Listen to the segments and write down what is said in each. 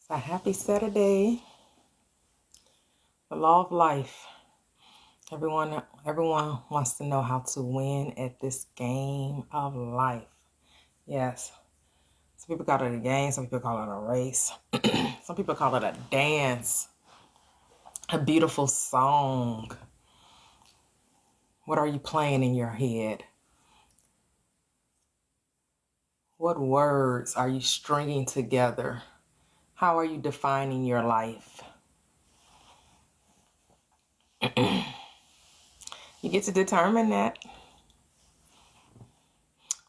So happy Saturday. The law of life. Everyone wants to know how to win at this game of life. Yes. Some people call it a game, some people call it a race. Some people call it a dance. A beautiful song. What are you playing in your head? What words are you stringing together? How are you defining your life? You get to determine that.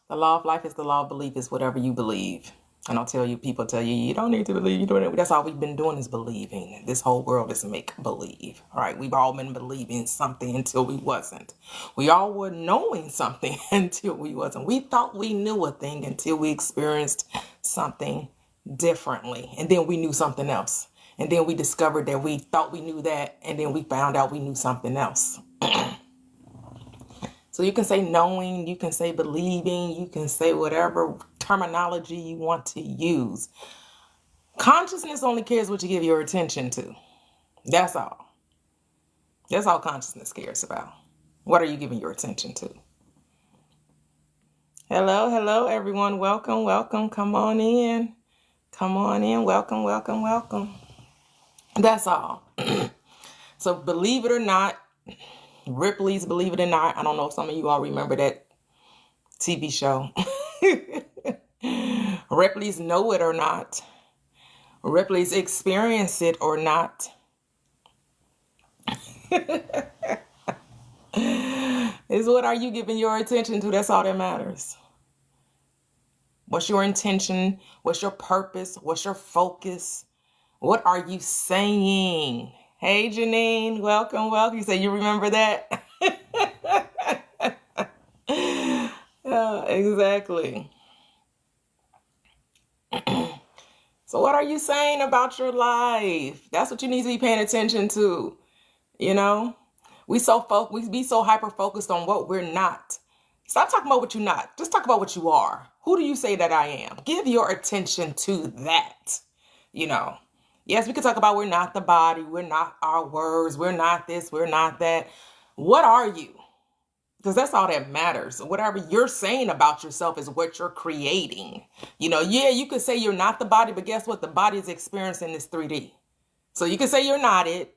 The law of life is the law of belief. Is whatever you believe. And people tell you, you don't need to believe. You doing it. That's all we've been doing is believing. This whole world is make believe. All right. We've all been believing something until we wasn't. We all were knowing something until we wasn't. We thought we knew a thing until we experienced something differently. And then we knew something else. And then we discovered that we thought we knew that. And then we found out we knew something else. So you can say knowing, you can say believing, you can say whatever terminology you want to use. Consciousness only cares what you give your attention to. That's all. That's all consciousness cares about. What are you giving your attention to? Hello, everyone. Welcome. Come on in. Welcome. That's all. So believe it or not, Ripley's Believe It or Not. I don't know if some of you all remember that TV show. Ripley's Know It or Not. Ripley's Experience It or Not. Is what are you giving your attention to? That's all that matters. What's your intention? What's your purpose? What's your focus? What are you saying? Hey, Janine, welcome. You say you remember that? Exactly. So what are you saying about your life? That's what you need to be paying attention to. You know, we be so hyper focused on what we're not. Stop talking about what you're not. Just talk about what you are. Who do you say that I am? Give your attention to that. Yes, we could talk about we're not the body. We're not our words. We're not this. We're not that. What are you? Because that's all that matters. Whatever you're saying about yourself is what you're creating. Yeah, you could say you're not the body, but guess what? The body is experiencing this 3D. So you can say you're not it.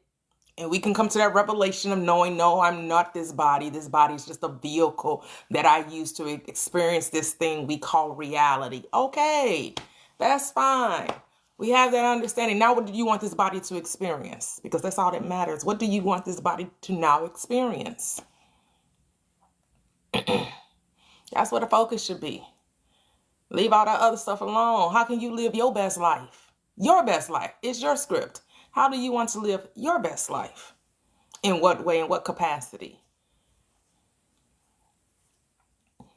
And we can come to that revelation of knowing, no, I'm not this body. This body is just a vehicle that I use to experience this thing we call reality. Okay, that's fine. We have that understanding. Now, what do you want this body to experience? Because that's all that matters. What do you want this body to now experience? That's what the focus should be. Leave all that other stuff alone. How can you live your best life? Your best life. It's your script. How do you want to live your best life? In what way? In what capacity?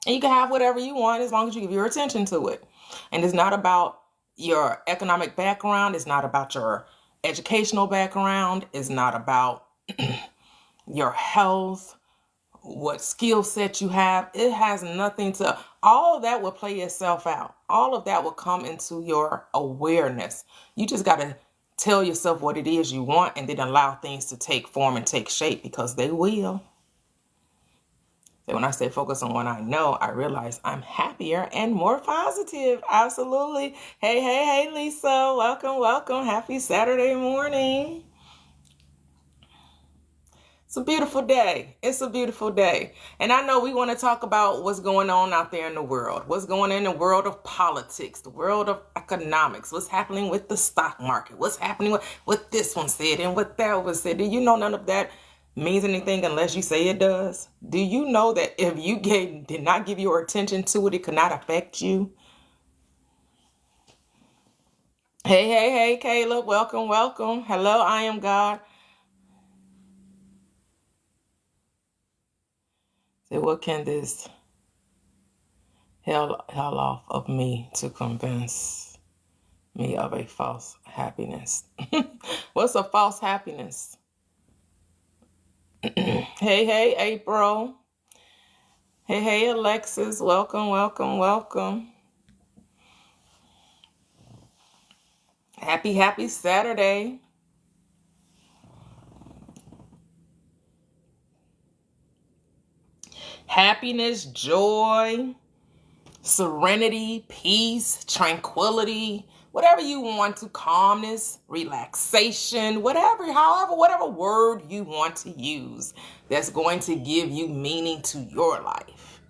And you can have whatever you want as long as you give your attention to it. And it's not about your economic background. It's not about your educational background. It's not about your health, what skill set you have. It has nothing to, all of that will play itself out. All of that will come into your awareness. You just got to tell yourself what it is you want and then allow things to take form and take shape, because they will. So when I say focus on what I know, I realize I'm happier and more positive. Absolutely. Hey, Lisa. Welcome. Happy Saturday morning. It's a beautiful day. And I know we want to talk about what's going on out there in the world. What's going on in the world of politics, the world of economics, what's happening with the stock market, what's happening with what this one said and what that one said. Do you know none of that means anything unless you say it does? Do you know that if you did not give your attention to it, it could not affect you? Hey, Caleb. Welcome. Hello, I am God. So what can this hell off of me to convince me of a false happiness? What's a false happiness? Hey, April. Hey, Alexis. Welcome. Happy Saturday. Happiness, joy, serenity, peace, tranquility, whatever you want to, calmness, relaxation, whatever word you want to use that's going to give you meaning to your life.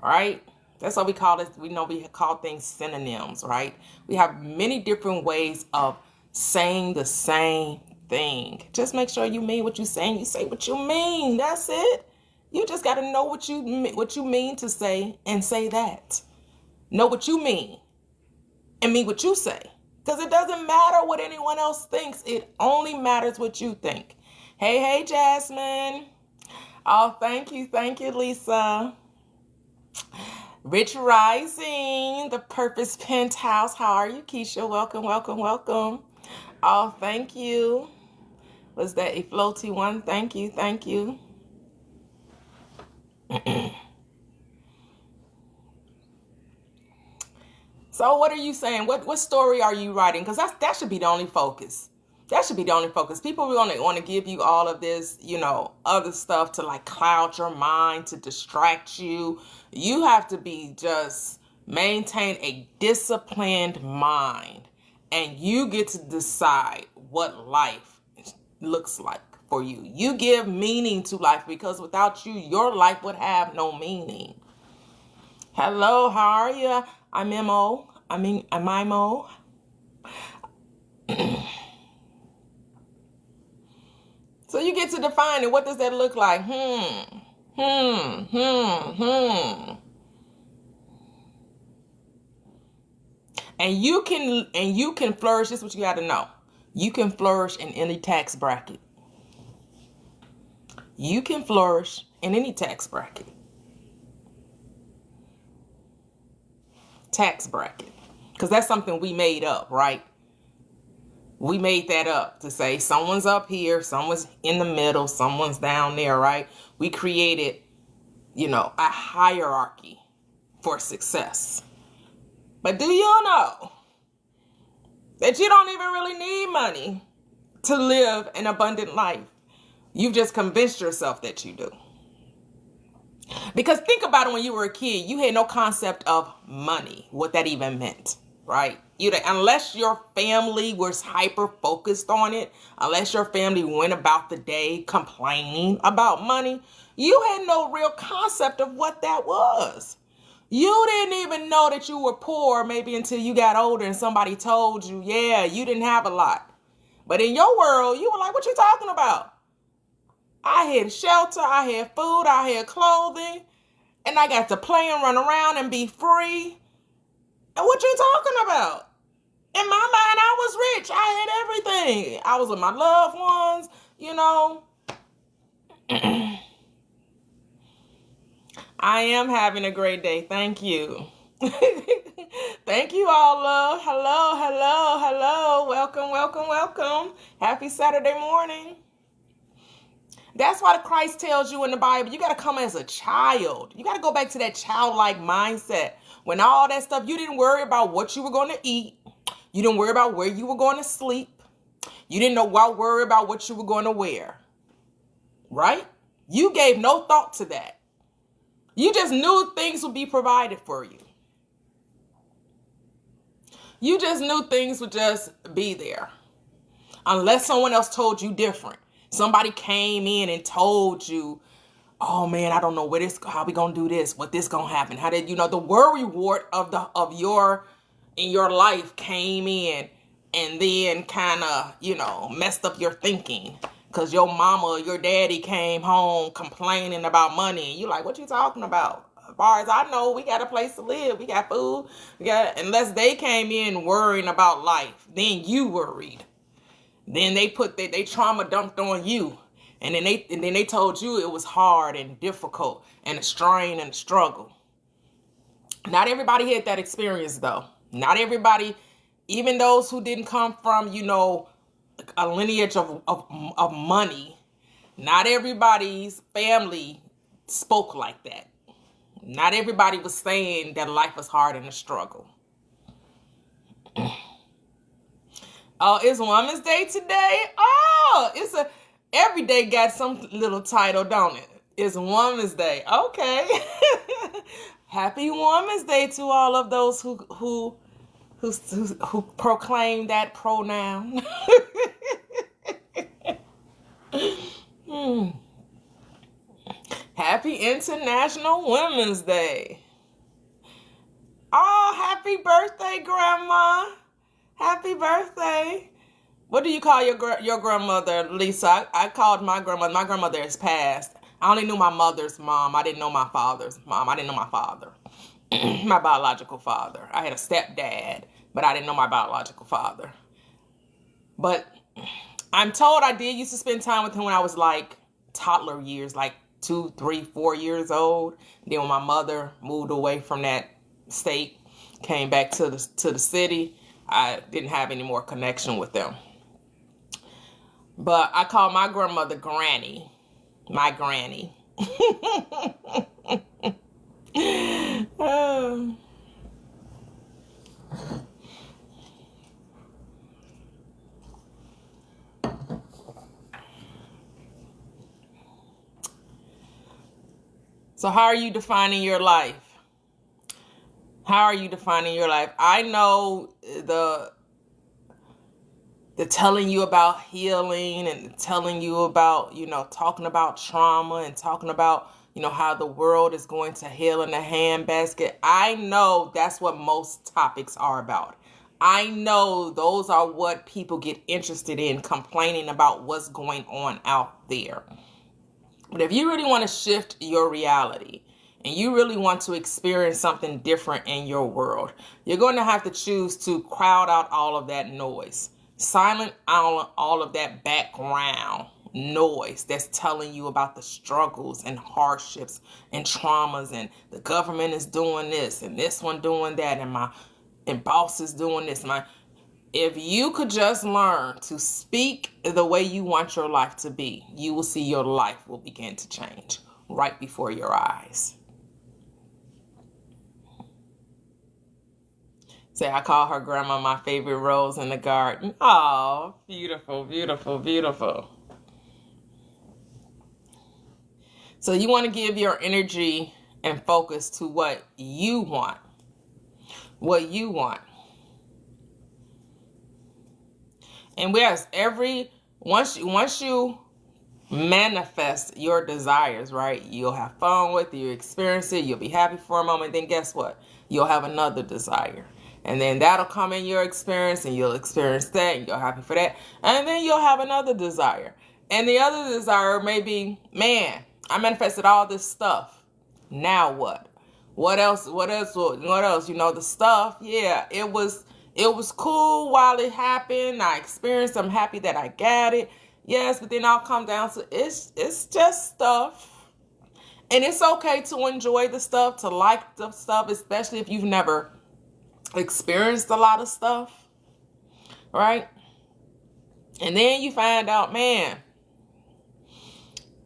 All right? That's what we call it. We call things synonyms, right? We have many different ways of saying the same thing. Just make sure you mean what you're saying. You say what you mean. That's it. You just got to know what you mean to say and say that. Know what you mean and mean what you say. Because it doesn't matter what anyone else thinks. It only matters what you think. Hey, Jasmine. Oh, thank you, Lisa. Rich Rising, the Purpose Penthouse. How are you, Keisha? Welcome. Oh, thank you. Was that a floaty one? Thank you. So what are you saying? What story are you writing? Because that should be the only focus. That should be the only focus. People want to give you all of this, other stuff to like cloud your mind, to distract you. You have to just maintain a disciplined mind. And you get to decide what life looks like for you. You give meaning to life, because without you, your life would have no meaning. Hello, how are you? I'm Imo. So you get to define it. What does that look like? And you can flourish. This is what you got to know. You can flourish in any tax bracket. You can flourish in any tax bracket. Tax bracket. Because that's something we made up, right? We made that up to say someone's up here, someone's in the middle, someone's down there, right? We created, a hierarchy for success. But do you know that you don't even really need money to live an abundant life? You've just convinced yourself that you do. Because think about it, when you were a kid, you had no concept of money, what that even meant, right? Unless your family was hyper focused on it, unless your family went about the day complaining about money, you had no real concept of what that was. You didn't even know that you were poor maybe until you got older and somebody told you, yeah, you didn't have a lot. But in your world, you were like, what you talking about? I had shelter, I had food, I had clothing, and I got to play and run around and be free. And what you talking about? In my mind, I was rich. I had everything. I was with my loved ones, I am having a great day. Thank you. Thank you all, love. Hello. Welcome. Happy Saturday morning. That's why Christ tells you in the Bible, you got to come as a child. You got to go back to that childlike mindset. When all that stuff, you didn't worry about what you were going to eat. You didn't worry about where you were going to sleep. You didn't worry about what you were going to wear. Right? You gave no thought to that. You just knew things would be provided for you. You just knew things would just be there. Unless someone else told you different. Somebody came in and told you, oh man, I don't know how we gonna do this, what this gonna happen. How did the worry wart in your life came in and then kind of, messed up your thinking. Because your mama or your daddy came home complaining about money. And you're like, what you talking about? As far as I know, we got a place to live. We got food. Unless they came in worrying about life, then you worried. Then they they trauma dumped on you. And then they told you it was hard and difficult and a strain and a struggle. Not everybody had that experience, though. Not everybody, even those who didn't come from, a lineage of money, not everybody's family spoke like that. Not everybody was saying that life was hard and a struggle. Oh, it's Women's Day today? Oh, every day got some little title, don't it? It's Women's Day. Okay. Happy Women's Day to all of those who proclaim that pronoun. Happy International Women's Day. Oh, happy birthday, Grandma. Happy birthday. What do you call your grandmother, Lisa? I called my grandmother. My grandmother has passed. I only knew my mother's mom. I didn't know my father's mom. I didn't know my father. My biological father. I had a stepdad, but I didn't know my biological father. But I'm told I did used to spend time with him when I was like toddler years, like 2, 3, 4 years old. Then when my mother moved away from that state, came back to the city, I didn't have any more connection with them. But I call my grandmother Granny. My granny. So how are you defining your life? How are you defining your life? I know the telling you about healing and telling you about, talking about trauma and talking about, how the world is going to hell in a handbasket. I know that's what most topics are about. I know those are what people get interested in, complaining about what's going on out there. But if you really want to shift your reality and you really want to experience something different in your world, you're going to have to choose to crowd out all of that noise. Silent all of that background noise that's telling you about the struggles and hardships and traumas and the government is doing this and this one doing that and boss is doing this. If you could just learn to speak the way you want your life to be, you will see your life will begin to change right before your eyes. Say, I call her grandma my favorite rose in the garden. Oh, beautiful, beautiful, beautiful. So you want to give your energy and focus to what you want. What you want. And once you manifest your desires, right? You'll have fun with it, you experience it, you'll be happy for a moment. Then guess what? You'll have another desire. And then that'll come in your experience and you'll experience that and you're happy for that. And then you'll have another desire. And the other desire may be, man, I manifested all this stuff. Now what? What else? The stuff, yeah, it was cool while it happened. I experienced, I'm happy that I got it. Yes, but then I'll come down to it's just stuff. And it's okay to enjoy the stuff, to like the stuff, especially if you've never experienced a lot of stuff, right? And then you find out, man,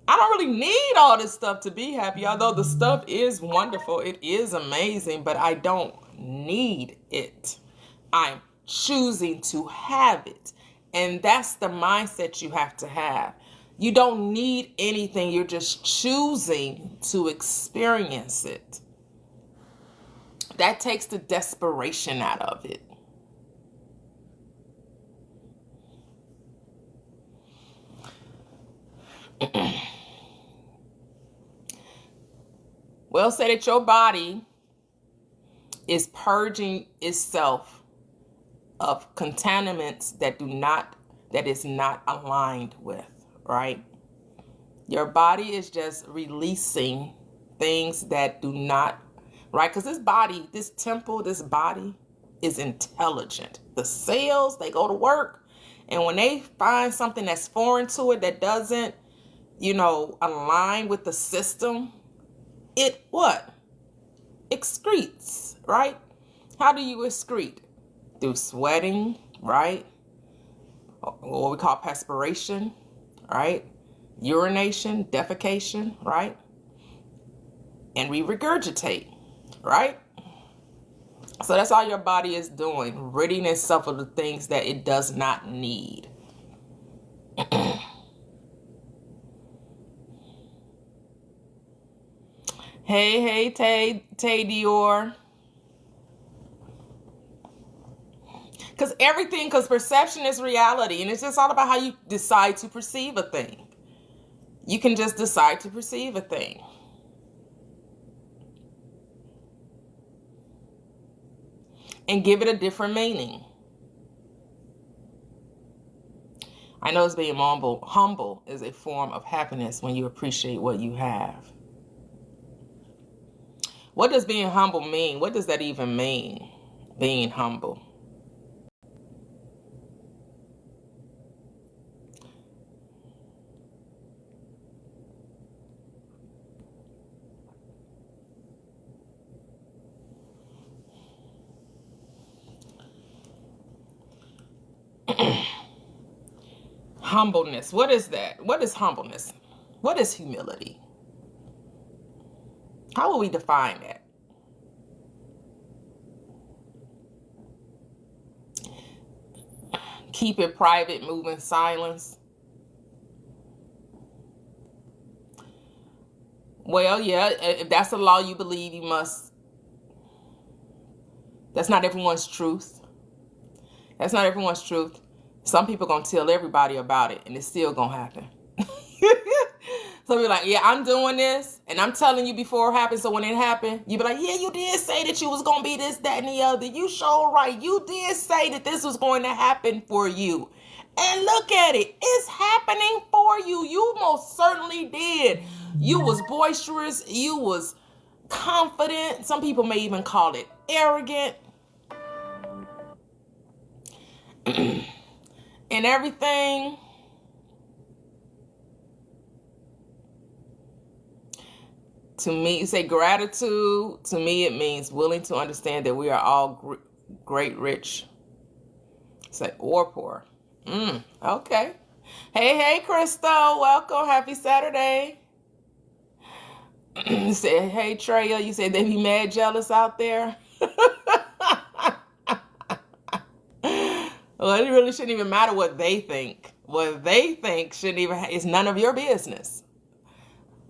I don't really need all this stuff to be happy, although the stuff is wonderful. It is amazing, but I don't need it. I'm choosing to have it. And that's the mindset you have to have. You don't need anything. You're just choosing to experience it. That takes the desperation out of it. Well, say that your body is purging itself of contaminants that is not aligned with, right? Your body is just releasing things that do not, right? Because this body is intelligent. The cells, they go to work. And when they find something that's foreign to it that doesn't, align with the system, it what? Excretes, right? How do you excrete? Through sweating, right? What we call perspiration, right? Urination, defecation, right? And we regurgitate, right? So that's all your body is doing, ridding itself of the things that it does not need. Hey, Tay Dior. Because perception is reality, and it's just all about how you decide to perceive a thing. You can just decide to perceive a thing. And give it a different meaning. I know it's being humble. Humble is a form of happiness when you appreciate what you have. What does being humble mean? What does that even mean? Being humble. Humbleness. What is that? What is humbleness? What is humility? How will we define that? Keep it private, move in silence. Well, yeah, if that's the law you believe, you must. That's not everyone's truth. That's not everyone's truth. Some people going to tell everybody about it, and it's still going to happen. So we're like, yeah, I'm doing this, and I'm telling you before it happens. So when it happened, you be like, yeah, you did say that you was going to be this, that, and the other. You sure right. You did say that this was going to happen for you. And look at it. It's happening for you. You most certainly did. You was boisterous. You was confident. Some people may even call it arrogant. And everything. To me, you say gratitude. To me, it means willing to understand that we are all great, rich. Say or poor. Okay. Hey, Crystal. Welcome. Happy Saturday. You said, hey, Toyia. You said they be mad jealous out there. Well, it really shouldn't even matter what they think. What they think is none of your business.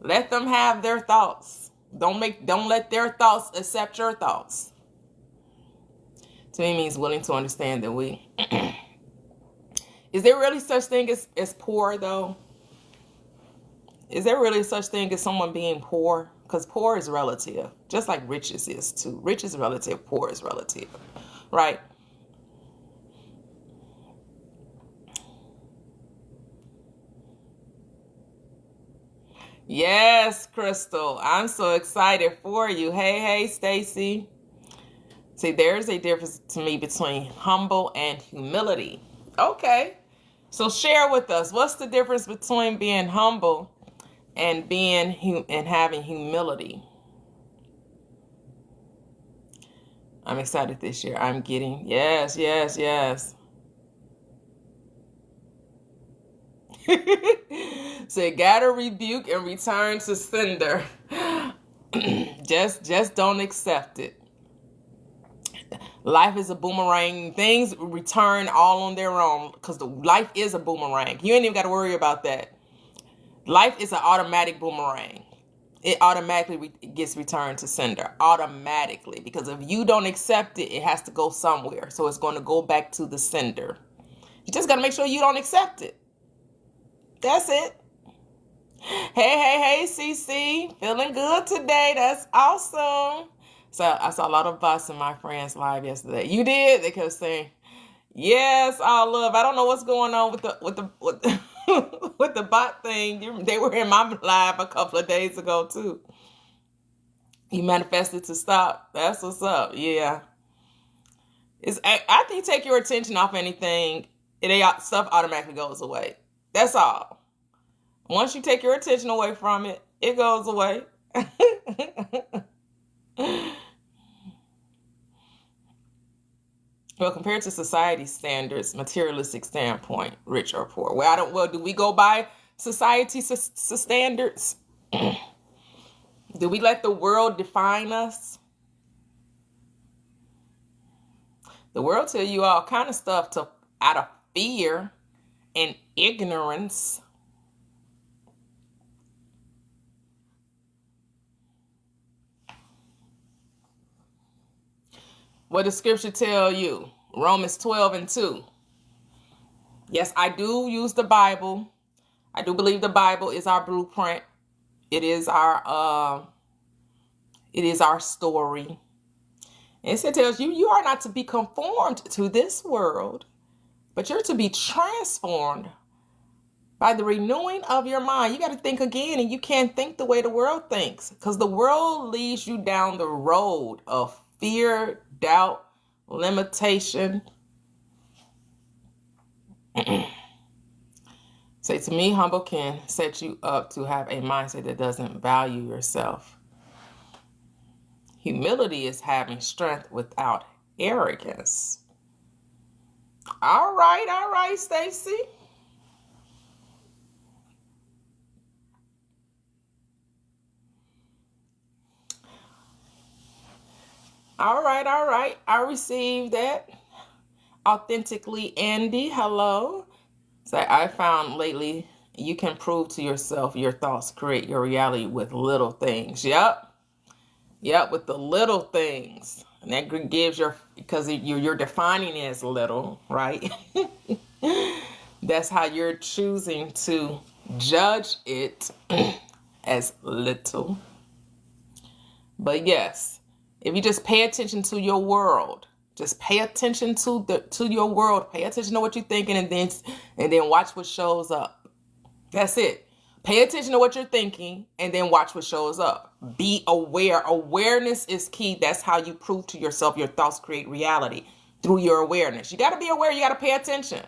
Let them have their thoughts. Don't let their thoughts accept your thoughts. To me, it means willing to understand that we. Is there really such thing as poor though? Is there really such thing as someone being poor? Because poor is relative, just like riches is too. Rich is relative, poor is relative, right? Yes, Crystal. I'm so excited for you. Hey, Stacy. See, there's a difference to me between humble and humility. Okay. So share with us, what's the difference between being humble and and having humility? I'm excited this year. I'm getting, yes. So you gotta rebuke and return to sender. just don't accept it. Life is a boomerang. Things return all on their own because the life is a boomerang. You ain't even got to worry about that. Life is an automatic boomerang. It automatically gets returned to sender. Automatically. Because if you don't accept it, it has to go somewhere. So it's going to go back to the sender. You just got to make sure you don't accept it. That's it. Hey, CC. Feeling good today. That's awesome. So I saw a lot of bots in my friends live yesterday. You did? They kept saying, yes, all love. I don't know what's going on with the with the bot thing. They were in my live a couple of days ago too. You manifested to stop. That's what's up. Yeah. After you take your attention off anything, stuff automatically goes away. That's all. Once you take your attention away from it, it goes away. Well, compared to society standards, materialistic standpoint, rich or poor. Well, do we go by society standards? Do we let the world define us? The world tell you all kind of stuff out of fear and ignorance. What does scripture tell you? Romans 12:2. Yes, I do use the Bible. I do believe the Bible is our blueprint. It is our story. And it tells you, you are not to be conformed to this world, but you're to be transformed by the renewing of your mind. You got to think again, and you can't think the way the world thinks, because the world leads you down the road of fear, doubt, limitation. Say to me, humble can set you up to have a mindset that doesn't value yourself. Humility is having strength without arrogance. All right, Stacy. All right. I received that. Authentically, Andy, hello. So I found lately you can prove to yourself your thoughts create your reality with little things. Yep, with the little things. And that gives because you're defining it as little, right? That's how you're choosing to judge it as little. But yes, if you just pay attention to your world, just pay attention to your world, pay attention to what you're thinking, and then watch what shows up. That's it. Pay attention to what you're thinking and then watch what shows up. Be aware. Awareness is key. That's how you prove to yourself your thoughts create reality, through your awareness. You got to be aware. You got to pay attention.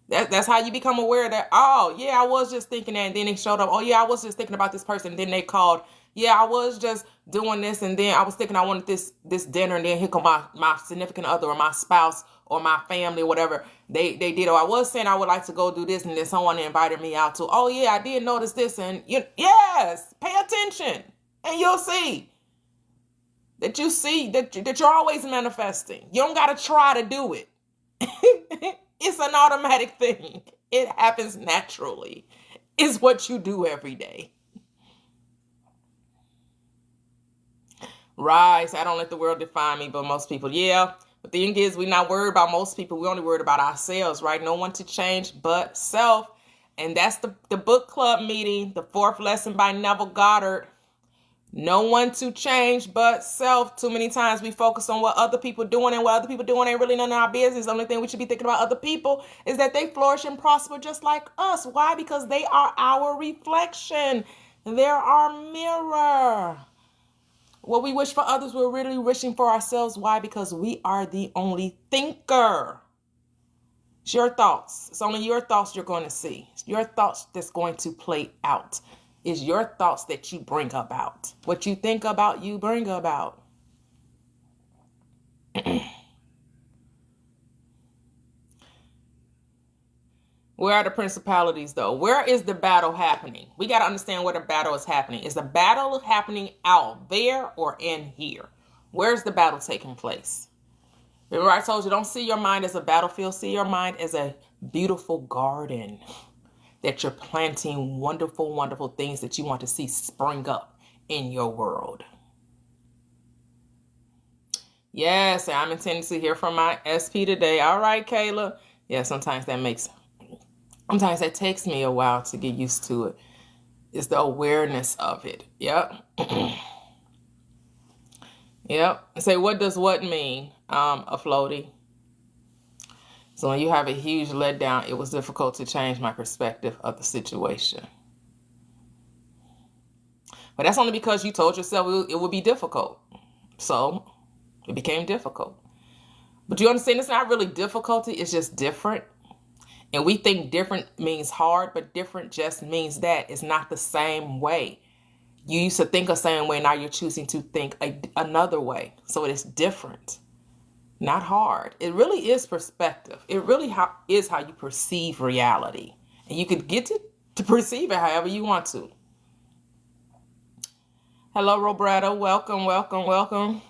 That's how you become aware that, oh, yeah, I was just thinking that, and then they showed up. Oh, yeah, I was just thinking about this person, and then they called. Yeah, I was just doing this, and then I was thinking I wanted this dinner, and then here come my significant other or my spouse or my family or whatever they did. Or I was saying I would like to go do this, and then someone invited me out to, oh, yeah, I did notice this. And yes, pay attention, and you'll see that you're always manifesting. You don't got to try to do it. It's an automatic thing. It happens naturally. It's what you do every day. Right. So I don't let the world define me, but most people, yeah. The thing is, we're not worried about most people. We're only worried about ourselves, right? No one to change but self. And that's the book club meeting, the 4th lesson by Neville Goddard. No one to change but self. Too many times we focus on what other people doing, and what other people doing ain't really none of our business. The only thing we should be thinking about other people is that they flourish and prosper just like us. Why? Because they are our reflection. They're our mirror. What we wish for others, we're really wishing for ourselves. Why? Because we are the only thinker. It's your thoughts. It's only your thoughts you're going to see. It's your thoughts that's going to play out. It's your thoughts that you bring about. What you think about, you bring about. Where are the principalities, though? Where is the battle happening? We got to understand where the battle is happening. Is the battle happening out there or in here? Where's the battle taking place? Remember I told you, don't see your mind as a battlefield. See your mind as a beautiful garden that you're planting wonderful, wonderful things that you want to see spring up in your world. Yes, I'm intending to hear from my SP today. All right, Kayla. Yeah, sometimes that takes me a while to get used to it. It's the awareness of it. Yep. Yep. Say, what does what mean? A floaty. So when you have a huge letdown, it was difficult to change my perspective of the situation. But that's only because you told yourself it would be difficult. So it became difficult. But you understand, it's not really difficulty. It's just different. And we think different means hard, but different just means that it's not the same way. You used to think a certain way, now you're choosing to think another way. So it is different, not hard. It really is perspective. It really is how you perceive reality. And you could get to perceive it however you want to. Hello, Roberta. Welcome.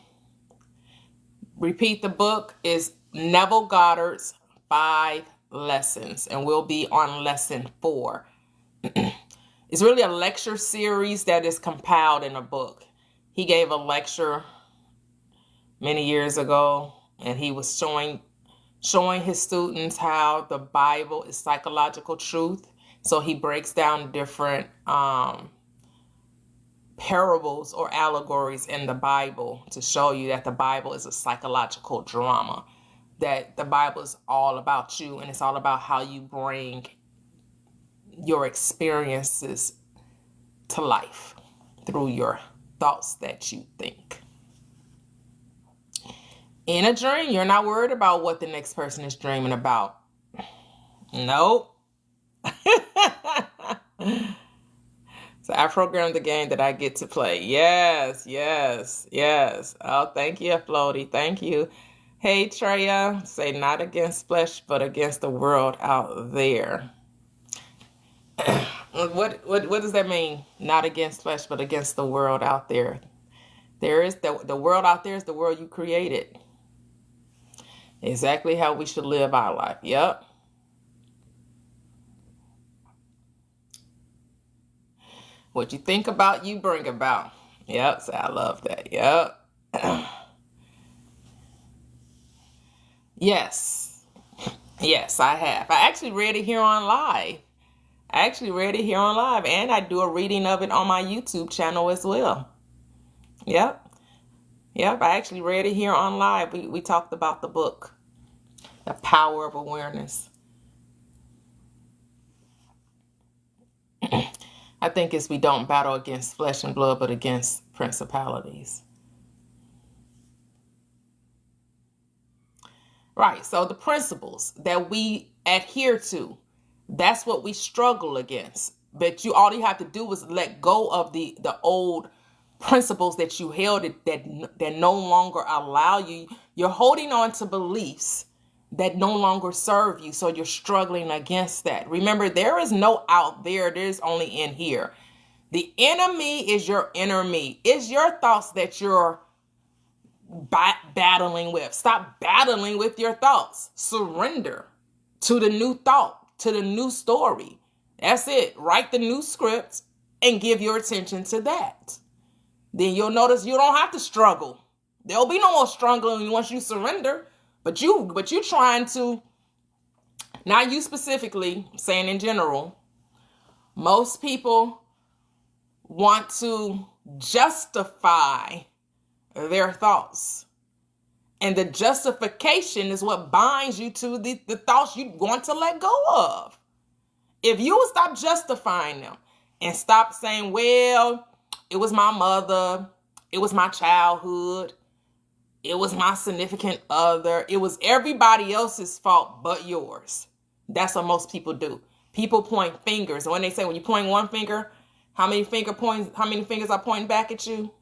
Repeat the book is Neville Goddard's 5 Lessons, and we'll be on lesson 4. It's really a lecture series that is compiled in a book. He gave a lecture many years ago, and he was showing his students how the Bible is psychological truth. So he breaks down different parables or allegories in the Bible to show you that the Bible is a psychological drama, that the Bible is all about you, and it's all about how you bring your experiences to life through your thoughts that you think. In a dream, you're not worried about what the next person is dreaming about. Nope. So I programmed the game that I get to play. Yes. Oh, thank you, Floaty. Thank you. Hey, Toyia. Say not against flesh, but against the world out there. What does that mean? Not against flesh, but against the world out there. There is the world out there is the world you created. Exactly how we should live our life. Yep. What you think about, you bring about. Yep. So I love that. Yep. Yes. Yes, I have. I actually read it here on live. And I do a reading of it on my YouTube channel as well. Yep. I actually read it here on live. We talked about the book, The Power of Awareness. I think it's we don't battle against flesh and blood, but against principalities. Right. So the principles that we adhere to, that's what we struggle against. But all you have to do is let go of the old principles that you held that no longer allow you. You're holding on to beliefs that no longer serve you. So you're struggling against that. Remember, there is no out there. There's only in here. The enemy is your inner me. It's your thoughts that you're battling with. Stop battling with your thoughts. Surrender to the new thought, to the new story. That's it. Write the new script and give your attention to that. Then you'll notice you don't have to struggle. There'll be no more struggling once you surrender. But you trying to, not you specifically, I'm saying in general, most people want to justify their thoughts. And the justification is what binds you to the thoughts you want to let go of. If you would stop justifying them and stop saying, well, it was my mother, it was my childhood, it was my significant other, it was everybody else's fault but yours. That's what most people do. People point fingers. And when they say, when you point one finger, how many fingers are pointing back at you?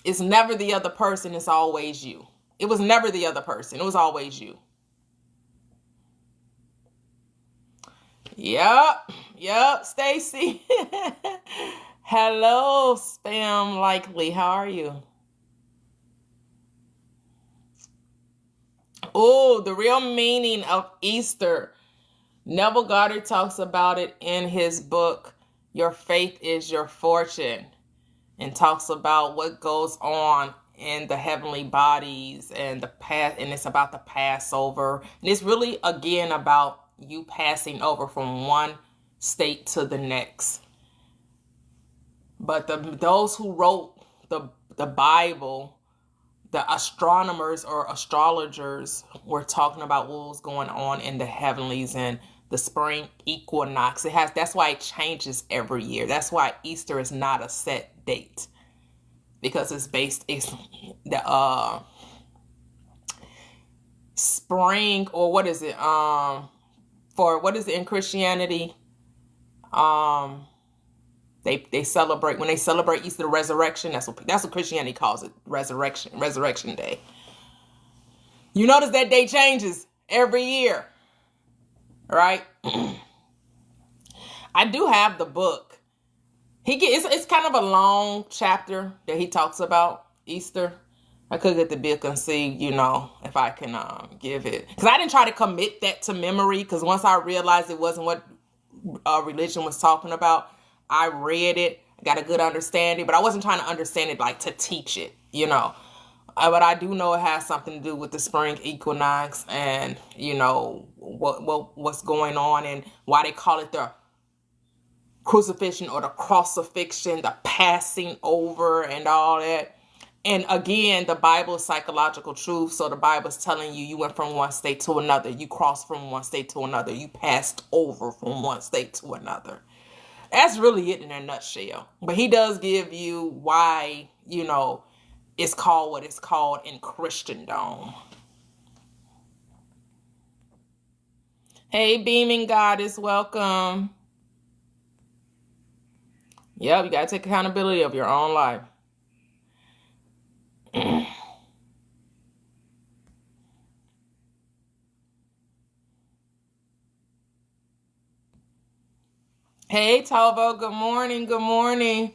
It's never the other person. It's always you. It was never the other person. It was always you. Yep, Stacy. Hello, Spam Likely. How are you? Oh, the real meaning of Easter. Neville Goddard talks about it in his book, Your Faith is Your Fortune, and talks about what goes on in the heavenly bodies and and it's about the Passover. And it's really, again, about you passing over from one state to the next. But those who wrote the Bible, the astronomers or astrologers, were talking about what was going on in the heavenlies and the spring equinox. That's why it changes every year. That's why Easter is not a set date, because it's the spring, or what is it? For what is it in Christianity? They celebrate, when they celebrate Easter, the resurrection. That's what Christianity calls it, resurrection day. You notice that day changes every year, right? I do have the book. It's kind of a long chapter that he talks about Easter, I could get the book and see, if I can give it. Because I didn't try to commit that to memory. Because once I realized it wasn't what religion was talking about, I read it, got a good understanding. But I wasn't trying to understand it like to teach it, But I do know it has something to do with the spring equinox and, what's going on and why they call it the crucifixion or the crucifixion, the passing over and all that. And again, the Bible is psychological truth. So the Bible is telling you went from one state to another. You crossed from one state to another. You passed over from one state to another. That's really it in a nutshell. But he does give you why, it's called what it's called in Christendom. Hey, Beaming Goddess, welcome. Yep, you got to take accountability of your own life. Hey, Tavo, good morning, good morning.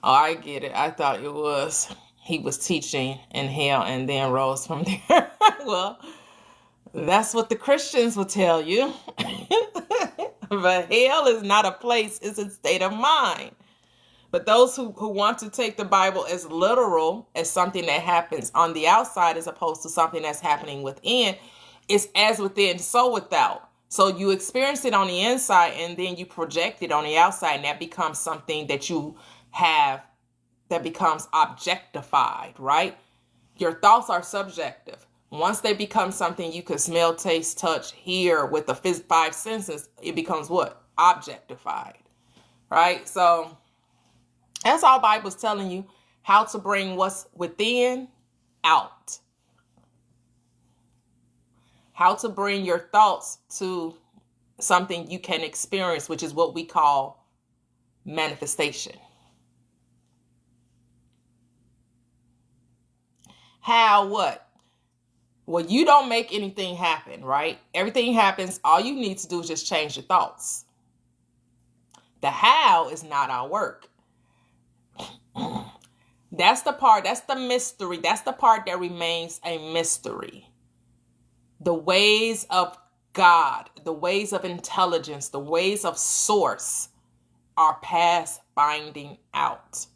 Oh, I get it. I thought it was he was teaching in hell and then rose from there. Well, that's what the Christians will tell you. But hell is not a place, it's a state of mind. But those who want to take the Bible as literal, as something that happens on the outside as opposed to something that's happening within, it's as within, so without. So you experience it on the inside and then you project it on the outside, and that becomes something that you have that becomes objectified, right? Your thoughts are subjective. Once they become something you can smell, taste, touch, hear with the 5 senses, it becomes what? Objectified, right? So that's all Bible's telling you, how to bring what's within out. How to bring your thoughts to something you can experience, which is what we call manifestation. How what? Well, you don't make anything happen, right? Everything happens. All you need to do is just change your thoughts. The how is not our work. That's the part, that's the mystery. That's the part that remains a mystery. The ways of God, the ways of intelligence, the ways of source are past finding out.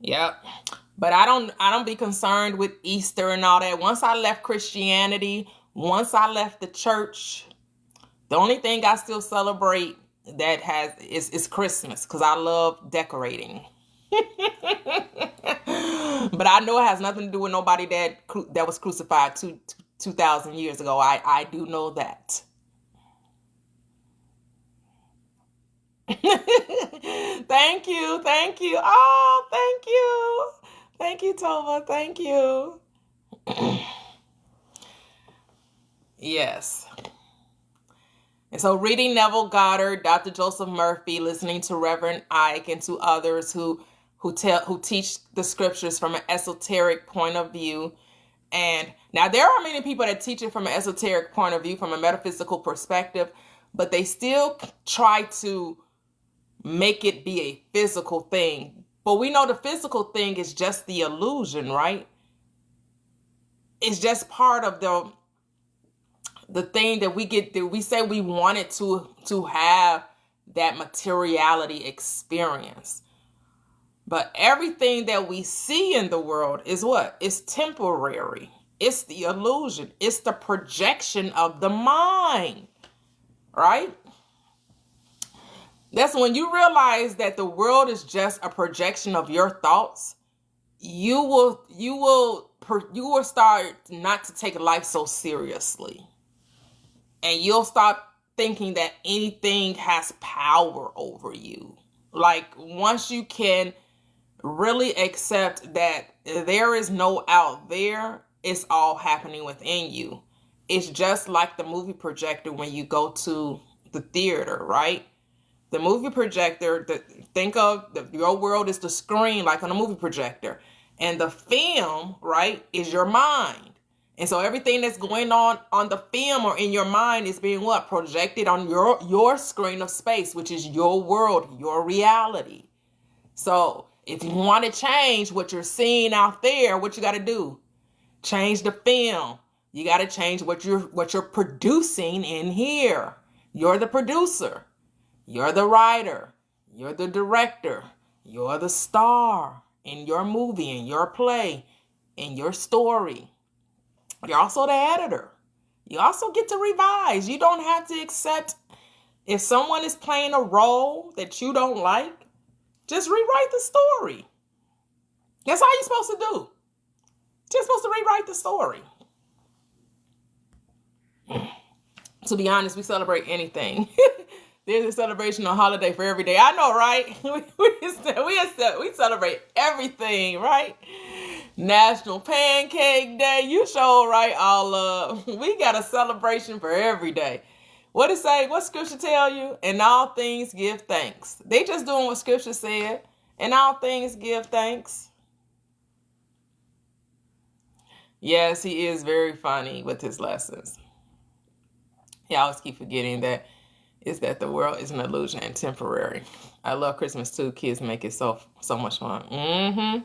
Yep. But I don't be concerned with Easter and all that. Once I left Christianity, once I left the church, the only thing I still celebrate that is Christmas, because I love decorating. But I know it has nothing to do with nobody that was crucified 2,000 years ago. I do know that. Thank you. Oh, thank you. Thank you, Tova. Thank you. Yes. And so reading Neville Goddard, Dr. Joseph Murphy, listening to Reverend Ike and to others who teach the scriptures from an esoteric point of view. And now there are many people that teach it from an esoteric point of view, from a metaphysical perspective, but they still try to make it be a physical thing. But we know the physical thing is just the illusion, right? It's just part of the thing that we get, that we say we wanted to have that materiality experience. But everything that we see in the world is what? It's temporary. It's the illusion. It's the projection of the mind, right? That's when you realize that the world is just a projection of your thoughts. You will start not to take life so seriously. And you'll start thinking that anything has power over you. Like, once you can really accept that there is no out there, it's all happening within you. It's just like the movie projector when you go to the theater, right? The movie projector, think of your world is the screen, like on a movie projector. And the film, right, is your mind. And so everything that's going on the film or in your mind is being what? Projected on your screen of space, which is your world, your reality. So if you want to change what you're seeing out there, what you got to do? Change the film. You got to change what you're producing in here. You're the producer. You're the writer. You're the director. You're the star in your movie, in your play, in your story. You're also the editor. You also get to revise. You don't have to accept if someone is playing a role that you don't like. Just rewrite the story. That's all you're supposed to do. Just supposed to rewrite the story. To be honest, we celebrate anything. There's a celebration or holiday for every day. I know, right? We celebrate everything, right? National Pancake Day. You sure right, all we got a celebration for every day. What it say? What scripture tell you? In all things give thanks. They just doing what scripture said. In all things give thanks. Yes, he is very funny with his lessons. He always keep forgetting that the world is an illusion and temporary. I love Christmas too. Kids make it so much fun.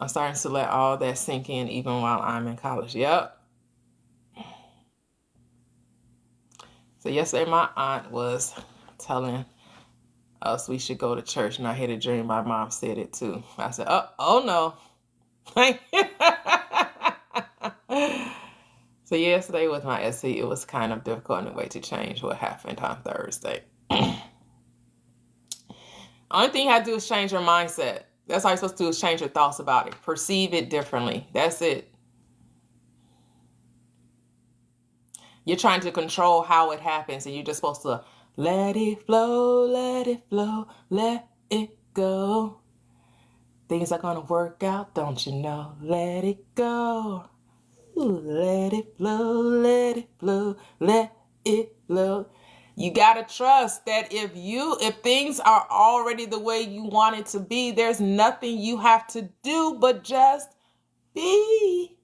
I'm starting to let all that sink in even while I'm in college. Yep. So yesterday my aunt was telling us we should go to church, and I had a dream my mom said it too. I said, oh no. So yesterday with my SE, it was kind of difficult in a way to change what happened on Thursday. Only thing you have to do is change your mindset. That's all you're supposed to do, is change your thoughts about it. Perceive it differently. That's it. You're trying to control how it happens, and you're just supposed to let it flow, let it flow, let it go. Things are going to work out, don't you know? Let it go. Ooh, let it flow, let it flow, let it flow. You got to trust that if things are already the way you want it to be, there's nothing you have to do but just be.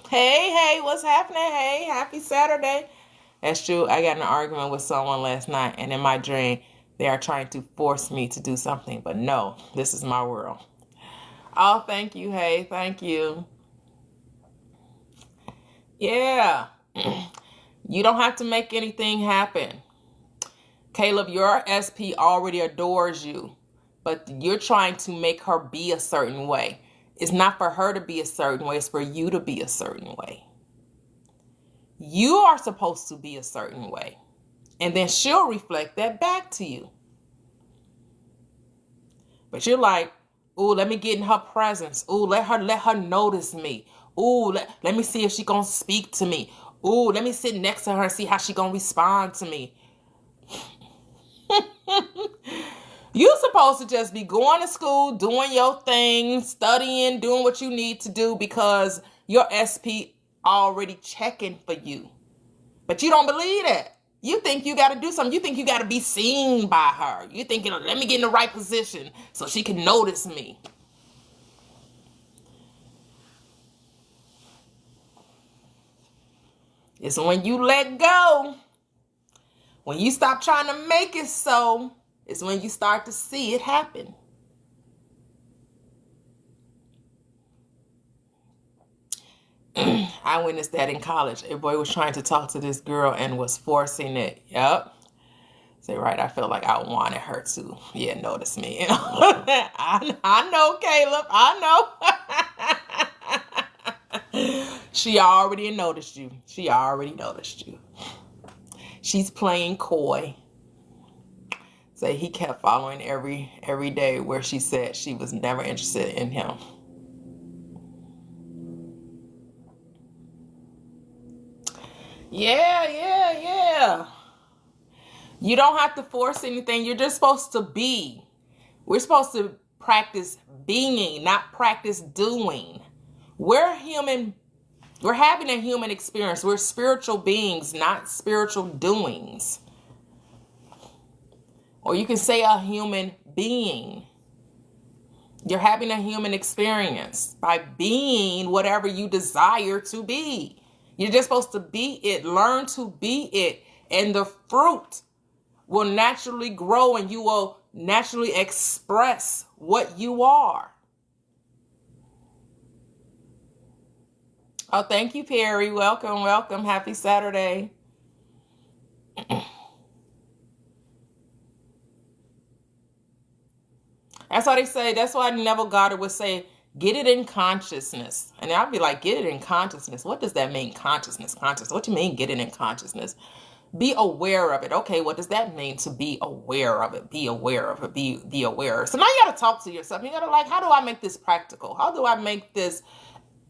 Hey, what's happening? Hey, happy Saturday. That's true. I got in an argument with someone last night, and in my dream, they are trying to force me to do something. But no, this is my world. Oh, thank you. Hey, thank you. Yeah. You don't have to make anything happen. Caleb, your SP already adores you, but you're trying to make her be a certain way. It's not for her to be a certain way. It's for you to be a certain way. You are supposed to be a certain way. And then she'll reflect that back to you. But you're like, ooh, let me get in her presence. Ooh, let her notice me. Ooh, let me see if she gonna speak to me. Ooh, let me sit next to her and see how she gonna respond to me. You're supposed to just be going to school, doing your thing, studying, doing what you need to do because your SP already checking for you. But you don't believe that. You think you got to do something. You think you got to be seen by her. You think, let me get in the right position so she can notice me. It's when you let go, when you stop trying to make it so, it's when you start to see it happen. I witnessed that in college. A boy was trying to talk to this girl and was forcing it. Yep. Say, right, I felt like I wanted her to. Yeah, notice me. I know, Caleb. I know. She already noticed you. She's playing coy. So he kept following every day where she said she was never interested in him. Yeah. You don't have to force anything. You're just supposed to be. We're supposed to practice being, not practice doing. We're human. We're having a human experience. We're spiritual beings, not spiritual doings. Or you can say a human being. You're having a human experience by being whatever you desire to be. You're just supposed to be it. Learn to be it. And the fruit will naturally grow and you will naturally express what you are. Oh, thank you, Perry. Welcome, welcome. Happy Saturday. That's why they say, that's why Neville Goddard would say, get it in consciousness. And I'd be like, get it in consciousness. What does that mean? Consciousness, consciousness. What do you mean get it in consciousness? Be aware of it. Okay, what does that mean to be aware of it? Be aware of it. Be aware. So now you got to talk to yourself. You got to like, how do I make this practical? How do I make this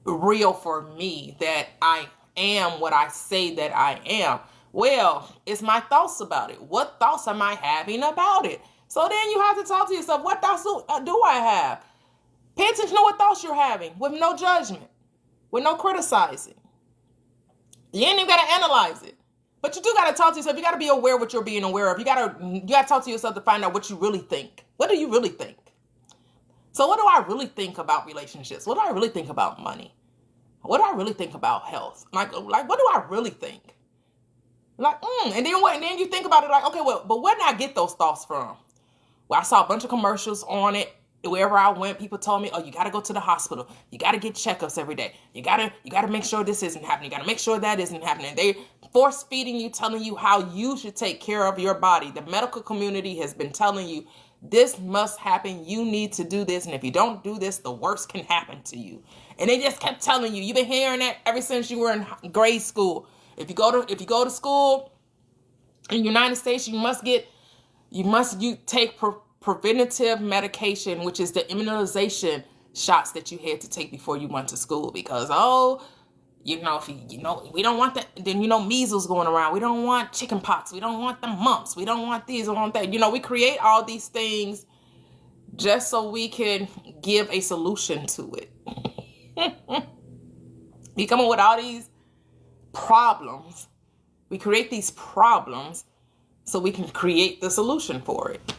real for me that I am what I say that I am? Well, it's my thoughts about it. What thoughts am I having about it? So then you have to talk to yourself. What thoughts do I have? Pay attention to what thoughts you're having with no judgment, with no criticizing. You ain't even got to analyze it. But you do got to talk to yourself. You got to be aware of what you're being aware of. You got to talk to yourself to find out what you really think. What do you really think? So what do I really think about relationships? What do I really think about money? What do I really think about health? Like what do I really think? And then you think about it like, okay, well, but where did I get those thoughts from? Well, I saw a bunch of commercials on it. Wherever I went, people told me, oh, you got to go to the hospital. You got to get checkups every day. You got to make sure this isn't happening. You got to make sure that isn't happening. They force feeding you, telling you how you should take care of your body. The medical community has been telling you this must happen. You need to do this. And if you don't do this, the worst can happen to you. And they just kept telling you. You've been hearing that ever since you were in grade school. If you go to school in the United States, you take preventative medication, which is the immunization shots that you had to take before you went to school, because we don't want that. Then measles going around. We don't want chicken pox. We don't want the mumps. We don't want these. We don't want that. We create all these things just so we can give a solution to it. We come up with all these problems. We create these problems so we can create the solution for it.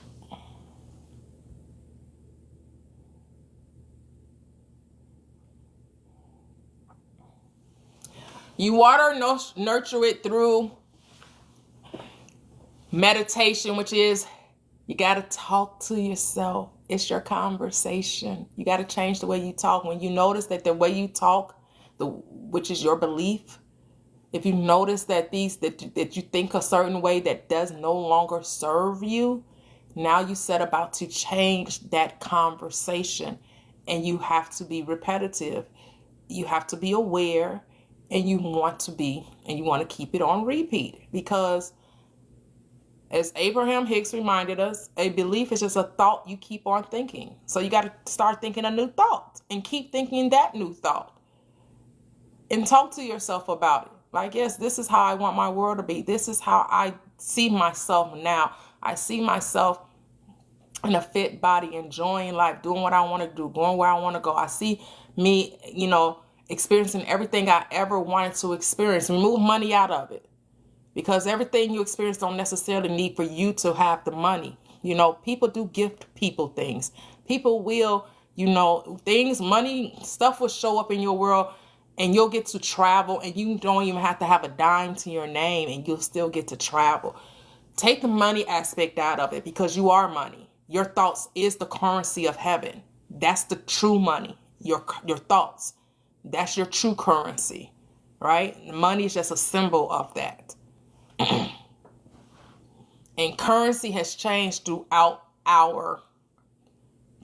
You water, nurture it through meditation, which is you got to talk to yourself. It's your conversation. You got to change the way you talk. When you notice that the way you talk, which is your belief, if you notice that that you think a certain way that does no longer serve you, now you set about to change that conversation, and you have to be repetitive. You have to be aware. And you want to keep it on repeat, because as Abraham Hicks reminded us, a belief is just a thought you keep on thinking. So you got to start thinking a new thought and keep thinking that new thought and talk to yourself about it. Like, yes, this is how I want my world to be. This is how I see myself now. I see myself in a fit body, enjoying life, doing what I want to do, going where I want to go. I see me, experiencing everything I ever wanted to experience. Remove money out of it, because everything you experience don't necessarily need for you to have the money. People do gift people things. People will, money, stuff will show up in your world, and you'll get to travel, and you don't even have to have a dime to your name, and you'll still get to travel. Take the money aspect out of it, because you are money. Your thoughts is the currency of heaven. That's the true money. Your thoughts. That's your true currency, right? Money is just a symbol of that. And currency has changed throughout our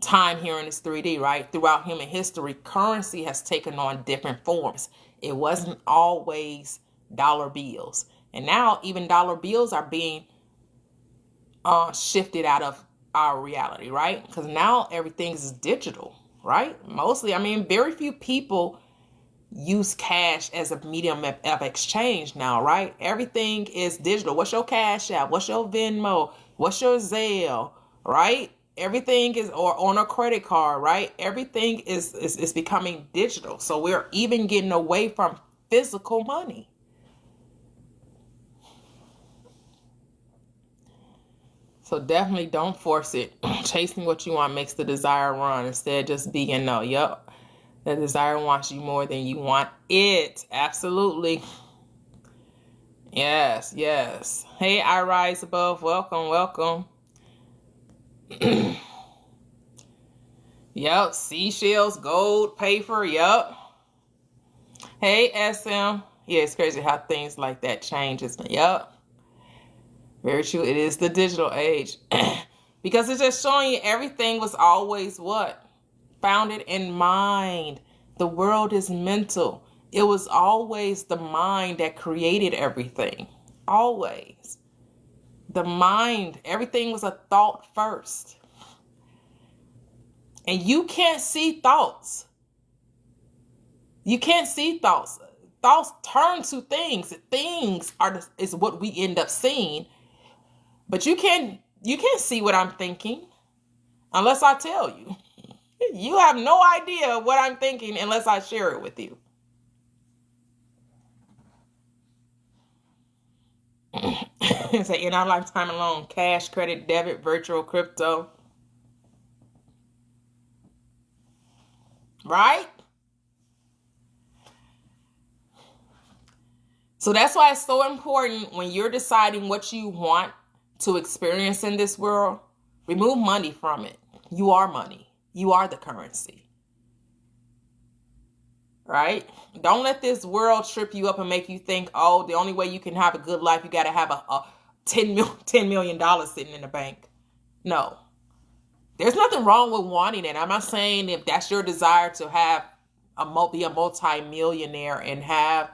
time here in this 3D, right? Throughout human history, currency has taken on different forms. It wasn't always dollar bills. And now even dollar bills are being shifted out of our reality, right? Because now everything is digital, right? Mostly, very few people use cash as a medium of exchange now, right? Everything is digital. What's your Cash App? What's your Venmo? What's your Zelle, right? Everything is, or on a credit card, right? Everything is becoming digital. So we're even getting away from physical money. So definitely don't force it. Chasing what you want makes the desire run. Instead, just be and know. Yep. The desire wants you more than you want it. Absolutely. Yes, yes. Hey, I rise above. Welcome, welcome. Yep. Seashells, gold, paper. Yep. Hey, SM. Yeah, it's crazy how things like that changes. Yep. Very true. It is the digital age. Because it's just showing you everything was always what? Founded in mind. The world is mental. It was always the mind that created everything. Always. The mind. Everything was a thought first. And you can't see thoughts. You can't see thoughts. Thoughts turn to things. Things is what we end up seeing. But you can't see what I'm thinking unless I tell you. You have no idea what I'm thinking unless I share it with you. Say in our lifetime alone, cash, credit, debit, virtual, crypto. Right? So that's why it's so important when you're deciding what you want to experience in this world, remove money from it. You are money. You are the currency. Right? Don't let this world trip you up and make you think, oh, the only way you can have a good life, you got to have a $10 million sitting in the bank. No. There's nothing wrong with wanting it. I'm not saying if that's your desire to have be a multi-millionaire and have,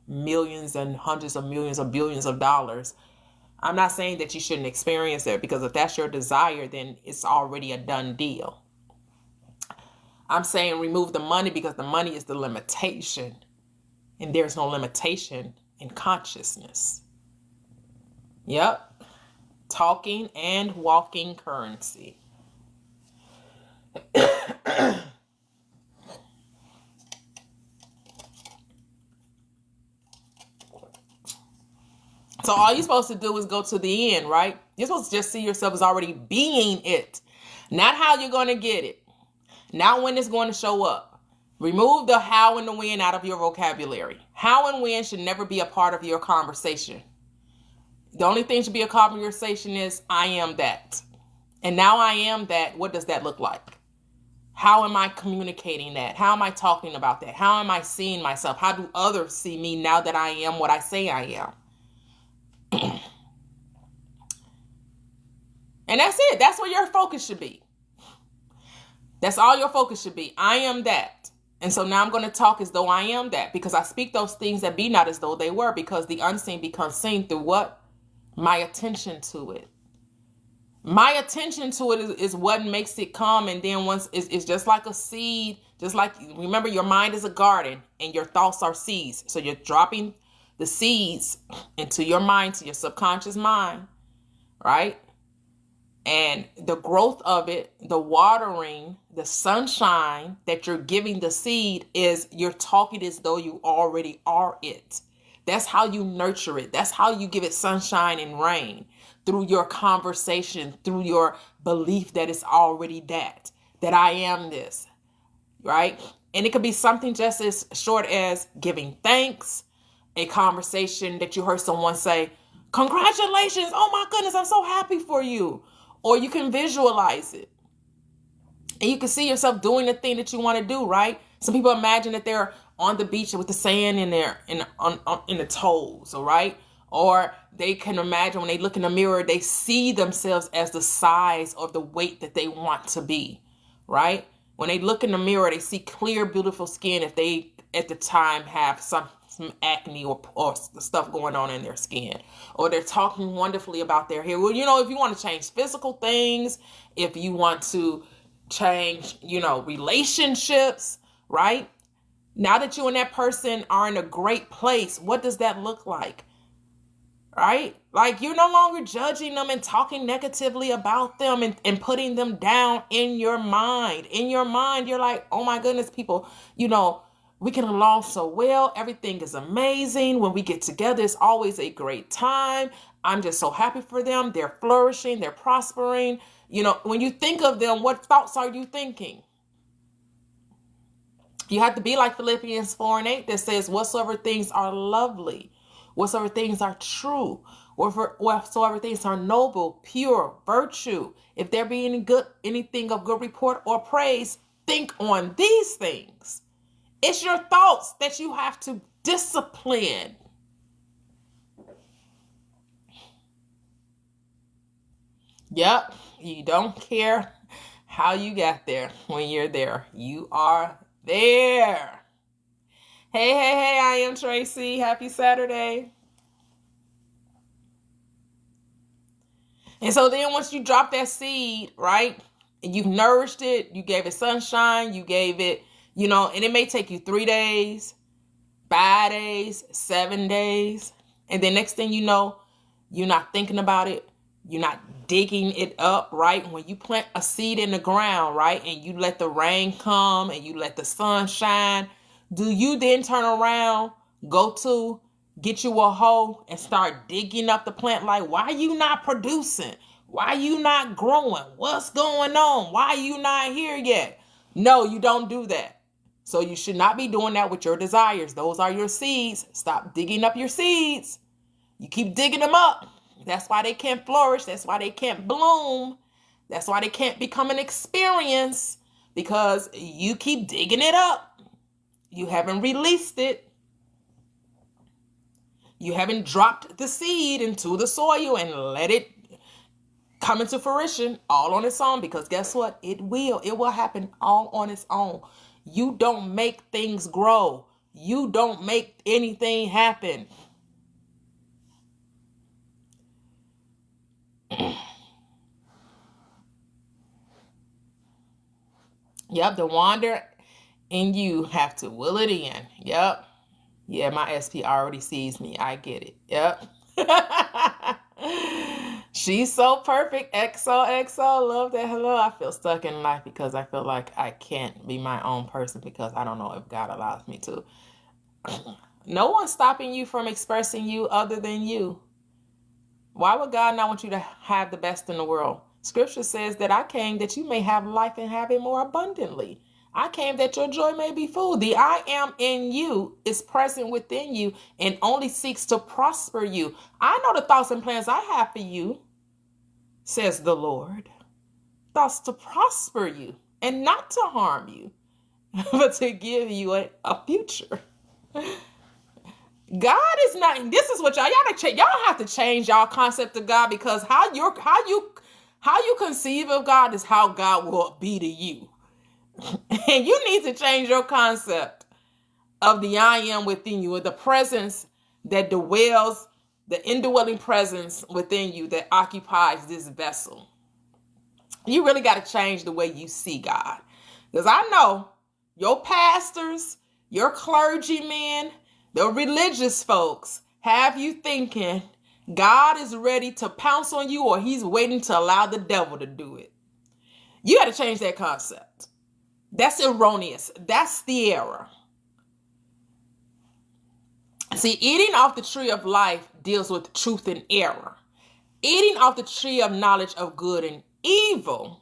millions and hundreds of millions or billions of dollars. I'm not saying that you shouldn't experience it, because if that's your desire, then it's already a done deal. I'm saying remove the money, because the money is the limitation, and there's no limitation in consciousness. Yep. Talking and walking currency. So all you're supposed to do is go to the end, right? You're supposed to just see yourself as already being it. Not how you're going to get it. Not when it's going to show up. Remove the how and the when out of your vocabulary. How and when should never be a part of your conversation. The only thing should be a conversation is, I am that. And now I am that. What does that look like? How am I communicating that? How am I talking about that? How am I seeing myself? How do others see me now that I am what I say I am? And that's it. That's where your focus should be. That's all your focus should be. I am that. And so now I'm going to talk as though I am that, because I speak those things that be not as though they were, because the unseen becomes seen through what? My attention to it. My attention to it is what makes it come. And then once it's just like a seed, just like, remember, your mind is a garden and your thoughts are seeds. So you're dropping the seeds into your mind, to your subconscious mind, right? And the growth of it, the watering, the sunshine that you're giving the seed is you're talking as though you already are it. That's how you nurture it. That's how you give it sunshine and rain, through your conversation, through your belief that it's already that I am this, right? And it could be something just as short as giving thanks, a conversation that you heard someone say, congratulations, oh my goodness, I'm so happy for you. Or you can visualize it. And you can see yourself doing the thing that you want to do, right? Some people imagine that they're on the beach with the sand in the toes, all right? Or they can imagine when they look in the mirror, they see themselves as the size or the weight that they want to be, right? When they look in the mirror, they see clear, beautiful skin if they at the time have some acne or stuff going on in their skin, or they're talking wonderfully about their hair. Well, if you want to change physical things, if you want to change, relationships, right? Now that you and that person are in a great place, what does that look like? Right? Like, you're no longer judging them and talking negatively about them and putting them down in your mind. In your mind, you're like, oh my goodness, people, we get along so well. Everything is amazing. When we get together, it's always a great time. I'm just so happy for them. They're flourishing. They're prospering. You know, when you think of them, what thoughts are you thinking? You have to be like Philippians 4:8 that says, whatsoever things are lovely, whatsoever things are true, whatsoever things are noble, pure, virtue, if there be anything of good report or praise, think on these things. It's your thoughts that you have to discipline. Yep, you don't care how you got there when you're there. You are there. Hey, I am Tracy. Happy Saturday. And so then once you drop that seed, right, and you've nourished it, you gave it sunshine, you gave it, and it may take you 3 days, 5 days, 7 days. And then next thing you know, you're not thinking about it. You're not digging it up, right? When you plant a seed in the ground, right, and you let the rain come and you let the sun shine, do you then turn around, get you a hoe and start digging up the plant? Like, why are you not producing? Why are you not growing? What's going on? Why are you not here yet? No, you don't do that. So you should not be doing that with your desires. Those are your seeds. Stop digging up your seeds. You keep digging them up. That's why they can't flourish. That's why they can't bloom. That's why they can't become an experience, because you keep digging it up. You haven't released it. You haven't dropped the seed into the soil and let it come into fruition all on its own, because guess what? It will happen all on its own. You don't make things grow. You don't make anything happen. Yep, the wander in you have to will it in. Yep. Yeah, my SP already sees me. I get it. Yep. She's so perfect. XOXO. Love that. Hello. I feel stuck in life because I feel like I can't be my own person because I don't know if God allows me to. No one's stopping you from expressing you other than you. Why would God not want you to have the best in the world? Scripture says that I came that you may have life and have it more abundantly. I came that your joy may be full. The I am in you is present within you and only seeks to prosper you. I know the thoughts and plans I have for you, says the Lord. Thoughts to prosper you and not to harm you, but to give you a future. God is not, this is what y'all have to change y'all concept of God, because how you conceive of God is how God will be to you. And you need to change your concept of the I am within you, or the presence that dwells, the indwelling presence within you that occupies this vessel. You really got to change the way you see God. Because I know your pastors, your clergymen, the religious folks have you thinking God is ready to pounce on you, or he's waiting to allow the devil to do it. You got to change that concept. That's erroneous. That's the error. See, eating off the tree of life deals with truth and error. Eating off the tree of knowledge of good and evil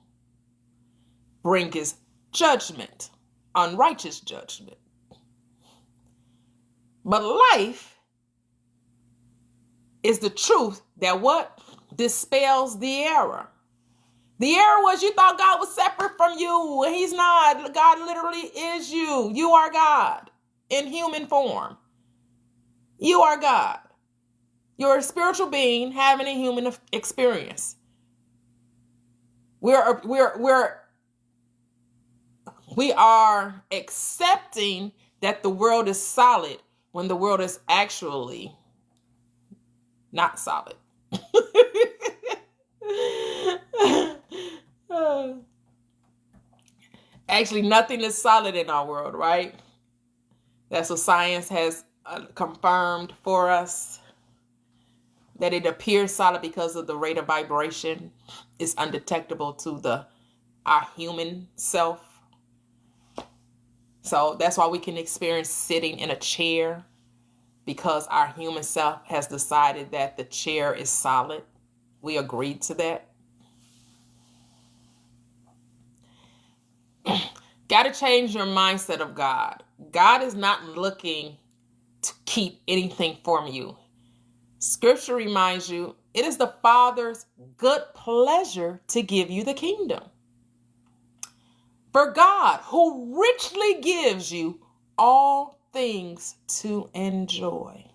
brings judgment, unrighteous judgment. But life is the truth that what? Dispels the error. The error was you thought God was separate from you. He's not. God literally is you. You are God in human form. You are God. You're a spiritual being having a human experience. We are accepting that the world is solid when the world is actually not solid. Actually, nothing is solid in our world, right? That's what science has confirmed for us, that it appears solid because of the rate of vibration. It's undetectable to our human self. So that's why we can experience sitting in a chair because our human self has decided that the chair is solid. We agreed to that. Got to change your mindset of God. God is not looking to keep anything from you. Scripture reminds you, it is the Father's good pleasure to give you the kingdom. For God, who richly gives you all things to enjoy.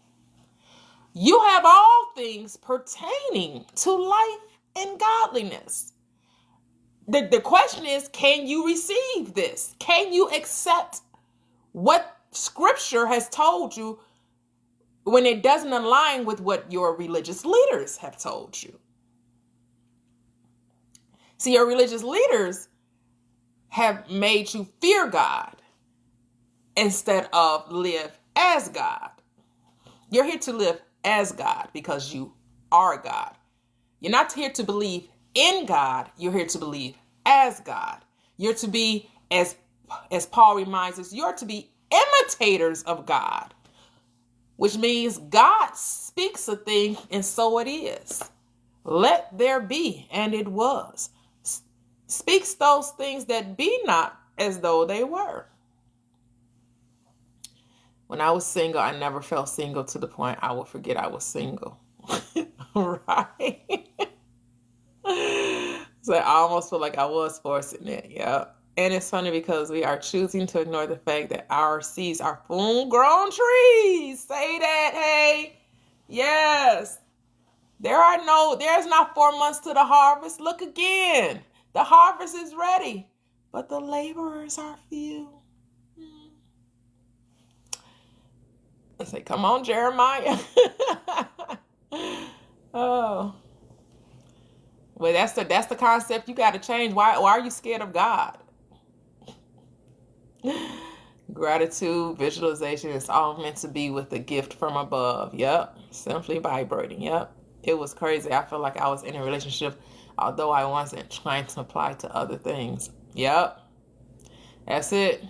You have all things pertaining to life and godliness. The question is, can you receive this? Can you accept what Scripture has told you when it doesn't align with what your religious leaders have told you? See, your religious leaders have made you fear God instead of live as God. You're here to live as God because you are God. You're not here to believe in God. You're here to believe as God. You're to be, as Paul reminds us, you're to be imitators of God, which means God speaks a thing and so it is. Let there be, and it was. Speaks those things that be not as though they were. When I was single, I never felt single to the point I would forget I was single. Right? So I almost feel like I was forcing it. Yeah. And it's funny because we are choosing to ignore the fact that our seeds are full-grown trees. Say that, hey. Yes. There's not 4 months to the harvest. Look again. The harvest is ready, but the laborers are few. I say, come on, Jeremiah. Oh. Well, that's the concept you got to change. Why are you scared of God? Gratitude, visualization, it's all meant to be with a gift from above. Yep. Simply vibrating. Yep. It was crazy. I felt like I was in a relationship, although I wasn't trying to apply to other things. Yep. That's it.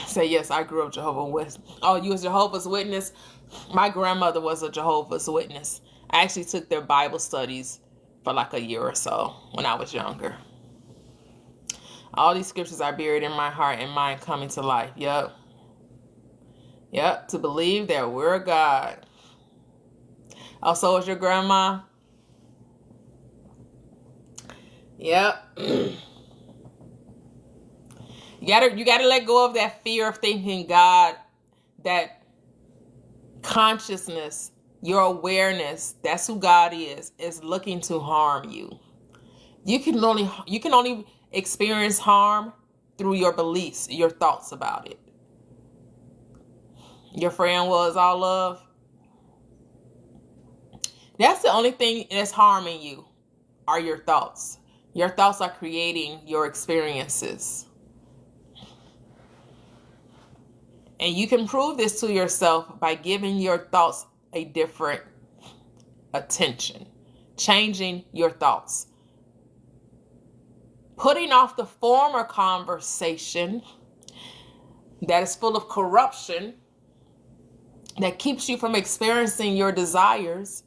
Say, yes, I grew up Jehovah's Witness. Oh, you was Jehovah's Witness? My grandmother was a Jehovah's Witness. I actually took their Bible studies for like a year or so when I was younger. All these scriptures are buried in my heart and mind coming to life. Yep. Yep. To believe that we're God. Oh, so is your grandma? Yep. You gotta let go of that fear of thinking God, that consciousness, your awareness, that's who God is looking to harm you. You can only experience harm through your beliefs, your thoughts about it. Your friend was all love. That's the only thing that's harming you, are your thoughts. Your thoughts are creating your experiences. And you can prove this to yourself by giving your thoughts a different attention, changing your thoughts, putting off the former conversation that is full of corruption, that keeps you from experiencing your desires,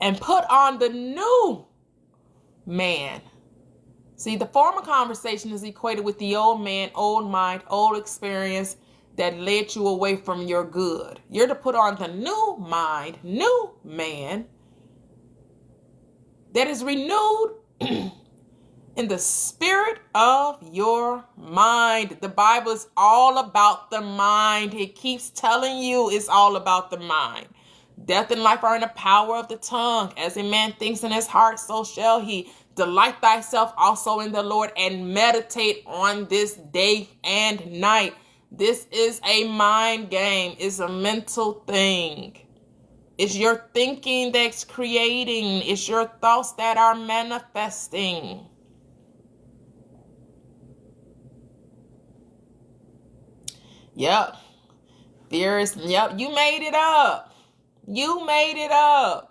and put on the new man. See, the former conversation is equated with the old man, old mind, old experience that led you away from your good. You're to put on the new mind, new man that is renewed in the spirit of your mind. The Bible is all about the mind. It keeps telling you it's all about the mind. Death and life are in the power of the tongue. As a man thinks in his heart, so shall he. Delight thyself also in the Lord and meditate on this day and night. This is a mind game. It's a mental thing. It's your thinking that's creating. It's your thoughts that are manifesting. Yep. Yep. You made it up. You made it up.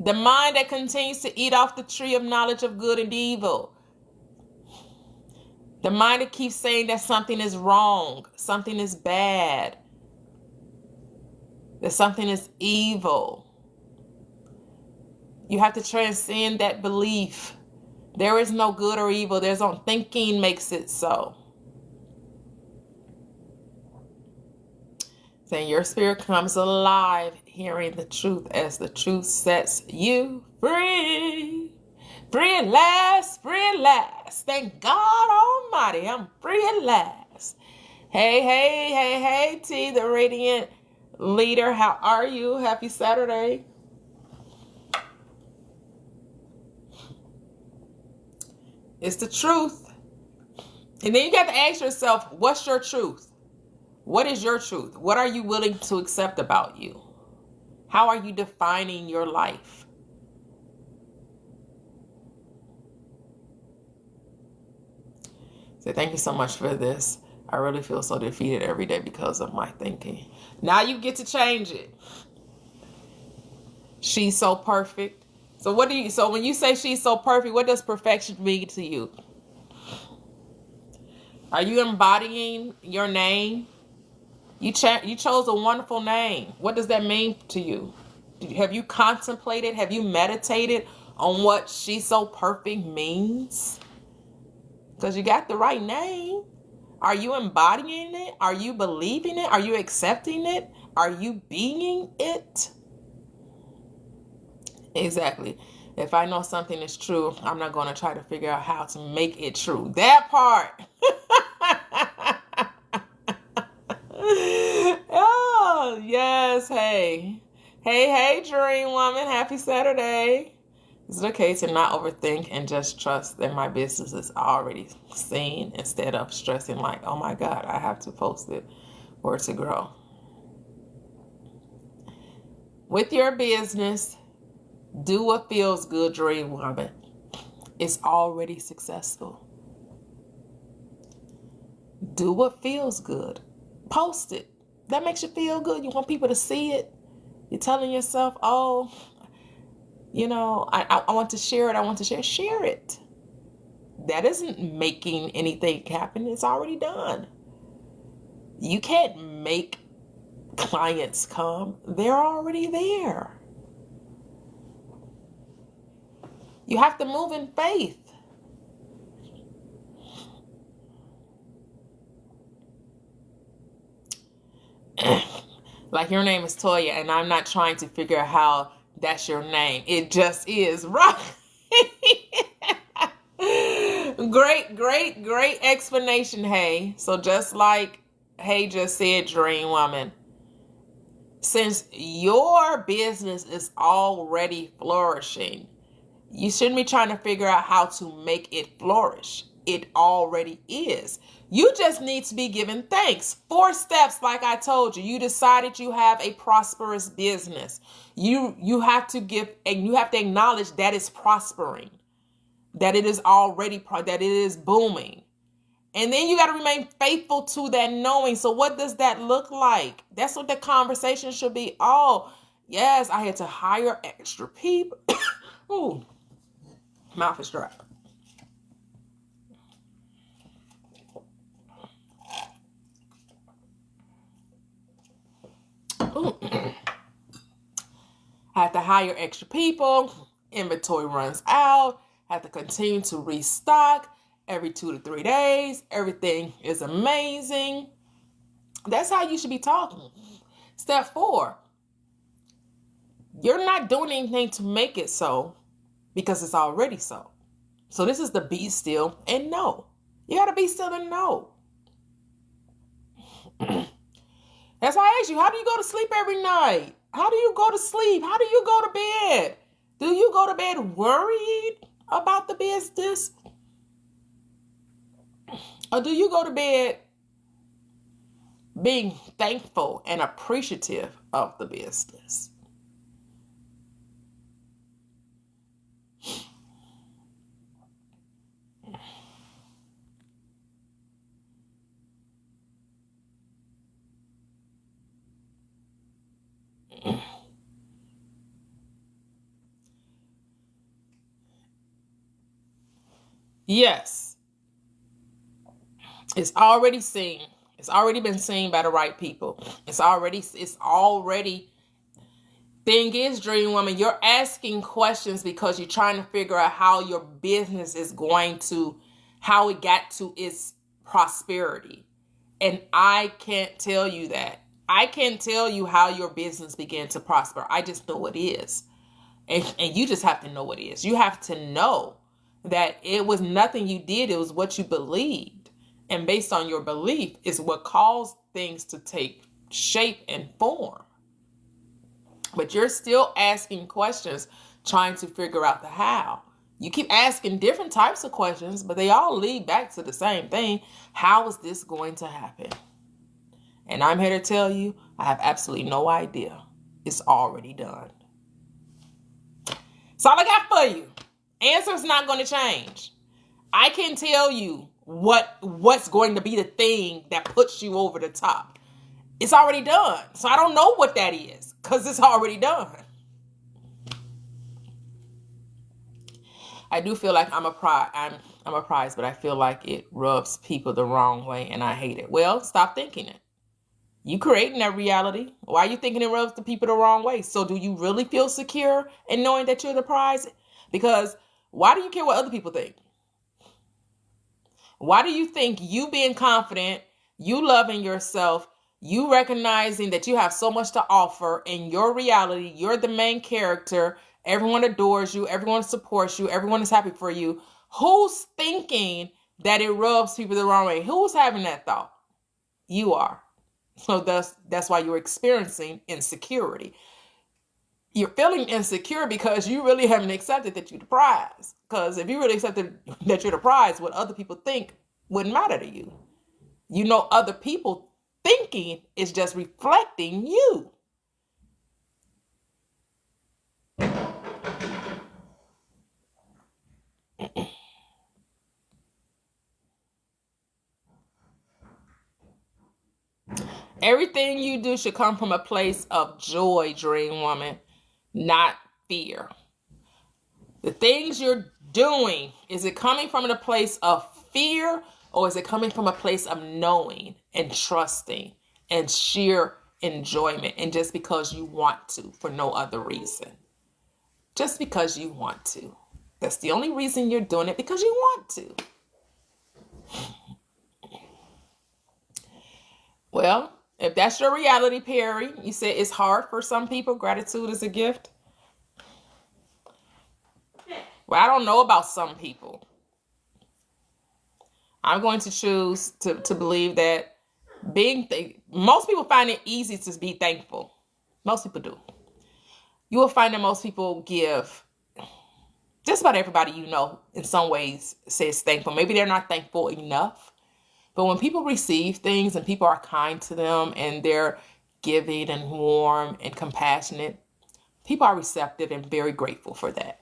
The mind that continues to eat off the tree of knowledge of good and evil. The mind that keeps saying that something is wrong, something is bad, that something is evil. You have to transcend that belief. There is no good or evil. There's no thinking makes it so. Saying your spirit comes alive, hearing the truth as the truth sets you free. Free at last, free at last. Thank God Almighty, I'm free at last. Hey, hey, hey, hey, T, the radiant leader. How are you? Happy Saturday. It's the truth. And then you got to ask yourself, what's your truth? What is your truth? What are you willing to accept about you? How are you defining your life? So thank you so much for this. I really feel so defeated every day because of my thinking. Now you get to change it. She's so perfect. So when you say she's so perfect, what does perfection mean to you? Are you embodying your name? You chose a wonderful name. What does that mean to you? Have you contemplated? Have you meditated on what she's so perfect means? Because you got the right name. Are you embodying it? Are you believing it? Are you accepting it? Are you being it? Exactly. If I know something is true, I'm not going to try to figure out how to make it true. That part. Oh, yes. Hey. Hey, dream woman. Happy Saturday. Is it okay to not overthink and just trust that my business is already seen instead of stressing like, oh my God, I have to post it for it to grow? With your business, do what feels good, dream woman. It's already successful. Do what feels good. Post it. That makes you feel good. You want people to see it. You're telling yourself, oh, I want to share it. I want to share. Share it. That isn't making anything happen. It's already done. You can't make clients come. They're already there. You have to move in faith. Like your name is Toyia, and I'm not trying to figure out how that's your name. It just is, right? Great explanation, Hey. So just like Hey just said, dream woman, since your business is already flourishing, you shouldn't be trying to figure out how to make it flourish. It already is. You just need to be given thanks. 4 steps, like I told you. You decided you have a prosperous business. You have to give, and you have to acknowledge that it's prospering, that it is already, that it is booming. And then you got to remain faithful to that knowing. So what does that look like? That's what the conversation should be. Oh, yes, I had to hire extra people. Ooh, mouth is dry. I have to hire extra people. Inventory runs out. I have to continue to restock every 2 to 3 days. Everything is amazing. That's how you should be talking. Step 4. You're not doing anything to make it so because it's already so. So this is the be still and know. You got to be still and know. That's why I asked you, how do you go to sleep every night? How do you go to sleep? How do you go to bed? Do you go to bed worried about the business? Or do you go to bed being thankful and appreciative of the business? Yes. It's already seen. It's already been seen by the right people. It's already. Thing is, dream woman, you're asking questions because you're trying to figure out how your business is going to, how it got to its prosperity. And I can't tell you that. I can't tell you how your business began to prosper. I just know it is. And you just have to know what it is. You have to know that it was nothing you did. It was what you believed. And based on your belief is what caused things to take shape and form. But you're still asking questions, trying to figure out the how. You keep asking different types of questions, but they all lead back to the same thing. How is this going to happen? And I'm here to tell you, I have absolutely no idea. It's already done. That's all I got for you. Answer's not going to change. I can tell you what's going to be the thing that puts you over the top. It's already done. So I don't know what that is because it's already done. I do feel like I'm a prize, but I feel like it rubs people the wrong way and I hate it. Well, stop thinking it. You creating that reality. Why are you thinking it rubs the people the wrong way? So do you really feel secure in knowing that you're the prize? Because why do you care what other people think? Why do you think you being confident, you loving yourself, you recognizing that you have so much to offer in your reality, you're the main character, everyone adores you, everyone supports you, everyone is happy for you. Who's thinking that it rubs people the wrong way? Who's having that thought? You are. So that's why you're experiencing insecurity. You're feeling insecure because you really haven't accepted that you're the prize. Because if you really accepted that you're the prize, what other people think wouldn't matter to you. You know, other people thinking is just reflecting you. Everything you do should come from a place of joy, dream woman, not fear. The things you're doing, is it coming from a place of fear or is it coming from a place of knowing and trusting and sheer enjoyment and just because you want to for no other reason? Just because you want to. That's the only reason you're doing it, because you want to. Well, if that's your reality, Perry, you said it's hard for some people. Gratitude is a gift. Well, I don't know about some people. I'm going to choose to believe that most people find it easy to be thankful. Most people do. You will find that most people give, just about everybody you know in some ways says thankful. Maybe they're not thankful enough. But when people receive things and people are kind to them and they're giving and warm and compassionate, people are receptive and very grateful for that.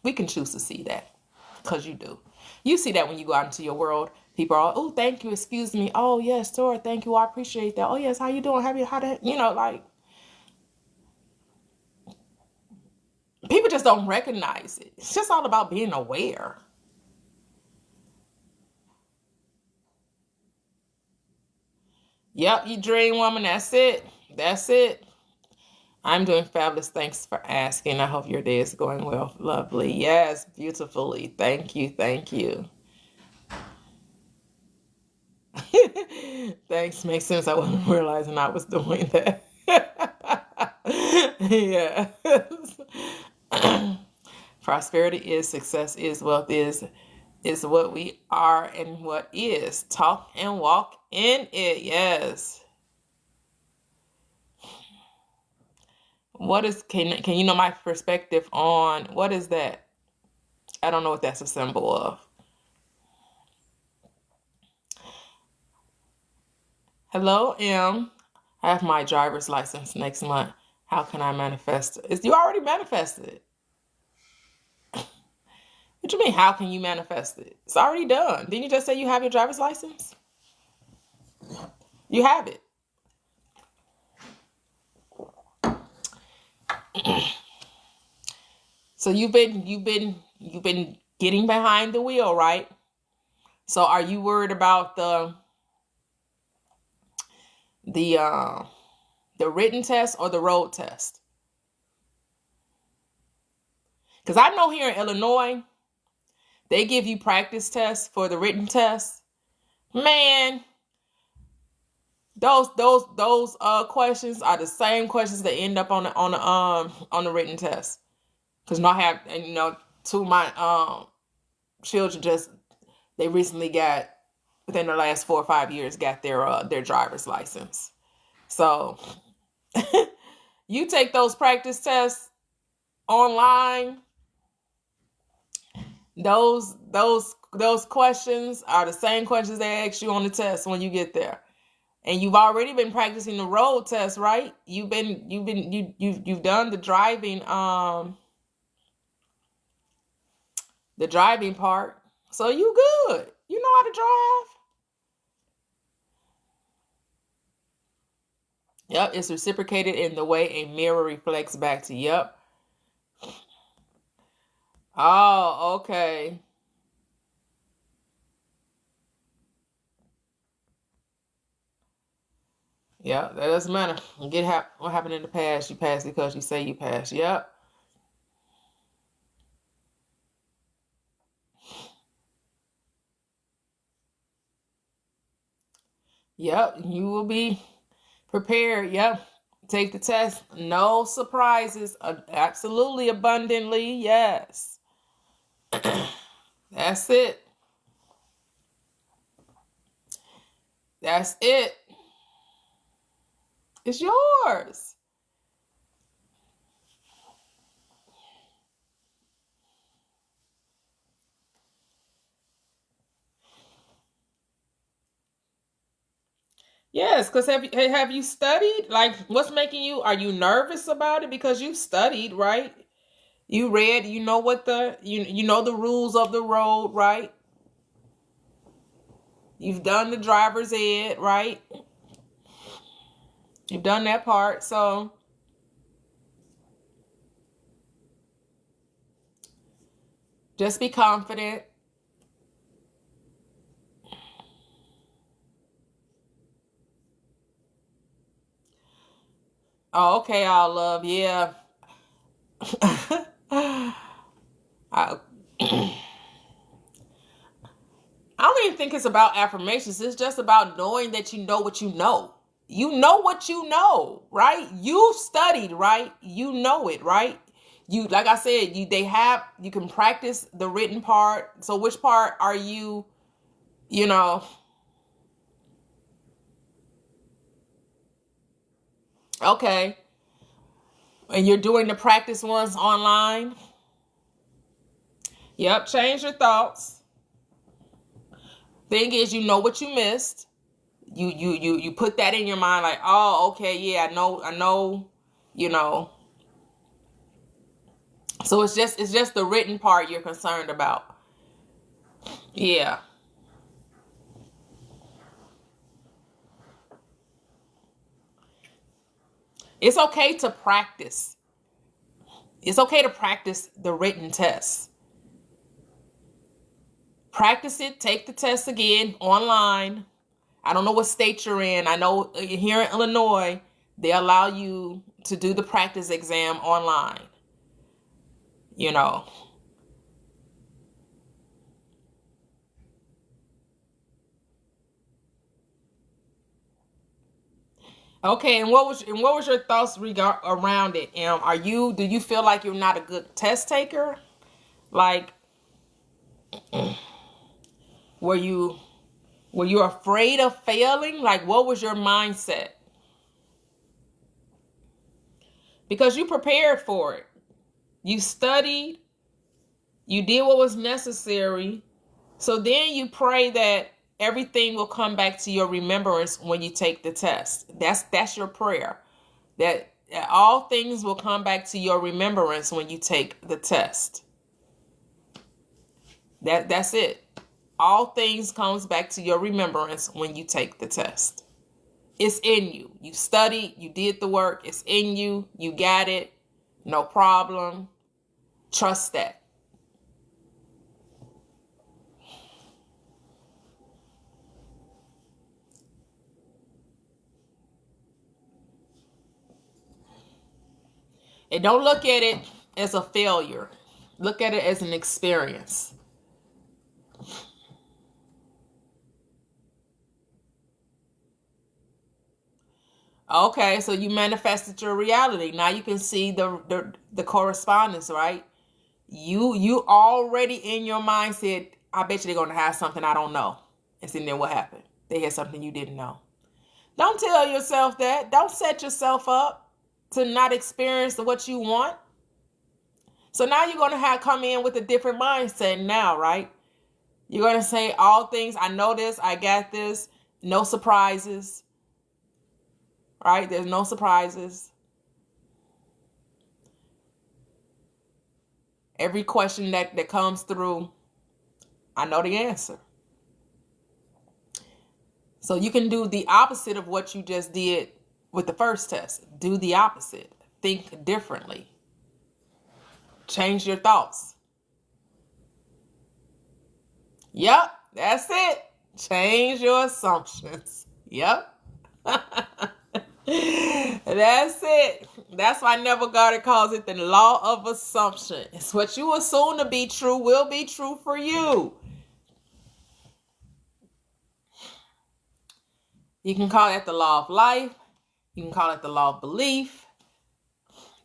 We can choose to see that because you do. You see that when you go out into your world. People are, oh, thank you, excuse me. Oh, yes, sir, thank you, I appreciate that. Oh, yes, how you doing? People just don't recognize it. It's just all about being aware. Yep, you dream woman. That's it. That's it. I'm doing fabulous. Thanks for asking. I hope your day is going well. Lovely. Yes, beautifully. Thank you. Thank you. Thanks. Makes sense. I wasn't realizing I was doing that. Yeah. Prosperity is, success is, wealth is what we are and what is. Talk and walk in it. Yes. What is, can you know my perspective on, what is that? I don't know what that's a symbol of. Hello, M. I have my driver's license next month. How can I manifest it? You already manifested it. What do you mean, how can you manifest it? It's already done. Didn't you just say you have your driver's license? You have it. So you've been getting behind the wheel, right? So are you worried about the written test or the road test? Because I know here in Illinois, they give you practice tests for the written test. Man, those questions are the same questions that end up on the written test. Because two of my children they recently got, within the last 4 or 5 years, got their driver's license. So you take those practice tests online. Those questions are the same questions they ask you on the test when you get there. And you've already been practicing the road test, right? You've done the driving part. So you good. You know how to drive. Yep, it's reciprocated in the way a mirror reflects back to you. Yep. Oh, okay. Yeah, that doesn't matter. What happened in the past, you passed because you say you passed. Yep. Yep, you will be prepared. Yep. Take the test. No surprises. Absolutely abundantly. Yes. That's it. That's it. It's yours. Yes, because have you studied? Like, what's making you? Are you nervous about it? Because you studied, right? You read. You know what you know the rules of the road, right? You've done the driver's ed, right? You've done that part, so just be confident. Oh, okay, all love, yeah. I, I don't even think it's about affirmations. It's just about knowing that you know what you know. You know what you know, right? You studied, right? You know it, right? You, like I said, you can practice the written part. So which part are you, you know, okay. And you're doing the practice ones online? Yep, change your thoughts. Thing is, you know what you missed. You put that in your mind, like, oh, okay, yeah, I know, you know. So it's just the written part you're concerned about. Yeah. It's okay to practice. It's okay to practice the written test. Practice it, take the test again online. I don't know what state you're in. I know here in Illinois, they allow you to do the practice exam online. You know. Okay, and what was your thoughts around it? Do you feel like you're not a good test taker? Like, were you afraid of failing? Like, what was your mindset? Because you prepared for it. You studied, you did what was necessary. So then you pray that everything will come back to your remembrance when you take the test. That's your prayer. That all things will come back to your remembrance when you take the test. That's it. All things comes back to your remembrance when you take the test. It's in you. You studied, you did the work, it's in you, you got it, no problem. Trust that. And don't look at it as a failure. Look at it as an experience. Okay, so you manifested your reality. Now you can see the correspondence, right? You already in your mind said, I bet you they're gonna have something I don't know. And then what happened? They had something you didn't know. Don't tell yourself that. Don't set yourself up to not experience what you want. So now you're going to come in with a different mindset now, right? You're going to say all things, I know this, I got this, no surprises, right? There's no surprises. Every question that comes through, I know the answer. So you can do the opposite of what you just did with the first test. Do the opposite. Think differently. Change your thoughts. Yep, that's it. Change your assumptions. Yep. That's it. That's why Neville Goddard calls it the law of assumption. It's what you assume to be true will be true for you. You can call it the law of life. You can call it the law of belief,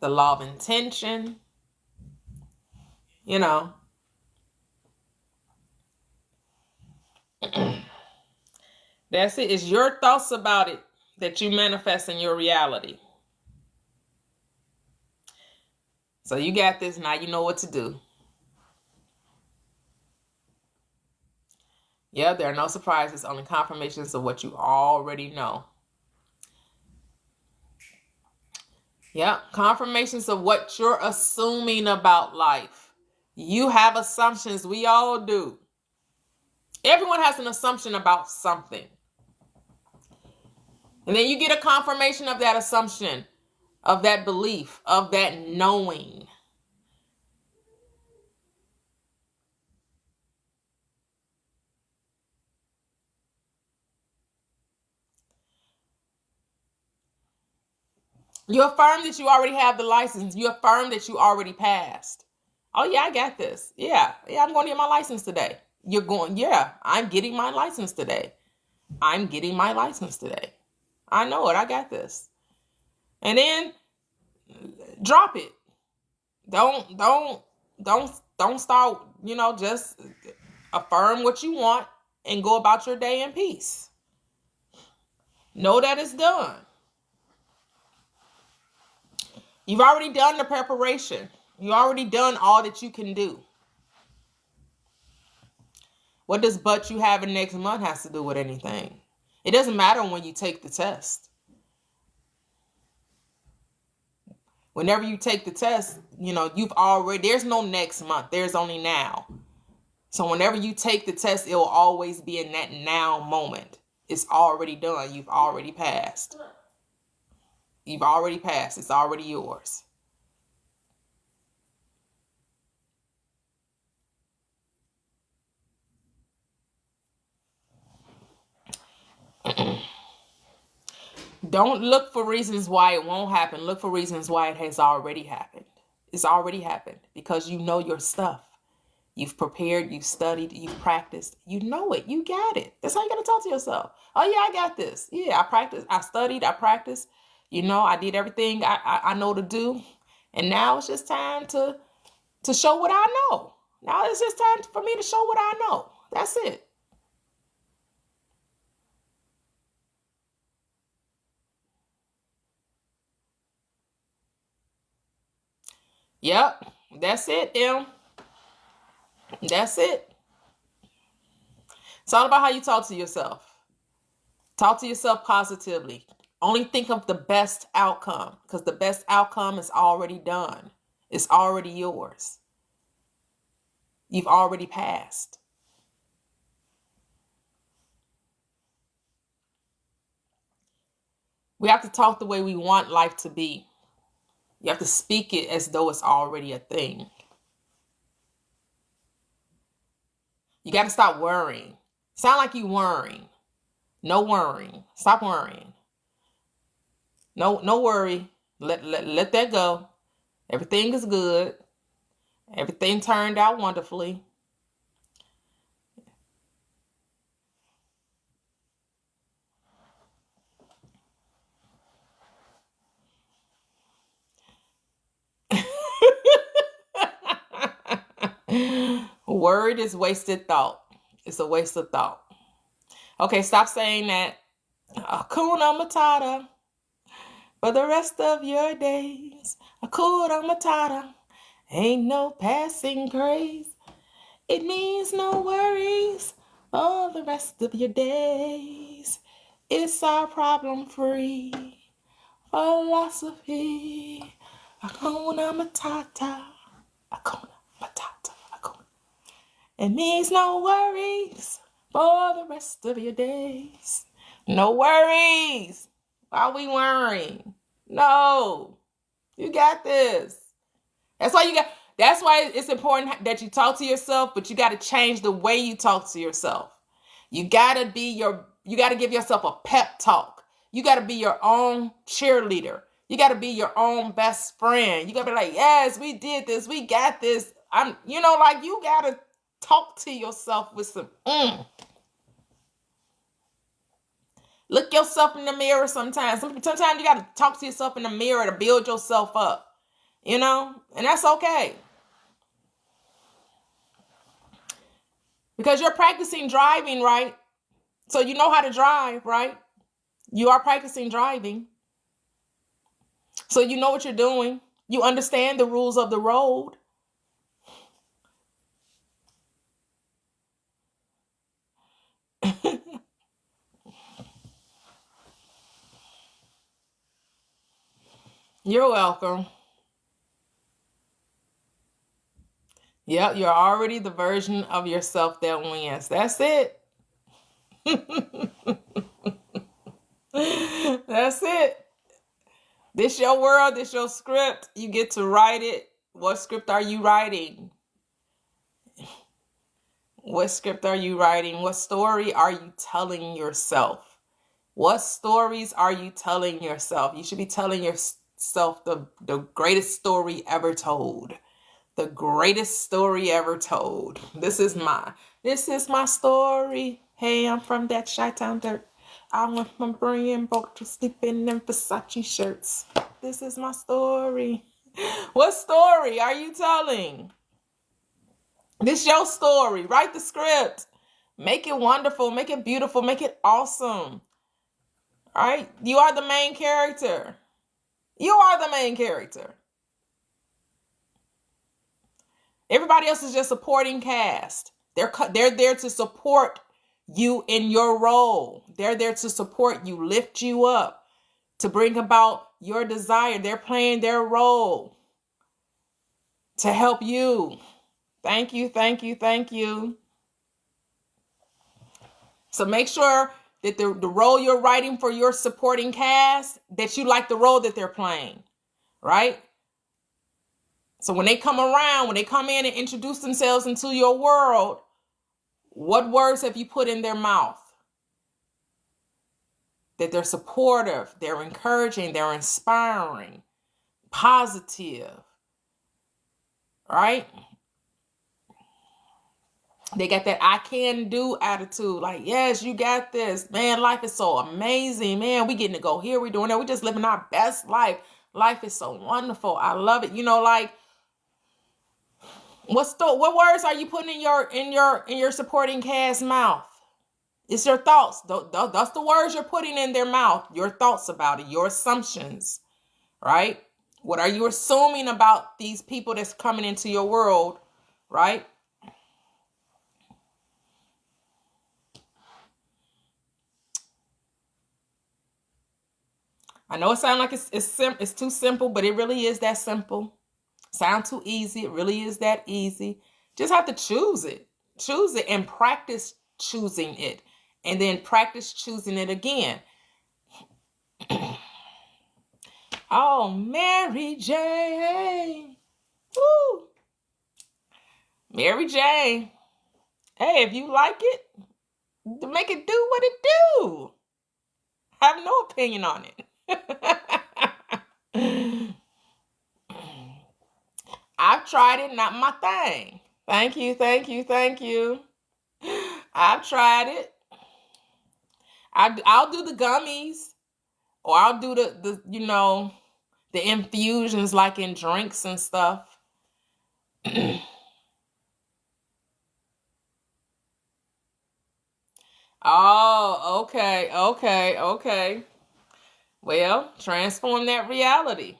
the law of intention. You know. That's it. It's your thoughts about it that you manifest in your reality. So you got this. Now you know what to do. Yeah, there are no surprises, only confirmations of what you already know. Yeah, confirmations of what you're assuming about life. You have assumptions. We all do. Everyone has an assumption about something. And then you get a confirmation of that assumption, of that belief, of that knowing. You affirm that you already have the license. You affirm that you already passed. Oh, yeah, I got this. Yeah, I'm going to get my license today. You're going, yeah, I'm getting my license today. I'm getting my license today. I know it. I got this. And then drop it. Don't start, just affirm what you want and go about your day in peace. Know that it's done. You've already done the preparation. You've already done all that you can do. What does but you have in next month has to do with anything? It doesn't matter when you take the test. Whenever you take the test, there's no next month. There's only now. So whenever you take the test, it will always be in that now moment. It's already done. You've already passed. You've already passed. It's already yours. Don't look for reasons why it won't happen. Look for reasons why it has already happened. It's already happened because you know your stuff. You've prepared, you've studied, you've practiced. You know it. You got it. That's how you got to talk to yourself. Oh, yeah, I got this. Yeah, I practiced. I studied. I practiced. I did everything I know to do. And now it's just time to show what I know. Now it's just time for me to show what I know. That's it. Yep, that's it, Em. That's it. It's all about how you talk to yourself. Talk to yourself positively. Only think of the best outcome because the best outcome is already done. It's already yours. You've already passed. We have to talk the way we want life to be. You have to speak it as though it's already a thing. You got to stop worrying. Sound like you worrying. No worrying. Stop worrying. No worry. Let that go. Everything is good. Everything turned out wonderfully. Word is wasted thought. It's a waste of thought. Okay, stop saying that. Hakuna Matata for the rest of your days. Hakuna Matata ain't no passing craze. It means no worries for the rest of your days. It's our problem-free philosophy. Hakuna Matata. Hakuna Matata. Hakuna. It means no worries for the rest of your days. No worries. Why are we worrying? No. You got this. That's why it's important that you talk to yourself, but you got to change the way you talk to yourself. You got to give yourself a pep talk. You got to be your own cheerleader. You got to be your own best friend. You got to be like, yes, we did this. We got this. You got to talk to yourself with some, Look yourself in the mirror sometimes. Sometimes you got to talk to yourself in the mirror to build yourself up, and that's okay. Because you're practicing driving, right? So you know how to drive, right? You are practicing driving. So you know what you're doing. You understand the rules of the road. You're welcome. Yep, you're already the version of yourself that wins. That's it. That's it. This your world, this your script. You get to write it. What script are you writing? What script are you writing? What story are you telling yourself? What stories are you telling yourself? You should be telling yourself the greatest story ever told. The greatest story ever told. This is my story. Hey, I'm from that Chi-Town dirt. I went from Brian Boat to sleeping in Versace shirts. This is my story. What story are you telling? This your story. Write the script. Make it wonderful. Make it beautiful. Make it awesome. All right? You are the main character. You are the main character. Everybody else is just supporting cast. They're there to support you in your role. They're there to support you, lift you up, to bring about your desire. They're playing their role to help you. Thank you, thank you, thank you. So make sure that the role you're writing for your supporting cast, that you like the role that they're playing, right? So when they come around, when they come in and introduce themselves into your world, what words have you put in their mouth? That they're supportive, they're encouraging, they're inspiring, positive, right? They got that I can do attitude. Like, yes, you got this. Man, life is so amazing. Man, we getting to go here. We doing that. We just living our best life. Life is so wonderful. I love it. What words are you putting in your supporting cast mouth? It's your thoughts. That's the words you're putting in their mouth. Your thoughts about it, your assumptions, right? What are you assuming about these people that's coming into your world, right? I know it sounds like it's too simple, but it really is that simple. Sound too easy. It really is that easy. Just have to choose it. Choose it and practice choosing it. And then practice choosing it again. Oh, Mary Jane. Woo. Mary Jane. Hey, if you like it, make it do what it do. I have no opinion on it. I've tried it, not my thing. Thank you, thank you, thank you. I've tried it. I'll do the gummies, or I'll do the the infusions like in drinks and stuff. Oh, okay, okay, okay. Well, transform that reality.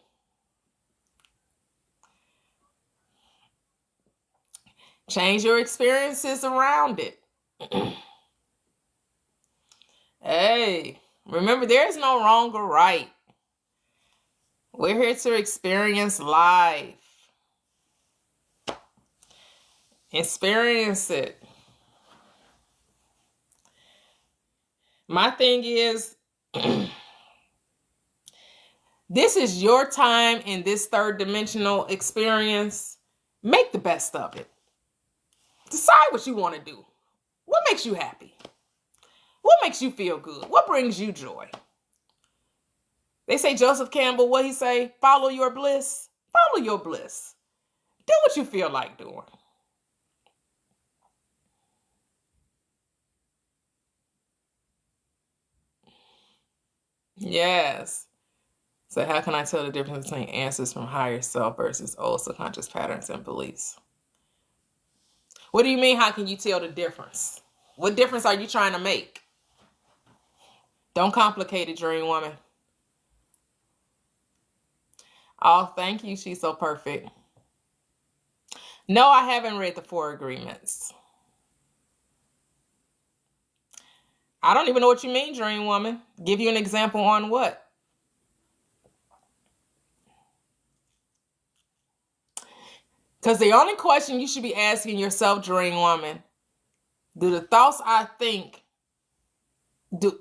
Change your experiences around it. Hey, remember, there is no wrong or right. We're here to experience life. Experience it. My thing is, this is your time in this third dimensional experience. Make the best of it. Decide what you want to do. What makes you happy? What makes you feel good? What brings you joy? They say Joseph Campbell, what he say? Follow your bliss. Follow your bliss. Do what you feel like doing. Yes. So how can I tell the difference between answers from higher self versus old subconscious patterns and beliefs? What do you mean, how can you tell the difference? What difference are you trying to make? Don't complicate it, dream woman. Oh, thank you. She's so perfect. No, I haven't read the 4 agreements. I don't even know what you mean, dream woman. Give you an example on what? Because the only question you should be asking yourself, dream woman, do the thoughts I think,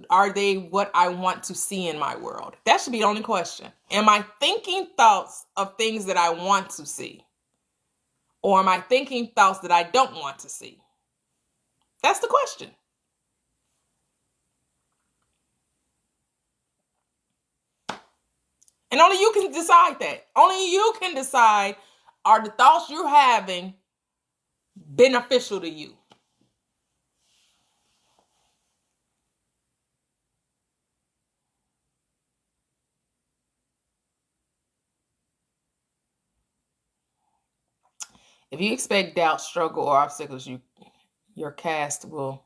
are they what I want to see in my world? That should be the only question. Am I thinking thoughts of things that I want to see? Or am I thinking thoughts that I don't want to see? That's the question. And only you can decide that. Only you can decide, are the thoughts you're having beneficial to you? If you expect doubt, struggle, or obstacles, your cast will.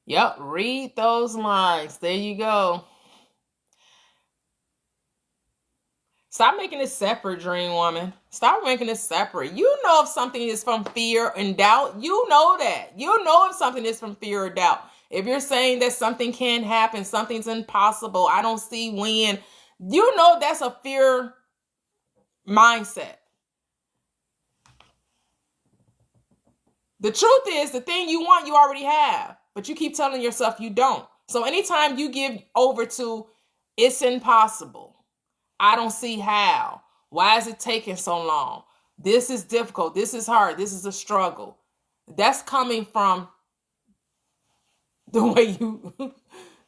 Yep, read those lines. There you go. Stop making it separate, dream woman. Stop making it separate. You know if something is from fear and doubt. You know that. You know if something is from fear or doubt. If you're saying that something can't happen, something's impossible, I don't see when, you know that's a fear mindset. The truth is, the thing you want, you already have, but you keep telling yourself you don't. So anytime you give over to, it's impossible, I don't see how, why is it taking so long, this is difficult, this is hard, this is a struggle, that's coming from the way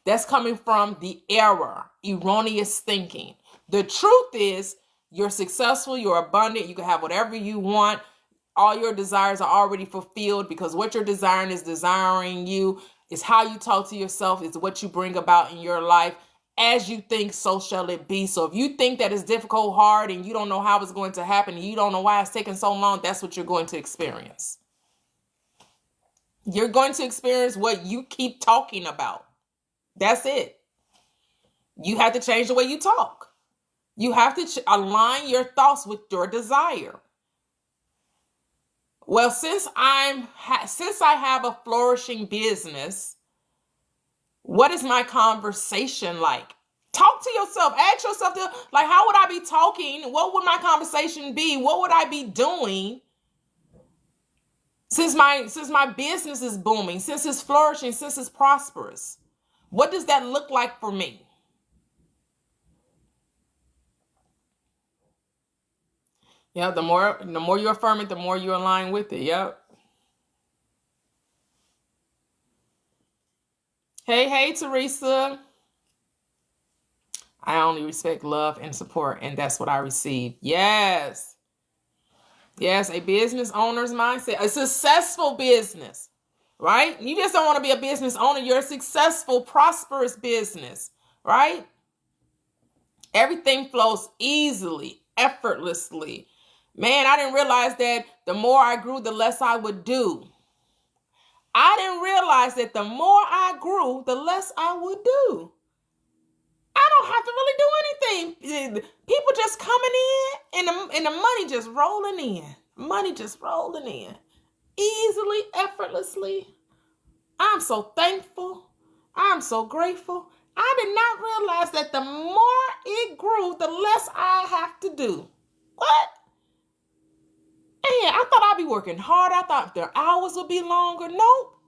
that's coming from the error, erroneous thinking. The truth is, you're successful, you're abundant, you can have whatever you want. All your desires are already fulfilled, because what you're desiring is desiring you. It's how you talk to yourself. It's what you bring about in your life. As you think, so shall it be. So if you think that it's difficult, hard, and you don't know how it's going to happen, and you don't know why it's taking so long, that's what you're going to experience. You're going to experience what you keep talking about. That's it. You have to change the way you talk. You have to align your thoughts with your desire. Well, since I have a flourishing business, what is my conversation like? Talk to yourself. Ask yourself, like, how would I be talking? What would my conversation be? What would I be doing? Since my business is booming, since it's flourishing, since it's prosperous, what does that look like for me? Yeah, the more you affirm it, the more you align with it. Yep. Hey, Teresa. I only respect love and support, and that's what I receive. Yes. Yes, a business owner's mindset, a successful business, right? You just don't want to be a business owner. You're a successful, prosperous business, right? Everything flows easily, effortlessly. Man, I didn't realize that the more I grew, the less I would do. I didn't realize that the more I grew, the less I would do. I don't have to really do anything. People just coming in and the money just rolling in. Money just rolling in. Easily, effortlessly. I'm so thankful. I'm so grateful. I did not realize that the more it grew, the less I have to do. What? And I thought I'd be working hard. I thought their hours would be longer. Nope.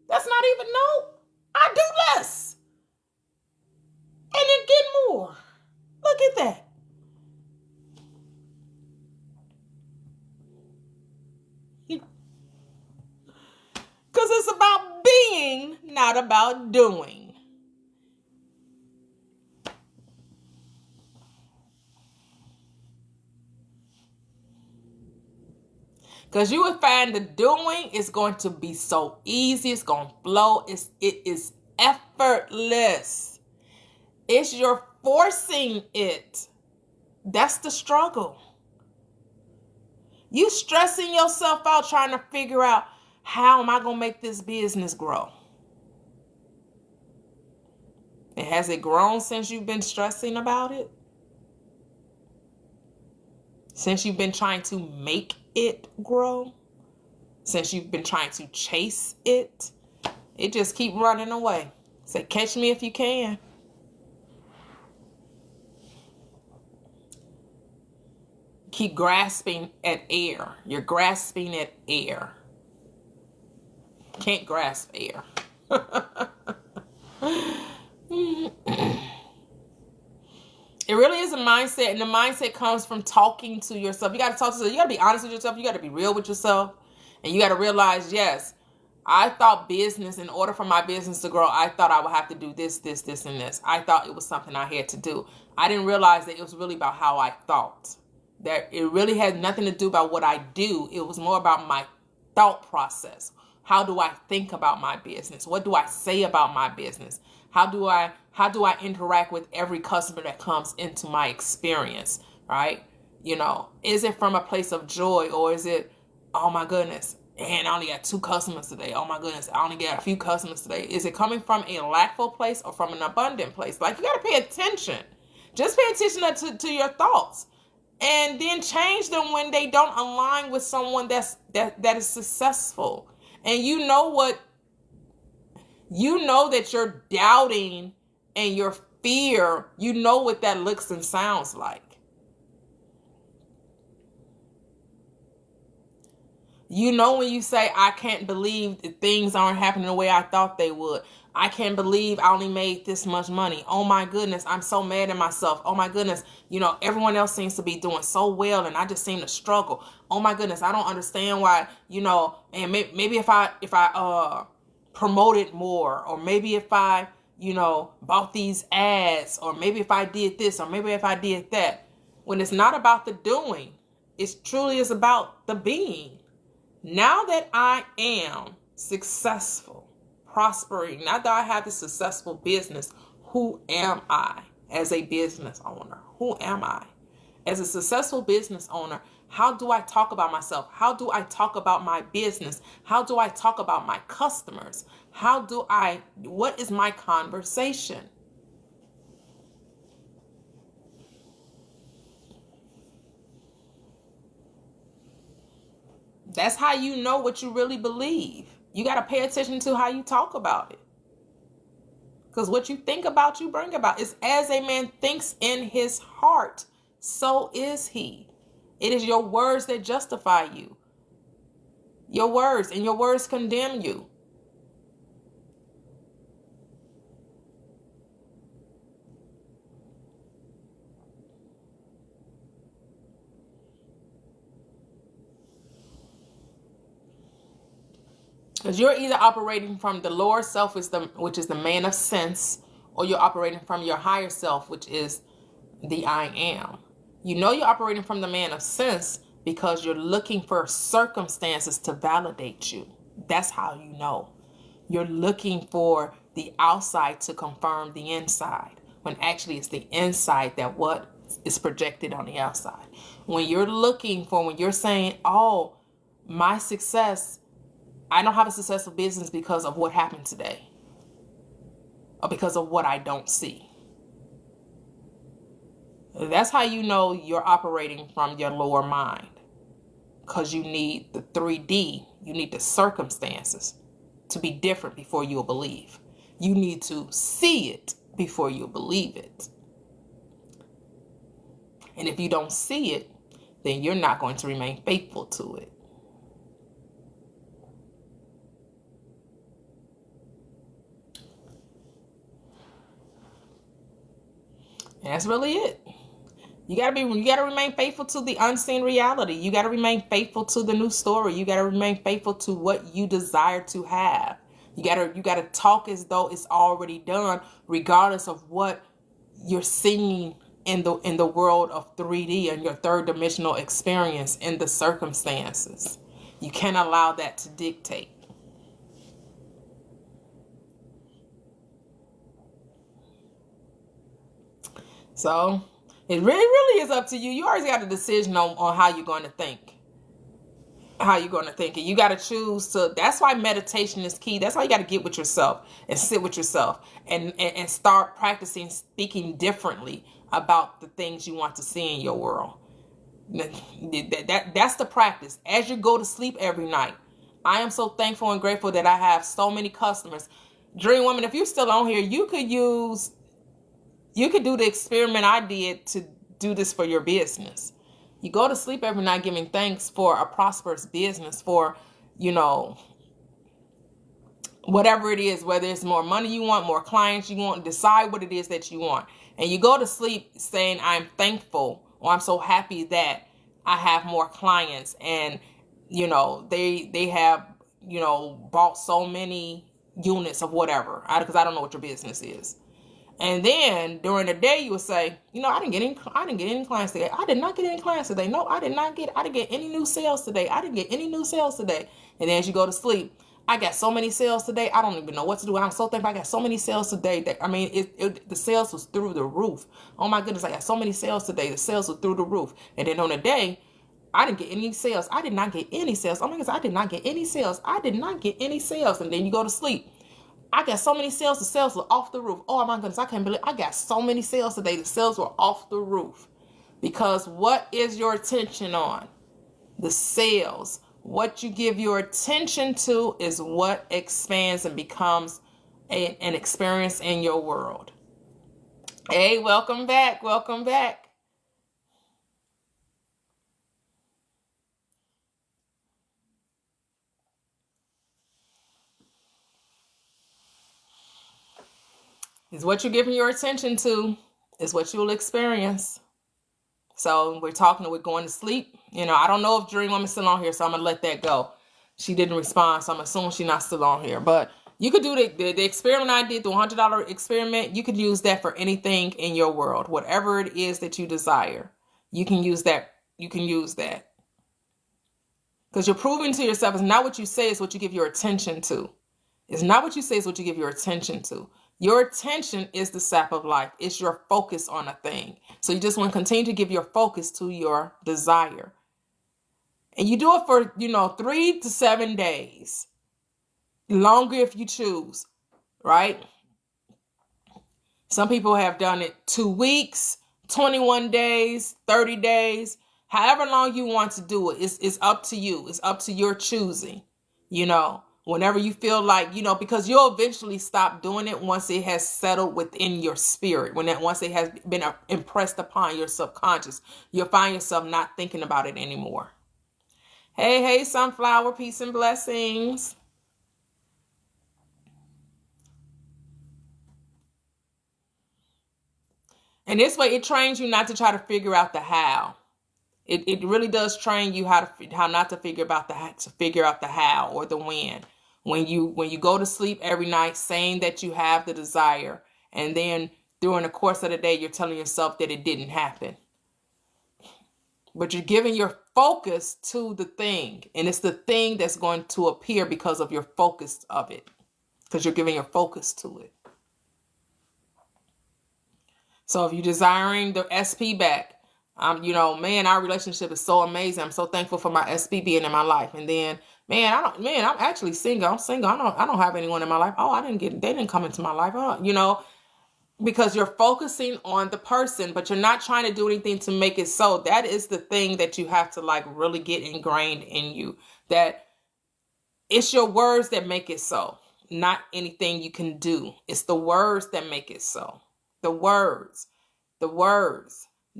That's not even nope. I do less. And then get more. Look at that. Because it's about being, not about doing. Because you would find the doing is going to be so easy. It's going to flow. It is effortless. It's your forcing it. That's the struggle. You stressing yourself out trying to figure out, how am I going to make this business grow? And has it grown since you've been stressing about it? Since you've been trying to make it grow? Since you've been trying to chase it? It just keep running away. Say, catch me if you can. Keep grasping at air. You're grasping at air. Can't grasp air. It really is a mindset, and the mindset comes from talking to yourself. You got to talk to yourself. You got to be honest with yourself. You got to be real with yourself. And you got to realize, yes, I thought business, in order for my business to grow, I thought I would have to do this, this, this, and this. I thought it was something I had to do. I didn't realize that it was really about how I thought. That it really had nothing to do about what I do. It was more about my thought process. How do I think about my business? What do I say about my business? How do I interact with every customer that comes into my experience, right? You know, is it from a place of joy, or is it, oh my goodness, and I only got 2 customers today. Oh my goodness, I only got a few customers today. Is it coming from a lackful place or from an abundant place? Like, you got to pay attention. Just pay attention to your thoughts. And then change them when they don't align with someone that is successful. And you know that you're doubting and your fear, you know what that looks and sounds like. You know when you say, I can't believe that things aren't happening the way I thought they would. I can't believe I only made this much money. Oh my goodness, I'm so mad at myself. Oh my goodness, everyone else seems to be doing so well and I just seem to struggle. Oh my goodness, I don't understand why, and maybe if I promoted more, or maybe if I, bought these ads, or maybe if I did this, or maybe if I did that. When it's not about the doing, it truly is about the being. Now that I am successful, prospering, now that I have this successful business, who am I as a business owner? Who am I? As a successful business owner, how do I talk about myself? How do I talk about my business? How do I talk about my customers? What is my conversation? That's how you know what you really believe. You got to pay attention to how you talk about it. Because what you think about, you bring about. It's as a man thinks in his heart, so is he. It is your words that justify you. Your words, and your words condemn you. Because you're either operating from the lower self, which is the man of sense, or you're operating from your higher self, which is the I am. You're operating from the man of sense because you're looking for circumstances to validate you. That's how you know. You're looking for the outside to confirm the inside, when actually it's the inside that what is projected on the outside. When you're saying, oh, my success, I don't have a successful business because of what happened today, or because of what I don't see. That's how you know you're operating from your lower mind, because you need the 3D, you need the circumstances to be different before you'll believe. You need to see it before you believe it. And if you don't see it, then you're not going to remain faithful to it. And that's really it. You gotta remain faithful to the unseen reality. You gotta remain faithful to the new story. You gotta remain faithful to what you desire to have. You gotta talk as though it's already done, regardless of what you're seeing in the world of 3D and your third dimensional experience in the circumstances. You can't allow that to dictate. So it really is up to you. You already got a decision on how you're going to think. How you're going to think. And you got to choose to. That's why meditation is key. That's why you got to get with yourself and sit with yourself and start practicing speaking differently about the things you want to see in your world. That's the practice. As you go to sleep every night, I am so thankful and grateful that I have so many customers. Dream Woman, if you're still on here, you could do the experiment I did to do this for your business. You go to sleep every night giving thanks for a prosperous business, for, whatever it is, whether it's more money you want, more clients you want, decide what it is that you want. And you go to sleep saying, I'm thankful, or I'm so happy that I have more clients, and, they have, bought so many units of whatever, because I don't know what your business is. And then during the day, you would say, I didn't get any clients today. I did not get any clients today. No, I didn't get any new sales today. I didn't get any new sales today. And then as you go to sleep, I got so many sales today. I don't even know what to do. I'm so thankful I got so many sales today. The sales was through the roof. Oh my goodness, I got so many sales today. The sales were through the roof. And then on the day, I didn't get any sales. I did not get any sales. Oh my goodness, I did not get any sales. I did not get any sales. And then you go to sleep. I got so many sales. The sales were off the roof. Oh my goodness, I can't believe I got so many sales today. The sales were off the roof. Because what is your attention on? The sales. What you give your attention to is what expands and becomes an experience in your world. Hey, welcome back. Welcome back. Is what you're giving your attention to is what you'll experience. So we're going to sleep. I don't know if Dream Woman's still on here, so I'm going to let that go. She didn't respond, so I'm assuming she's not still on here. But you could do the experiment I did, the $100 experiment. You could use that for anything in your world. Whatever it is that you desire, you can use that. You can use that. Because you're proving to yourself it's not what you say, it's what you give your attention to. It's not what you say, it's what you give your attention to. Your attention is the sap of life. It's your focus on a thing. So you just want to continue to give your focus to your desire. And you do it for, 3 to 7 days. Longer if you choose, right? Some people have done it 2 weeks, 21 days, 30 days. However long you want to do it, it's up to you. It's up to your choosing, Whenever you feel like, because you'll eventually stop doing it once it has settled within your spirit. Once it has been impressed upon your subconscious, you'll find yourself not thinking about it anymore. Hey, Sunflower, peace and blessings. And this way it trains you not to try to figure out the how. It really does train you how not to figure out the how or the when. When you go to sleep every night saying that you have the desire, and then during the course of the day you're telling yourself that it didn't happen. But you're giving your focus to the thing. And it's the thing that's going to appear because of your focus of it. Because you're giving your focus to it. So if you're desiring the SP back, man, our relationship is so amazing. I'm so thankful for my SP being in my life. And then, I'm actually single. I'm single. I don't have anyone in my life. Oh, they didn't come into my life. Oh, because you're focusing on the person, but you're not trying to do anything to make it so. That is the thing that you have to like really get ingrained in you, that it's your words that make it so, not anything you can do. It's the words that make it so. The words.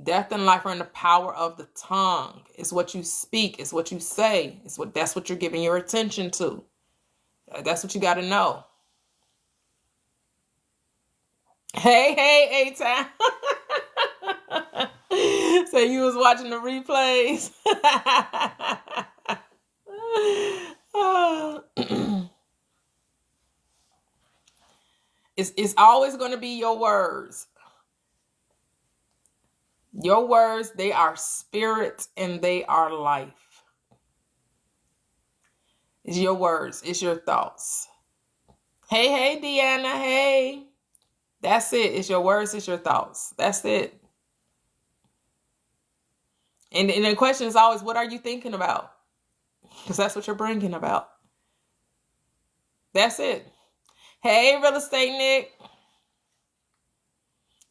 Death and life are in the power of the tongue. It's what you speak. It's what you say. That's what you're giving your attention to. That's what you got to know. Hey, A-Town. So you was watching the replays. It's always going to be your words. Your words, they are spirit and they are life. It's your words. It's your thoughts. Hey, Deanna. Hey. That's it. It's your words. It's your thoughts. That's it. And the question is always, what are you thinking about? Because that's what you're bringing about. That's it. Hey, Real Estate Nick.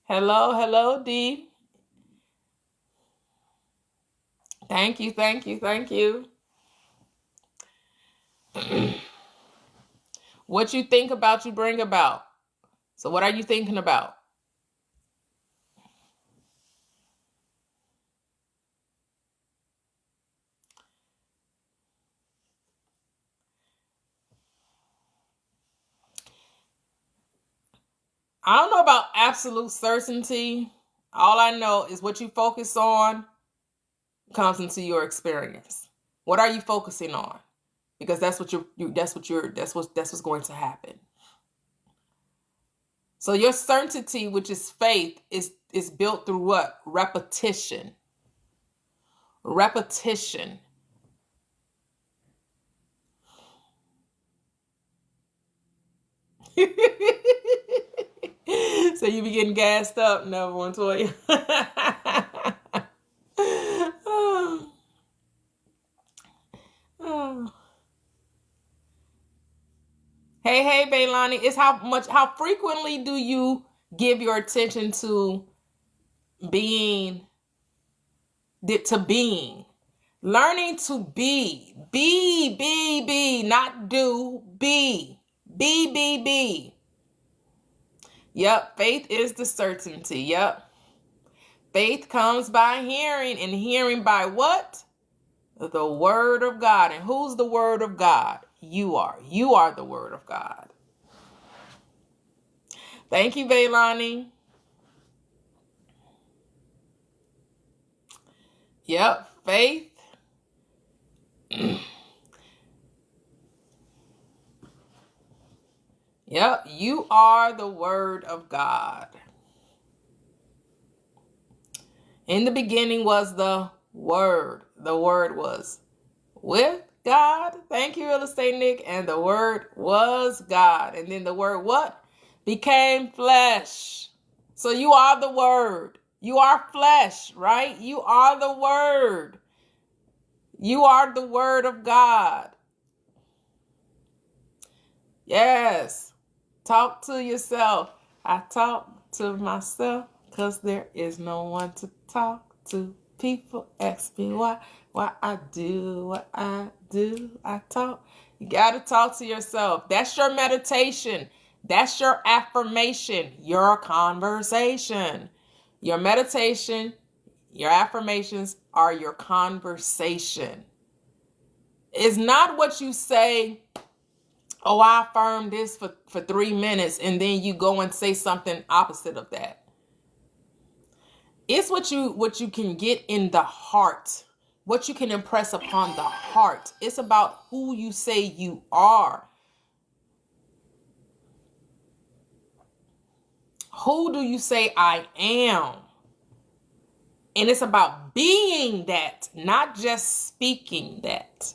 Hello, D. Thank you. What you think about, you bring about. So what are you thinking about? I don't know about absolute certainty. All I know is what you focus on comes into your experience. What are you focusing on? Because that's what's going to happen. So your certainty, which is faith, is built through what? Repetition. So you be getting gassed up, Neville and Toyia. Hey, Bailani. It's how frequently do you give your attention to being? Learning to be, not do, be. Yep, faith is the certainty. Yep. Faith comes by hearing, and hearing by what? The word of God. And who's the word of God? You are. You are the word of God. Thank you, Bailani. Yep, faith. Yep, you are the word of God. In the beginning was the word. The word was with God. Thank you, Real Estate Nick. And the word was God. And then the word what? Became flesh. So you are the word. You are flesh, right? You are the word. You are the word of God. Yes. Talk to yourself. I talk to myself because there is no one to talk to. People ask me why I do what I do. I talk. You got to talk to yourself. That's your meditation. That's your affirmation, your conversation. Your meditation, your affirmations are your conversation. It's not what you say, oh, I affirm this for 3 minutes, and then you go and say something opposite of that. It's what you can get in the heart, what you can impress upon the heart. It's about who you say you are. Who do you say I am? And it's about being that, not just speaking that.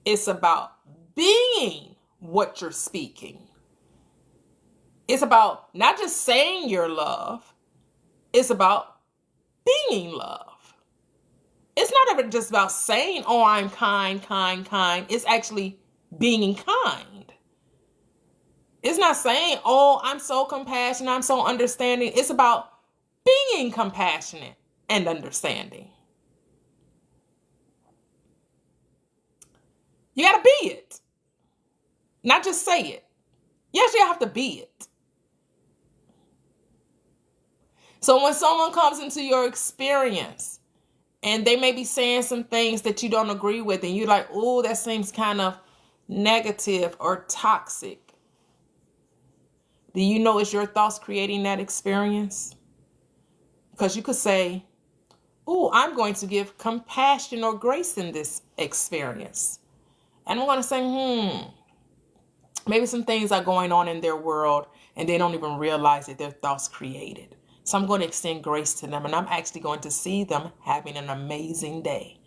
It's about being what you're speaking. It's about not just saying you're love. It's about being love. It's not ever just about saying, oh, I'm kind, kind, kind. It's actually being kind. It's not saying, oh, I'm so compassionate, I'm so understanding. It's about being compassionate and understanding. You got to be it. Not just say it. Yes, you have to be it. So when someone comes into your experience and they may be saying some things that you don't agree with, and you're like, oh, that seems kind of negative or toxic. Do you know it's your thoughts creating that experience? Because you could say, oh, I'm going to give compassion or grace in this experience. And I'm going to say, maybe some things are going on in their world and they don't even realize that their thoughts created. So I'm going to extend grace to them, and I'm actually going to see them having an amazing day.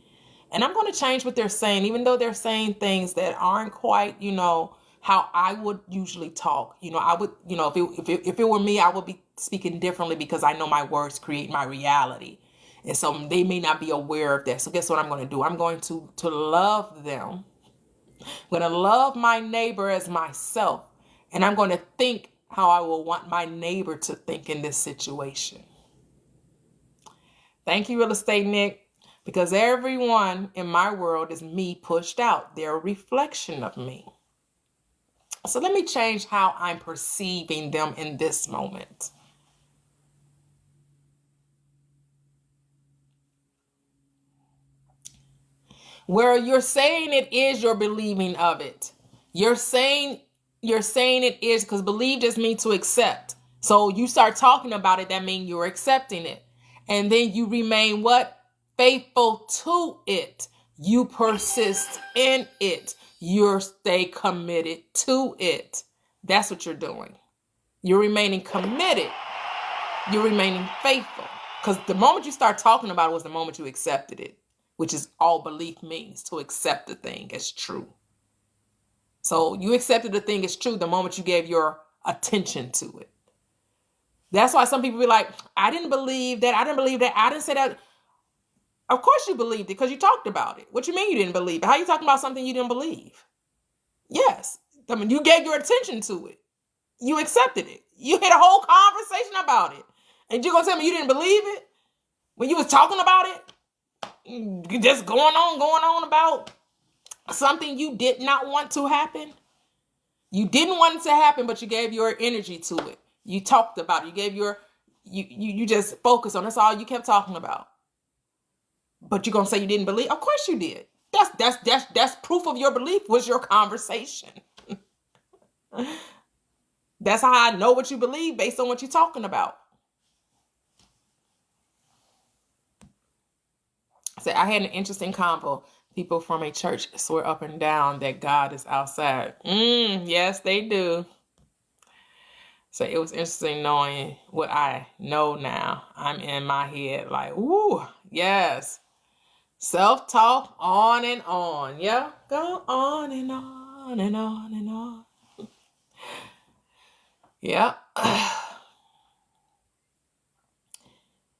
And I'm going to change what they're saying, even though they're saying things that aren't quite, how I would usually talk. I would, if it were me, I would be speaking differently because I know my words create my reality. And so they may not be aware of that. So guess what I'm going to do? I'm going to love them. I'm going to love my neighbor as myself. And I'm going to think how I will want my neighbor to think in this situation. Thank you, Real Estate Nick, because everyone in my world is me pushed out. They're a reflection of me. So let me change how I'm perceiving them in this moment. Where you're saying it is, you're believing of it. You're saying it is, because believe just means to accept. So you start talking about it, that means you're accepting it. And then you remain what? Faithful to it. You persist in it. You stay committed to it. That's what you're doing. You're remaining committed. You're remaining faithful. Because the moment you start talking about it was the moment you accepted it, which is all belief means, to accept the thing as true. So you accepted the thing as true the moment you gave your attention to it. That's why some people be like, I didn't believe that. I didn't believe that. I didn't say that. Of course you believed it because you talked about it. What you mean you didn't believe it? How are you talking about something you didn't believe? Yes. I mean, you gave your attention to it. You accepted it. You had a whole conversation about it. And you're going to tell me you didn't believe it when you was talking about it? Just going on about something you did not want to happen. You didn't want it to happen, but you gave your energy to it. You talked about it. You gave you just focused on it. That's all you kept talking about. But you're going to say you didn't believe? Of course you did. That's proof of your belief was your conversation. That's how I know what you believe based on what you're talking about. So I had an interesting convo. People from a church swear up and down that God is outside. Yes, they do. So it was interesting knowing what I know now. I'm in my head like, ooh, yes. Self-talk on and on. Yeah, go on and on and on and on. Yeah.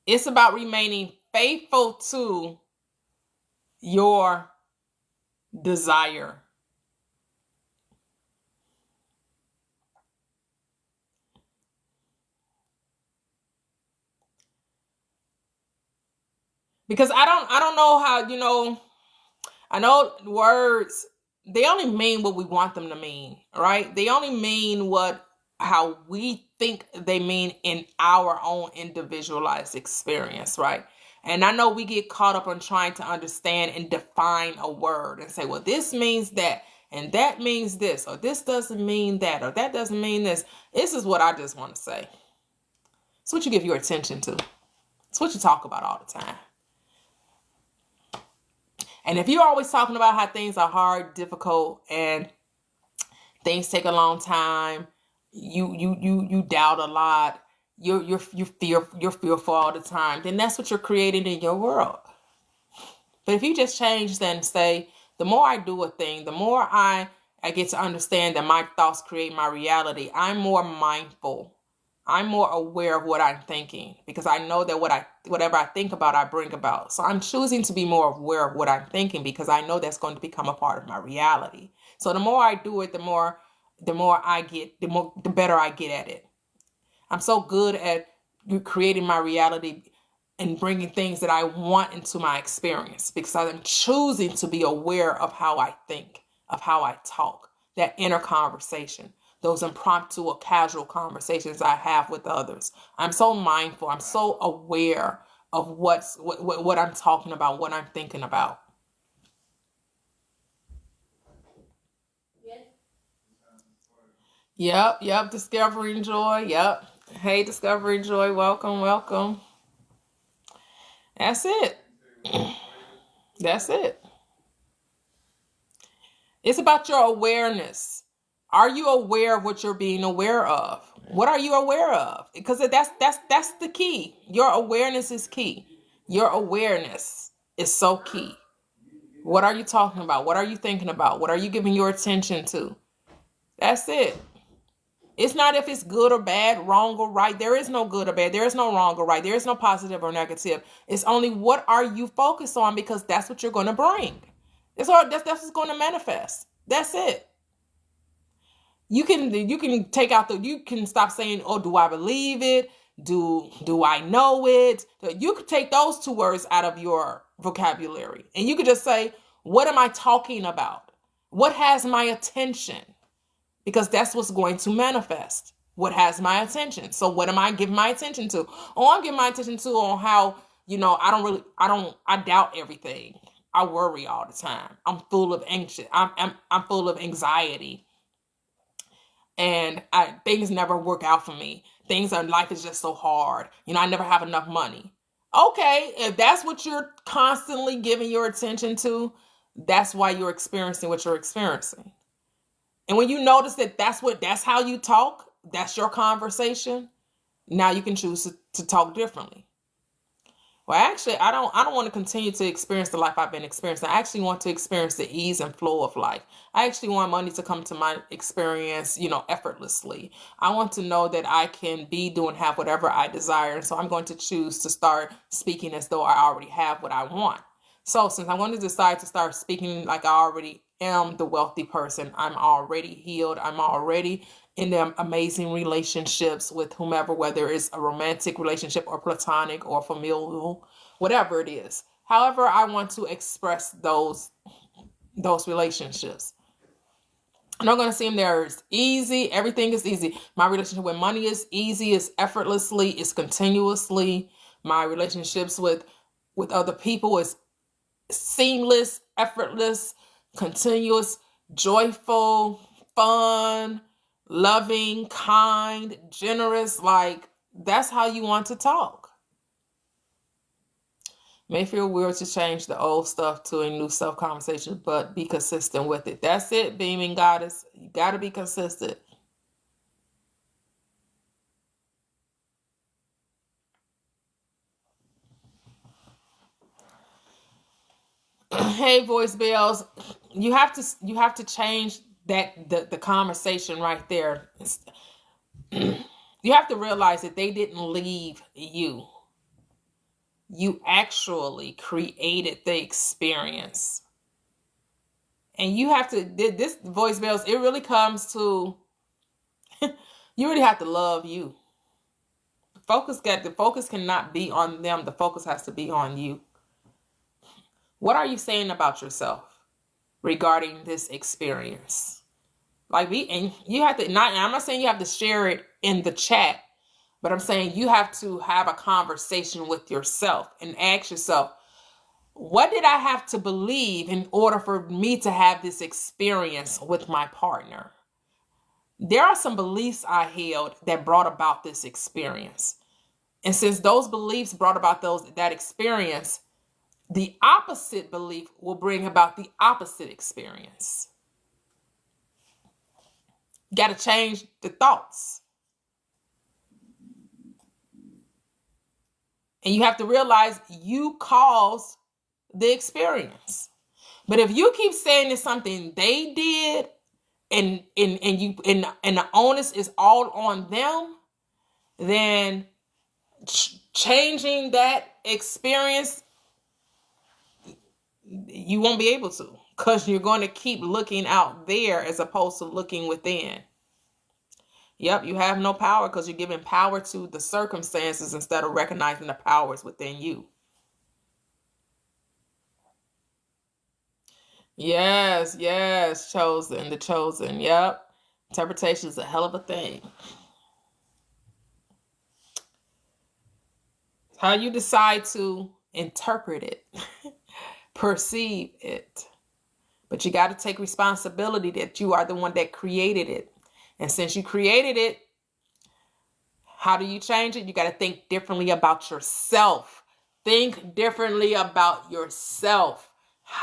It's about remaining faithful to your desire. Because I don't know how, I know words, they only mean what we want them to mean, right? They only mean how we think they mean in our own individualized experience, right? And I know we get caught up on trying to understand and define a word and say, well, this means that, and that means this, or this doesn't mean that, or that doesn't mean this. This is what I just want to say. It's what you give your attention to. It's what you talk about all the time. And if you're always talking about how things are hard, difficult, and things take a long time, you doubt a lot, you're fearful all the time, then that's what you're creating in your world. But if you just change then say, the more I do a thing, the more I get to understand that my thoughts create my reality. I'm more mindful. I'm more aware of what I'm thinking, because I know that whatever I think about, I bring about. So I'm choosing to be more aware of what I'm thinking, because I know that's going to become a part of my reality. So the more I do it, the more I get, the better I get at it. I'm so good at creating my reality and bringing things that I want into my experience, because I'm choosing to be aware of how I think, of how I talk, that inner conversation, those impromptu or casual conversations I have with others. I'm so mindful. I'm so aware of what I'm talking about, what I'm thinking about. Yep. Discovering Joy. Yep. Hey, Discovering Joy. Welcome. That's it. That's it. It's about your awareness. Are you aware of what you're being aware of? What are you aware of? Because that's the key. Your awareness is key. Your awareness is so key. What are you talking about? What are you thinking about? What are you giving your attention to? That's it. It's not if it's good or bad, wrong or right. There is no good or bad. There is no wrong or right. There is no positive or negative. It's only what are you focused on, because that's what you're going to bring. That's what's going to manifest. That's it. You can take out you can stop saying, oh, do I believe it? Do I know it? You could take those two words out of your vocabulary, and you could just say, what am I talking about? What has my attention? Because that's what's going to manifest. What has my attention? So what am I giving my attention to? Oh, I'm giving my attention to on how, I doubt everything. I worry all the time. I'm full of anxious. I'm full of anxiety. And things never work out for me. Life is just so hard. I never have enough money. Okay, if that's what you're constantly giving your attention to, that's why you're experiencing what you're experiencing. And when you notice that that's how you talk, that's your conversation, now you can choose to talk differently. Well, actually, I don't want to continue to experience the life I've been experiencing. I actually want to experience the ease and flow of life. I actually want money to come to my experience, effortlessly. I want to know that I can have whatever I desire. And so I'm going to choose to start speaking as though I already have what I want. So since I'm going to decide to start speaking like I already am the wealthy person, I'm already healed, I'm already in them amazing relationships with whomever, whether it's a romantic relationship or platonic or familial, whatever it is. However, I want to express those relationships. I'm not going to see them there as easy. Everything is easy. My relationship with money is easy, it's effortlessly, it's continuously. My relationships with other people is seamless, effortless, continuous, joyful, fun, loving, kind, generous. Like, that's how you want to talk. May feel weird to change the old stuff to a new self conversation, but be consistent with it. That's it, beaming goddess. You got to be consistent. Hey, voice bells. You have to change the conversation right there. You have to realize that they didn't leave you. You actually created the experience. And you have to, this voice bells, it really comes to, you really have to love you. The focus cannot be on them. The focus has to be on you. What are you saying about yourself regarding this experience? And you have to, I'm not saying you have to share it in the chat, but I'm saying you have to have a conversation with yourself and ask yourself, what did I have to believe in order for me to have this experience with my partner? There are some beliefs I held that brought about this experience. And since those beliefs brought about that experience, the opposite belief will bring about the opposite experience. You got to change the thoughts. And you have to realize you caused the experience. But if you keep saying it's something they did and the onus is all on them, then changing that experience, you won't be able to, because you're going to keep looking out there as opposed to looking within. Yep, you have no power because you're giving power to the circumstances instead of recognizing the powers within you. Yes, chosen, the chosen. Yep. Interpretation is a hell of a thing. How you decide to interpret it, perceive it. But you got to take responsibility that you are the one that created it. And since you created it, how do you change it? You got to think differently about yourself. Think differently about yourself.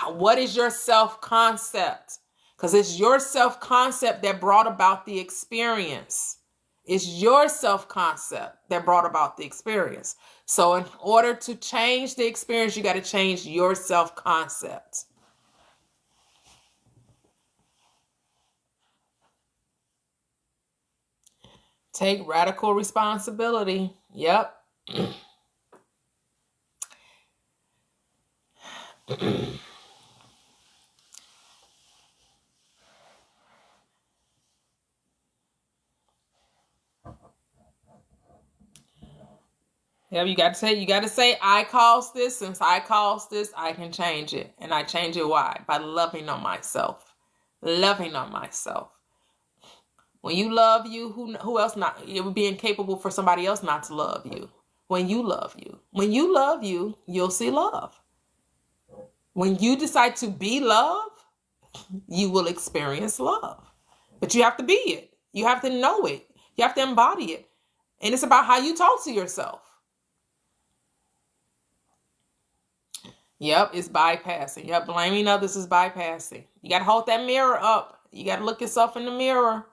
What is your self-concept? Because it's your self-concept that brought about the experience. It's your self-concept that brought about the experience. So in order to change the experience, you got to change your self-concept. Take radical responsibility. Yep. Yeah, you got to say, I caused this. Since I caused this, I can change it. And I change it why? By loving on myself. Loving on myself. When you love you, who else not? It would be incapable for somebody else not to love you. When you love you. When you love you, you'll see love. When you decide to be love, you will experience love. But you have to be it. You have to know it. You have to embody it. And it's about how you talk to yourself. Yep, it's bypassing. Yep, blaming others is bypassing. You got to hold that mirror up. You got to look yourself in the mirror.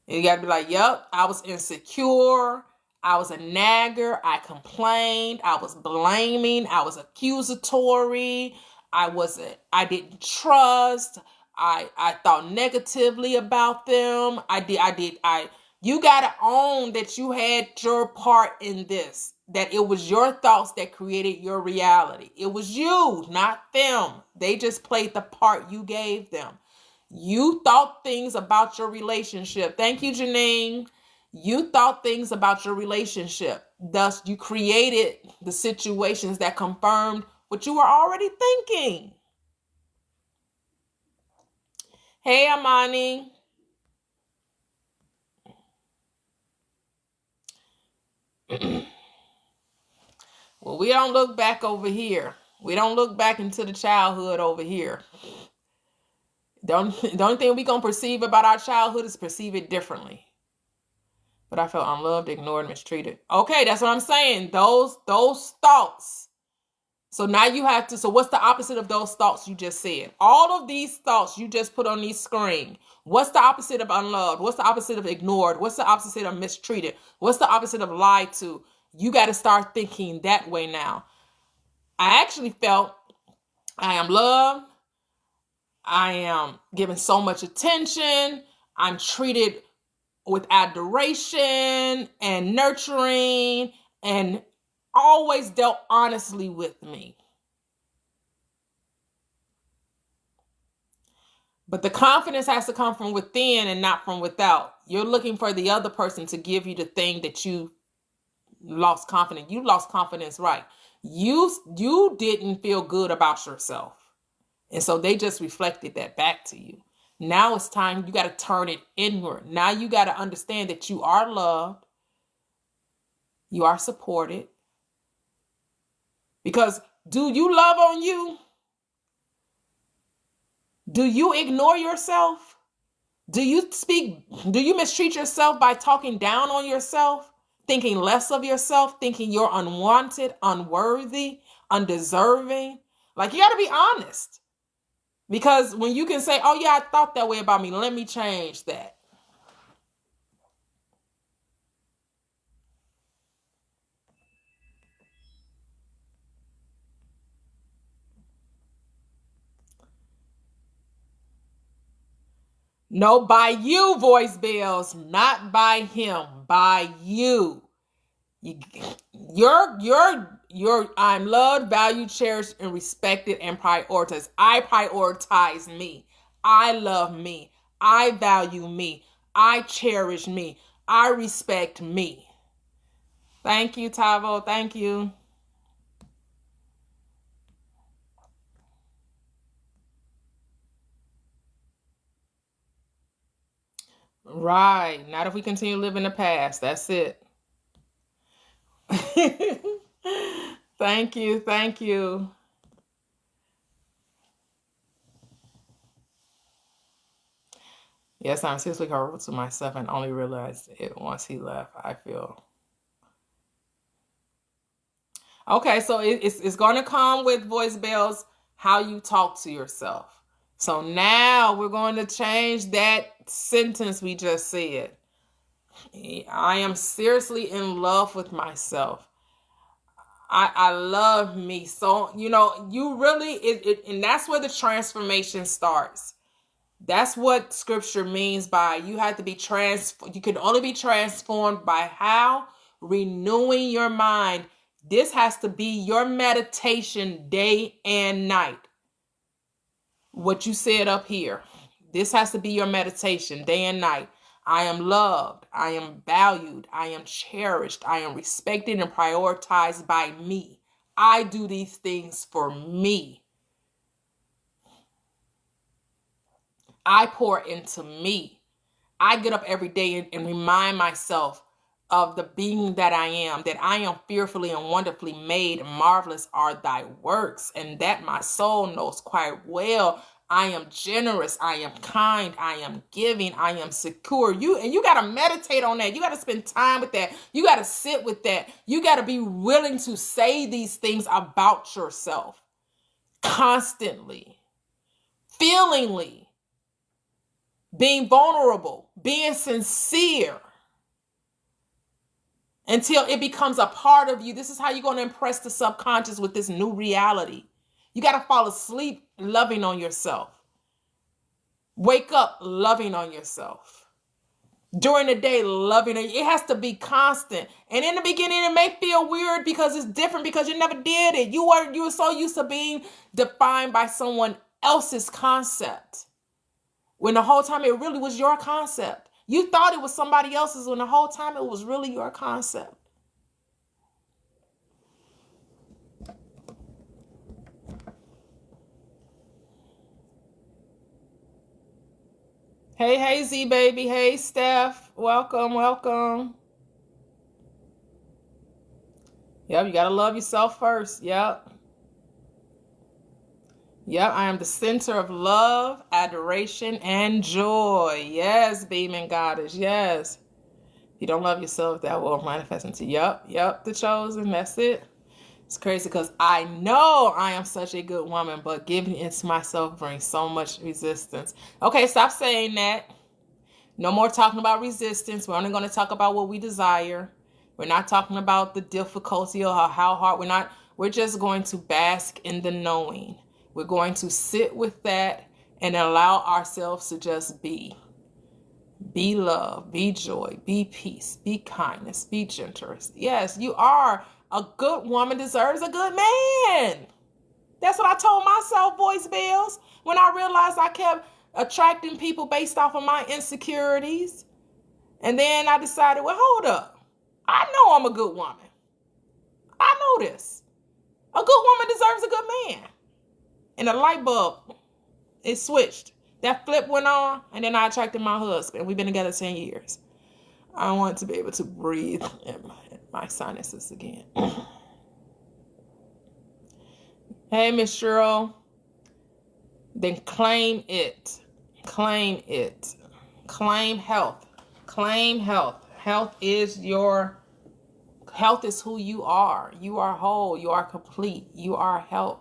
And you got to be like, yep, I was insecure. I was a nagger. I complained. I was blaming. I was accusatory. I didn't trust. I thought negatively about them. You got to own that you had your part in this, that it was your thoughts that created your reality. It was you, not them. They just played the part you gave them. You thought things about your relationship. Thank you, Janine. You thought things about your relationship. Thus, you created the situations that confirmed what you were already thinking. Hey, Amani. Well, we don't look back over here. We don't look back into the childhood over here. The only thing we're going to perceive about our childhood is perceive it differently. But I felt unloved, ignored, mistreated. Okay, that's what I'm saying. Those thoughts. So now you have to, so what's the opposite of those thoughts you just said? All of these thoughts you just put on the screen. What's the opposite of unloved? What's the opposite of ignored? What's the opposite of mistreated? What's the opposite of lied to? You got to start thinking that way now. I actually felt I am loved. I am given so much attention. I'm treated with adoration and nurturing and always dealt honestly with me. But the confidence has to come from within and not from without. You're looking for the other person to give you the thing that you lost confidence. You lost confidence, right? You didn't feel good about yourself. And so they just reflected that back to you. Now it's time, you got to turn it inward. Now you got to understand that you are loved. You are supported. Because do you love on you? Do you ignore yourself? Do you mistreat yourself by talking down on yourself? Thinking less of yourself? Thinking you're unwanted, unworthy, undeserving? Like, you got to be honest. Because when you can say, oh yeah, I thought that way about me, let me change that. No, by you, voice bells, not by him, by you. I'm loved, valued, cherished, and respected and prioritized. I prioritize me. I love me. I value me. I cherish me. I respect me. Thank you, Tavo. Thank you. Right. Not if we continue to live in the past. That's it. Thank you. Thank you. Yes, I'm seriously horrible to myself and only realized it once he left. I feel. Okay, so it's going to come with voice bells, how you talk to yourself. So now we're going to change that sentence we just said. I am seriously in love with myself. I love me. So, you really, and that's where the transformation starts. That's what scripture means by you have to be you can only be transformed by how? Renewing your mind. This has to be your meditation day and night. What you said up here. This has to be your meditation day and night. I am loved. I am valued. I am cherished. I am respected and prioritized by me. I do these things for me. I pour into me. I get up every day and remind myself of the being that I am fearfully and wonderfully made, and marvelous are thy works, and that my soul knows quite well. I am generous, I am kind, I am giving, I am secure. You got to meditate on that. You got to spend time with that. You got to sit with that. You got to be willing to say these things about yourself constantly, feelingly, being vulnerable, being sincere, until it becomes a part of you. This is how you're going to impress the subconscious with this new reality. You got to fall asleep loving on yourself. Wake up loving on yourself. During the day, loving it. It has to be constant. And in the beginning, it may feel weird because it's different because you never did it. You were so used to being defined by someone else's concept, when the whole time it really was your concept. You thought it was somebody else's when the whole time it was really your concept. Hey, Z baby. Hey, Steph. Welcome, welcome. Yep, you got to love yourself first. Yep. Yep, I am the center of love, adoration, and joy. Yes, beaming goddess. Yes. If you don't love yourself, that will manifest into yep, the chosen. That's it. It's crazy because I know I am such a good woman, but giving into myself brings so much resistance. Okay, stop saying that. No more talking about resistance. We're only going to talk about what we desire. We're not talking about the difficulty or how hard. We're just going to bask in the knowing. We're going to sit with that and allow ourselves to just be. Be love, be joy, be peace, be kindness, be gentleness. Yes, you are. A good woman deserves a good man. That's what I told myself, voice bells, when I realized I kept attracting people based off of my insecurities. And then I decided, well, hold up. I know I'm a good woman. I know this. A good woman deserves a good man. And the light bulb, it switched. That flip went on, and then I attracted my husband. We've been together 10 years. I want to be able to breathe in my sinuses again. Hey, Miss Cheryl. Then claim it. Claim it. Claim health. Claim health. Health is who you are. You are whole. You are complete. You are health.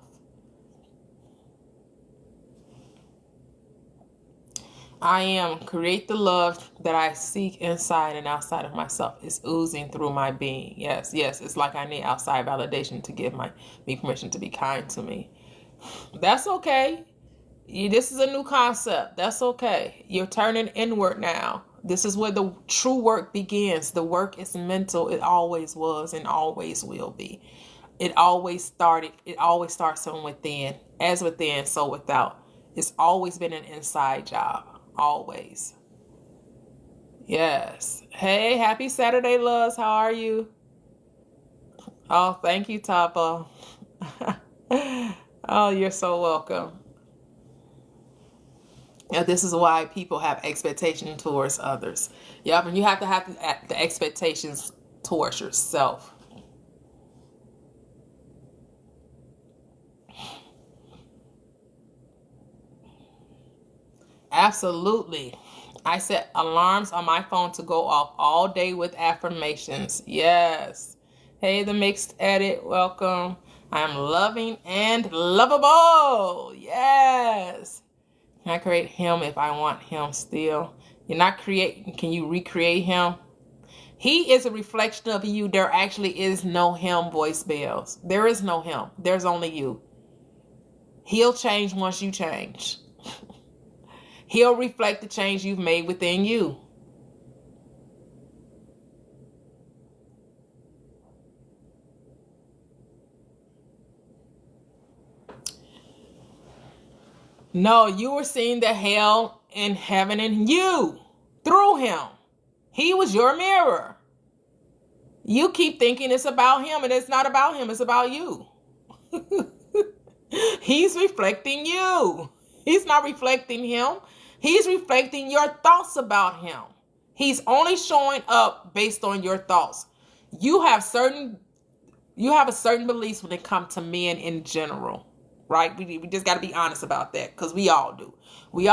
Create the love that I seek inside and outside of myself. It's oozing through my being. Yes. It's like I need outside validation to give me permission to be kind to me. That's okay. This is a new concept. That's okay. You're turning inward now. This is where the true work begins. The work is mental. It always was and always will be. It always starts from within. As within, so without. It's always been an inside job. Always. Yes. Hey, happy Saturday, loves. How are you? Oh, thank you, Tapa. Oh, you're so welcome. Yeah, this is why people have expectation towards others. Yep, and you have to have the expectations towards yourself. Absolutely. I set alarms on my phone to go off all day with affirmations. Yes. Hey, the mixed edit. Welcome. I am loving and lovable. Yes. Can I create him if I want him still? You're not creating. Can you recreate him? He is a reflection of you. There actually is no him, voice bells. There is no him. There's only you. He'll change once you change. He'll reflect the change you've made within you. No, you were seeing the hell in heaven in you through him. He was your mirror. You keep thinking it's about him, and it's not about him. It's about you. He's reflecting you. He's not reflecting him. He's reflecting your thoughts about him. He's only showing up based on your thoughts. You have a certain beliefs when it comes to men in general, right? We just got to be honest about that, because we all do. We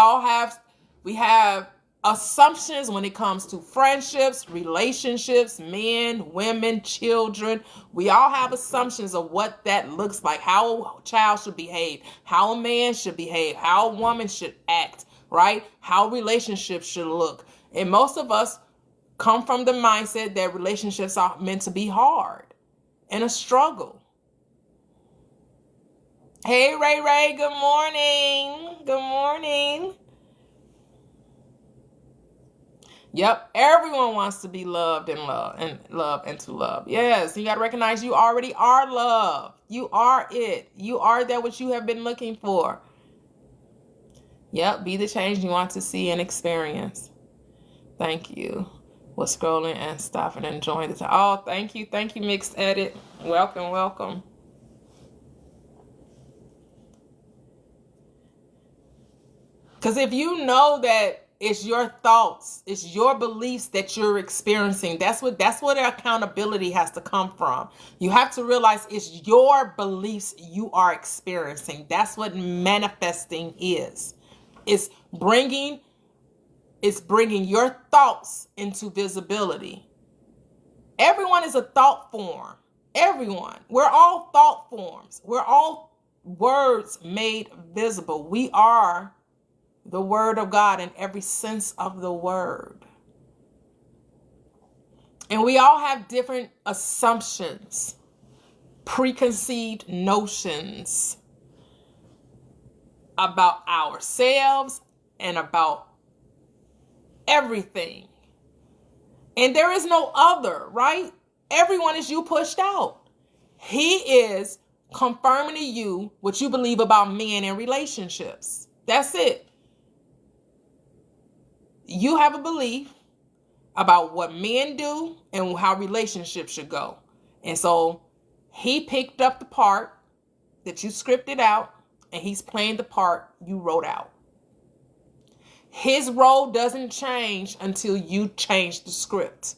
have assumptions when it comes to friendships, relationships, men, women, children. We all have assumptions of what that looks like, how a child should behave, how a man should behave, how a woman should act, right? How relationships should look. And most of us come from the mindset that relationships are meant to be hard and a struggle. Hey, Ray, good morning. Good morning. Yep, everyone wants to be loved and love and to love. Yes, you got to recognize you already are love. You are it. You are that which you have been looking for. Yep, be the change you want to see and experience. Thank you. We're scrolling and stopping and enjoying the time. Oh, thank you. Thank you, Mixed Edit. Welcome, welcome. Because if you know that it's your thoughts, it's your beliefs that you're experiencing, that's what accountability has to come from. You have to realize it's your beliefs you are experiencing. That's what manifesting is. It's bringing your thoughts into visibility. Everyone is a thought form. Everyone. We're all thought forms. We're all words made visible. We are the word of God in every sense of the word. And we all have different assumptions, preconceived notions about ourselves and about everything. And there is no other, right? Everyone is you pushed out. He is confirming to you what you believe about men and relationships. That's it. You have a belief about what men do and how relationships should go. And so he picked up the part that you scripted out, and he's playing the part you wrote out. His role doesn't change until you change the script.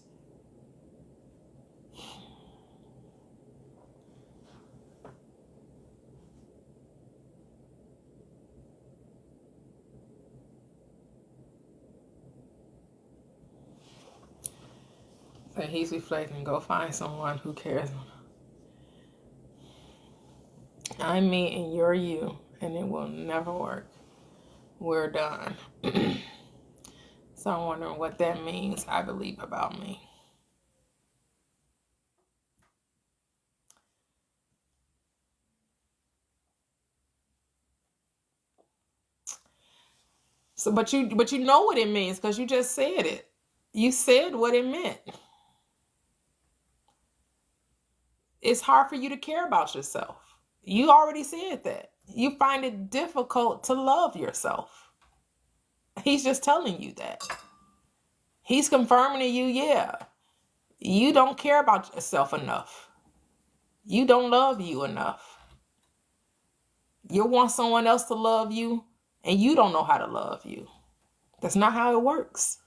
So he's reflecting, go find someone who cares. I'm me and you're you, and it will never work. We're done. So I'm wondering what that means, I believe, about me. So, but you know what it means because you just said it. You said what it meant. It's hard for you to care about yourself. You already said that. You find it difficult to love yourself. He's just telling you that. He's confirming to you, yeah, you don't care about yourself enough. You don't love you enough. You want someone else to love you, and you don't know how to love you. That's not how it works.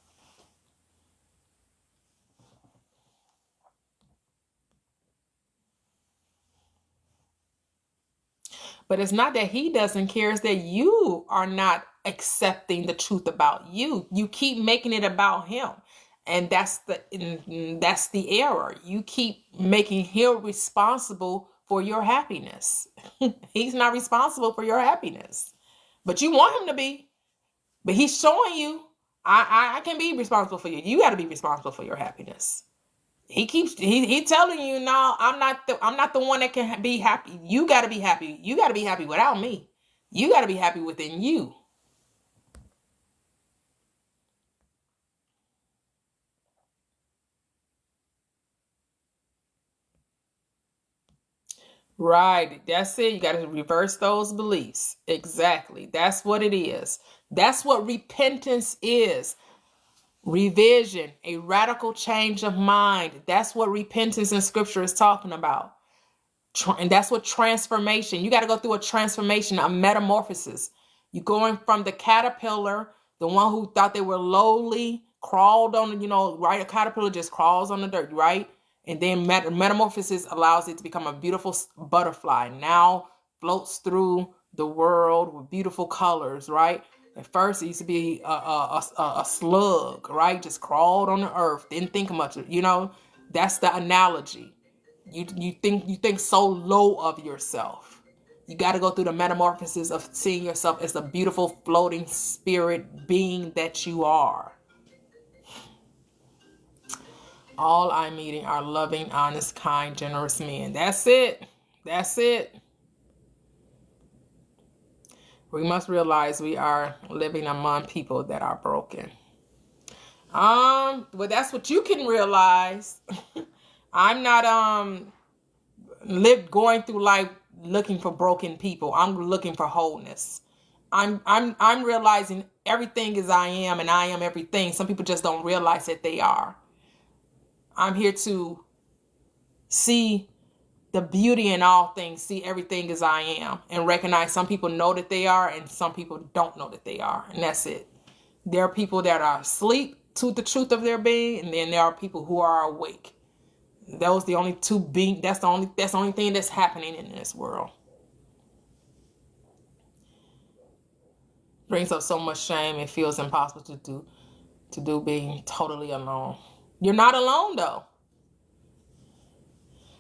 But it's not that he doesn't care, it's that you are not accepting the truth about you. You keep making it about him. And that's the error. You keep making him responsible for your happiness. He's not responsible for your happiness. But you want him to be. But he's showing you, I can be responsible for you. You got to be responsible for your happiness. He telling you, no, I'm not the one that can be happy. You got to be happy. You got to be happy without me. You got to be happy within you. Right. That's it. You got to reverse those beliefs. Exactly. That's what it is. That's what repentance is. Revision, a radical change of mind. That's what repentance in scripture is talking about. And that's what transformation. You got to go through a transformation, a metamorphosis. You're going from the caterpillar, the one who thought they were lowly, crawled on, right? A caterpillar just crawls on the dirt, right? And then metamorphosis allows it to become a beautiful butterfly. Now floats through the world with beautiful colors, right? At first, it used to be a slug, right? Just crawled on the earth, didn't think much of it. That's the analogy. You think so low of yourself. You got to go through the metamorphosis of seeing yourself as the beautiful floating spirit being that you are. All I'm meeting are loving, honest, kind, generous men. That's it. That's it. We must realize we are living among people that are broken. Well, that's what you can realize. I'm not going through life looking for broken people. I'm looking for wholeness. I'm realizing everything is I am, and I am everything. Some people just don't realize that they are. I'm here to see the beauty in all things, see everything as I am, and recognize some people know that they are and some people don't know that they are. And that's it. There are people that are asleep to the truth of their being, and then there are people who are awake. Those the only two being. That's the only thing that's happening in this world. Brings up so much shame. It feels impossible to do being totally alone. You're not alone though.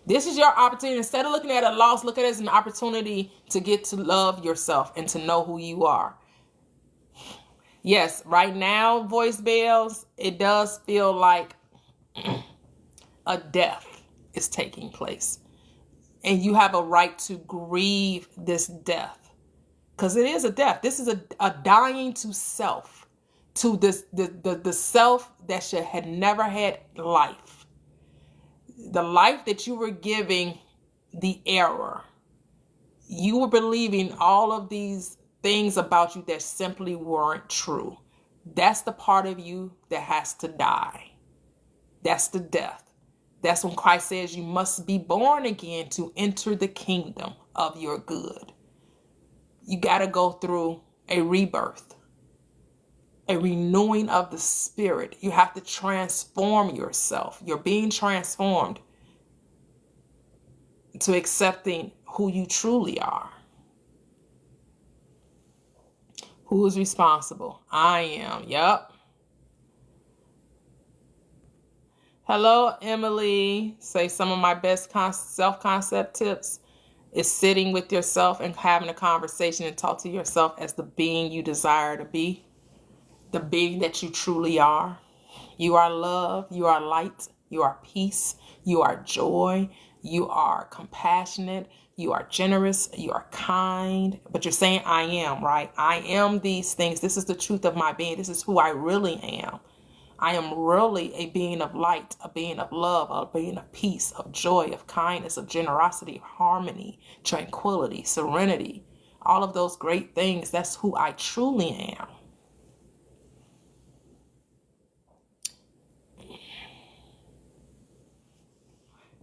This is your opportunity. Instead of looking at a loss, look at it as an opportunity to get to love yourself and to know who you are. Yes, right now, voice bells, it does feel like a death is taking place. And you have a right to grieve this death. Because it is a death. This is a dying to self. To the self that had never had life. The life that you were giving the error. You were believing all of these things about you that simply weren't true. That's the part of you that has to die. That's the death. That's when Christ says you must be born again to enter the kingdom of your good. You got to go through a rebirth, a renewing of the spirit. You have to transform yourself. You're being transformed to accepting who you truly are. Who is responsible? I am. Yep. Hello, Emily. Say some of my best self-concept tips is sitting with yourself and having a conversation and talk to yourself as the being you desire to be. The being that you truly are. You are love. You are light. You are peace. You are joy. you are compassionate, you are generous, you are kind, but you're saying I am, right? I am these things. This is the truth of my being. This is who I really am. I am really a being of light, a being of love, a being of peace, of joy, of kindness, of generosity, of harmony, tranquility, serenity, all of those great things. That's who I truly am.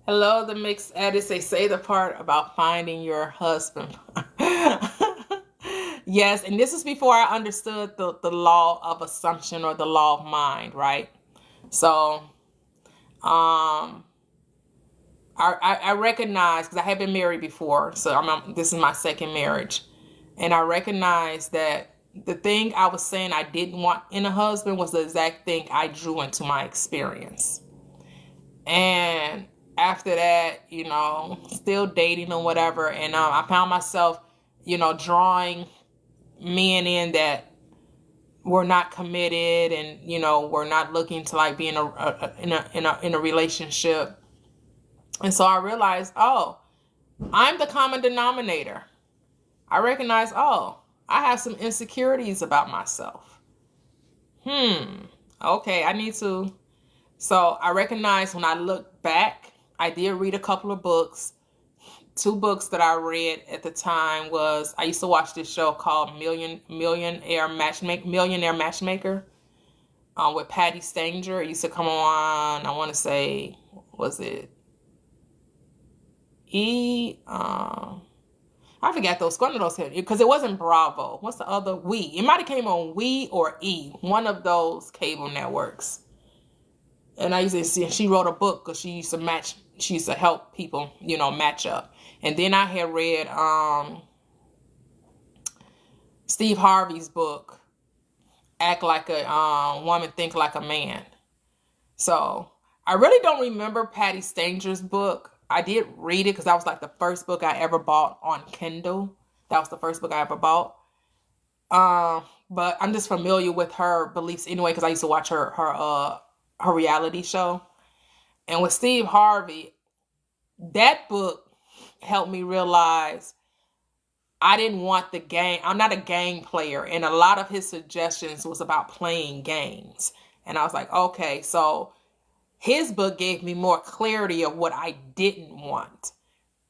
Hello, the mixed edits. They say the part about finding your husband. Yes, and this is before I understood the law of assumption or the law of mind, right? So, I recognize, because I have been married before, so this is my second marriage, and I recognize that the thing I was saying I didn't want in a husband was the exact thing I drew into my experience. And after that, still dating or whatever, and I found myself, drawing men in that were not committed, and were not looking to like be in a relationship. And so I realized, oh, I'm the common denominator. I recognize, oh, I have some insecurities about myself. Okay, I need to. So I recognize when I look back, I did read a couple of books. 2 books that I read at the time was, I used to watch this show called Millionaire Matchmaker with Patty Stanger. It used to come on, I want to say, was it I forgot one of those, because it wasn't Bravo. What's the other? It might have came on or E, one of those cable networks. And I used to see, she wrote a book because she used to help people, match up. And then I had read Steve Harvey's book, Act Like a Woman, Think Like a Man. So I really don't remember Patty Stanger's book. I did read it because that was like the first book I ever bought on Kindle. That was the first book I ever bought. But I'm just familiar with her beliefs anyway, because I used to watch her reality show. And with Steve Harvey, that book helped me realize I didn't want the game. I'm not a game player. And a lot of his suggestions was about playing games. And I was like, okay, so his book gave me more clarity of what I didn't want.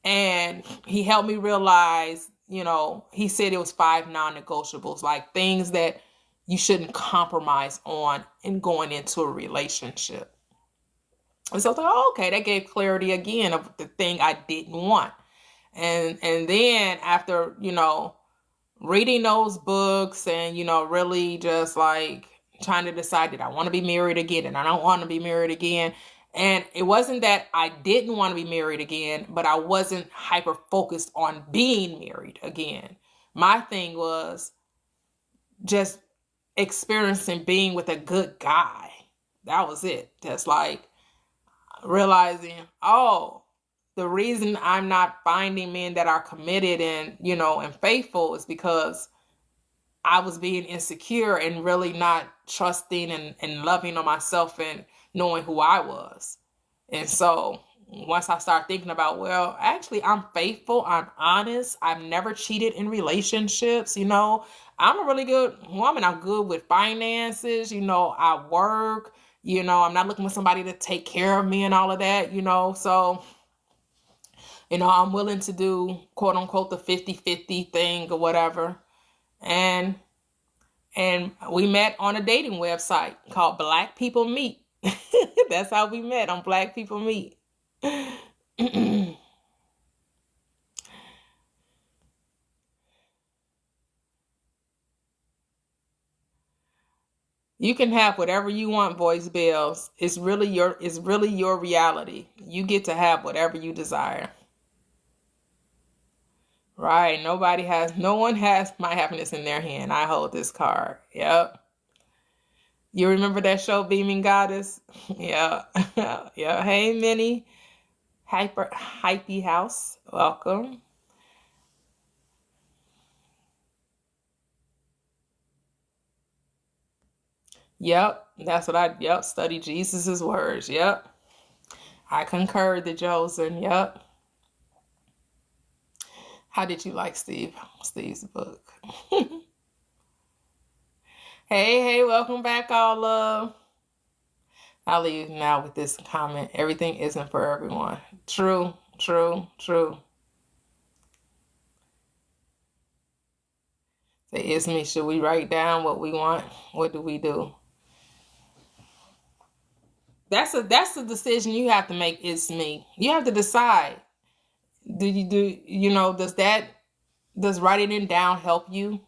And he helped me realize, he said it was 5 non-negotiables, like things that you shouldn't compromise on in going into a relationship. And so I thought, oh, okay, that gave clarity again of the thing I didn't want. And then after, reading those books and, really just like trying to decide, did I want to be married again? And I don't want to be married again. And it wasn't that I didn't want to be married again, but I wasn't hyper focused on being married again. My thing was just experiencing being with a good guy. That was it. Just like realizing, oh, the reason I'm not finding men that are committed and, and faithful is because I was being insecure and really not trusting and loving on myself and knowing who I was. And so once I start thinking about, well, actually, I'm faithful, I'm honest, I've never cheated in relationships, I'm a really good woman. I'm good with finances, I work, I'm not looking for somebody to take care of me and all of that, so, I'm willing to do, quote unquote, the 50-50 thing or whatever. And we met on a dating website called Black People Meet. That's how we met, on Black People Meet. You can have whatever you want, Voice Bells. It's really your reality. You get to have whatever you desire. Right. No one has my happiness in their hand. I hold this card. Yep. You remember that show, Beaming Goddess? Yeah. Yeah. Hey, Minnie. Hypey House. Welcome. Yep. That's what study Jesus's words. Yep. I concur, the chosen. Yep. How did you like Steve's book? Hey, welcome back, all love. I'll leave now with this comment. Everything isn't for everyone. True. Say, it's me. Should we write down what we want? What do we do? That's the decision you have to make. It's me. You have to decide. Does writing it down help you?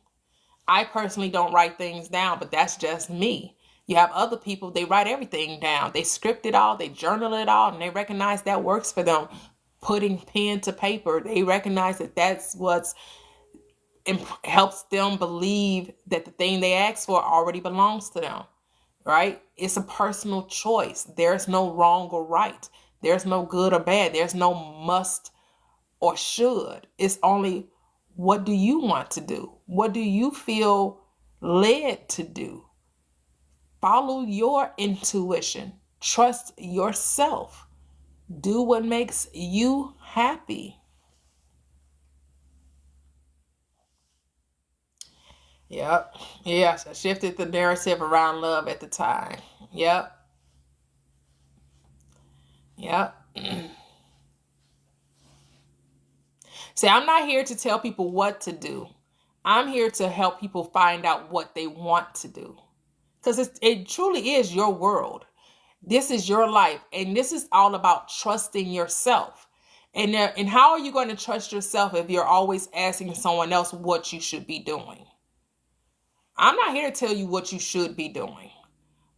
I personally don't write things down, but that's just me. You have other people, they write everything down. They script it all, they journal it all, and they recognize that works for them. Putting pen to paper, they recognize that that's what's helps them believe that the thing they ask for already belongs to them, right? It's a personal choice. There's no wrong or right. There's no good or bad. There's no must or should. It's only, what do you want to do? What do you feel led to do? Follow your intuition. Trust yourself. Do what makes you happy. Yep. Yes, I shifted the narrative around love at the time. Yep. See, I'm not here to tell people what to do. I'm here to help people find out what they want to do. Because it truly is your world. This is your life. And this is all about trusting yourself. And how are you going to trust yourself if you're always asking someone else what you should be doing? I'm not here to tell you what you should be doing.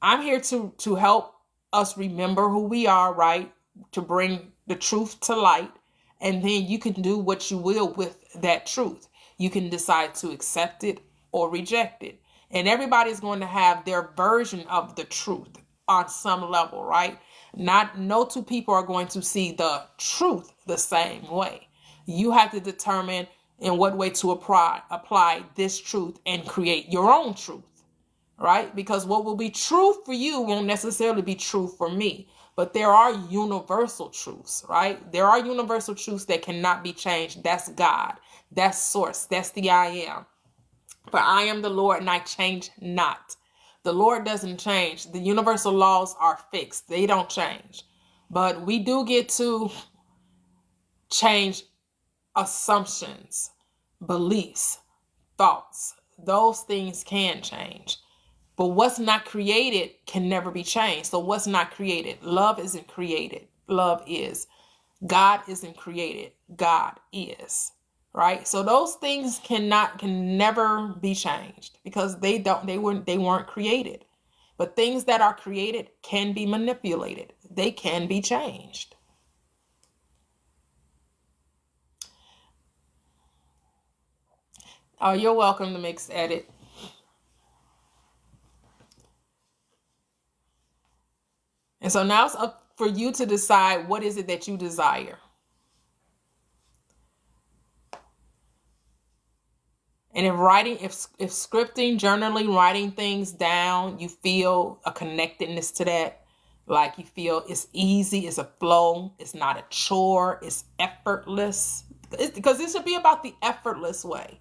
I'm here to help us remember who we are, right? To bring the truth to light. And then you can do what you will with that truth. You can decide to accept it or reject it. And everybody's going to have their version of the truth on some level, right? No two people are going to see the truth the same way. You have to determine in what way to apply this truth and create your own truth, right? Because what will be true for you won't necessarily be true for me. But there are universal truths, right? There are universal truths that cannot be changed. That's God. That's source. That's the I am. For I am the Lord and I change not. The Lord doesn't change. The universal laws are fixed. They don't change. But we do get to change assumptions, beliefs, thoughts. Those things can change. But what's not created can never be changed. So what's not created? Love isn't created. Love is. God isn't created. God is. Right? So those things can never be changed because they weren't created. But things that are created can be manipulated. They can be changed. Oh, you're welcome to mix edit. And so now it's up for you to decide what is it that you desire. And if scripting, journaling, writing things down, you feel a connectedness to that, like you feel it's easy, it's a flow, it's not a chore, it's effortless. Because this should be about the effortless way,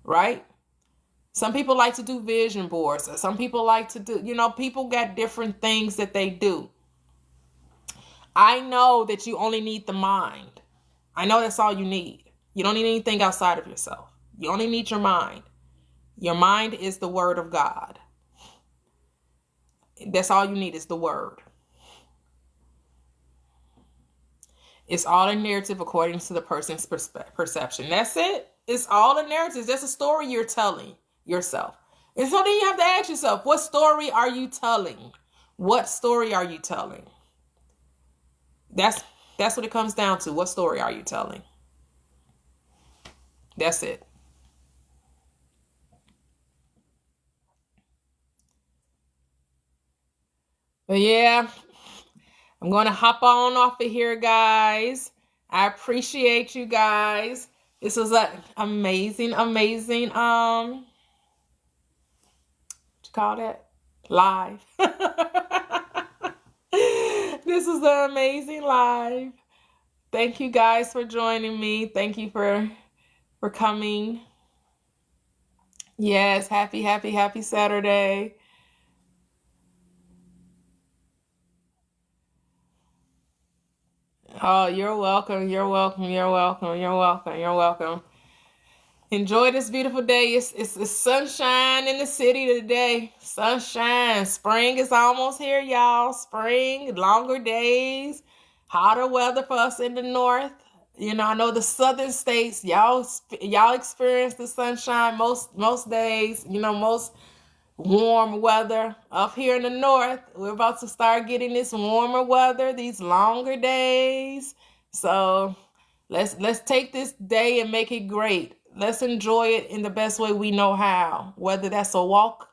right? Some people like to do vision boards. Some people like to do, people got different things that they do. I know that you only need the mind. I know that's all you need. You don't need anything outside of yourself. You only need your mind. Your mind is the word of God. That's all you need is the word. It's all a narrative according to the person's perception. That's it. It's all a narrative. It's just a story you're telling yourself. And so then you have to ask yourself, what story are you telling? What story are you telling? That's what it comes down to. What story are you telling? That's it. But yeah, I'm going to hop on off of here, guys. I appreciate you guys. This was an amazing, what you call that? Live. This is an amazing live. Thank you guys for joining me. Thank you for for coming. Yes, happy, happy, happy Saturday. Oh, you're welcome. You're welcome. You're welcome. You're welcome. You're welcome. Enjoy this beautiful day. It's sunshine in the city today. Sunshine. Spring is almost here, y'all. Spring, longer days, hotter weather for us in the north. You know, I know the southern states, y'all experience the sunshine most days. You know, most warm weather. Up here in the north, we're about to start getting this warmer weather, these longer days. So let's take this day and make it great. Let's enjoy it in the best way we know how. Whether that's a walk,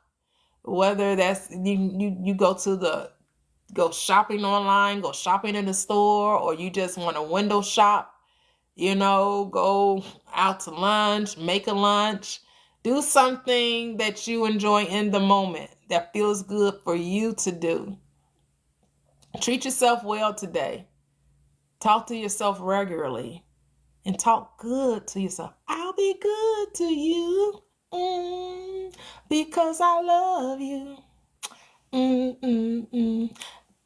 whether that's you go shopping online, go shopping in the store, or you just want to window shop, you know, go out to lunch, make a lunch, do something that you enjoy in the moment that feels good for you to do. Treat yourself well today. Talk to yourself regularly and talk good to yourself. I'll be good to you because I love you.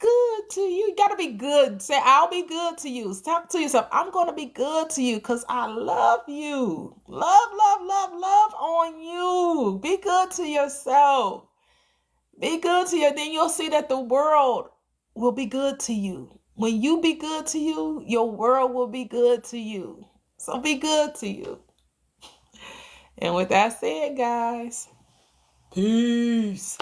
Good to you. You got to be good. Say, I'll be good to you. Talk to yourself. I'm going to be good to you because I love you. Love, love, love, love on you. Be good to yourself. Be good to you. Then you'll see that the world will be good to you. When you be good to you, your world will be good to you. So be good to you. And with that said, guys, peace.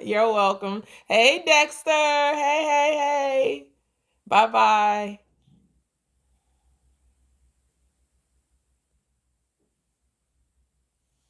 You're welcome. Hey, Dexter. Hey, hey, hey. Bye-bye.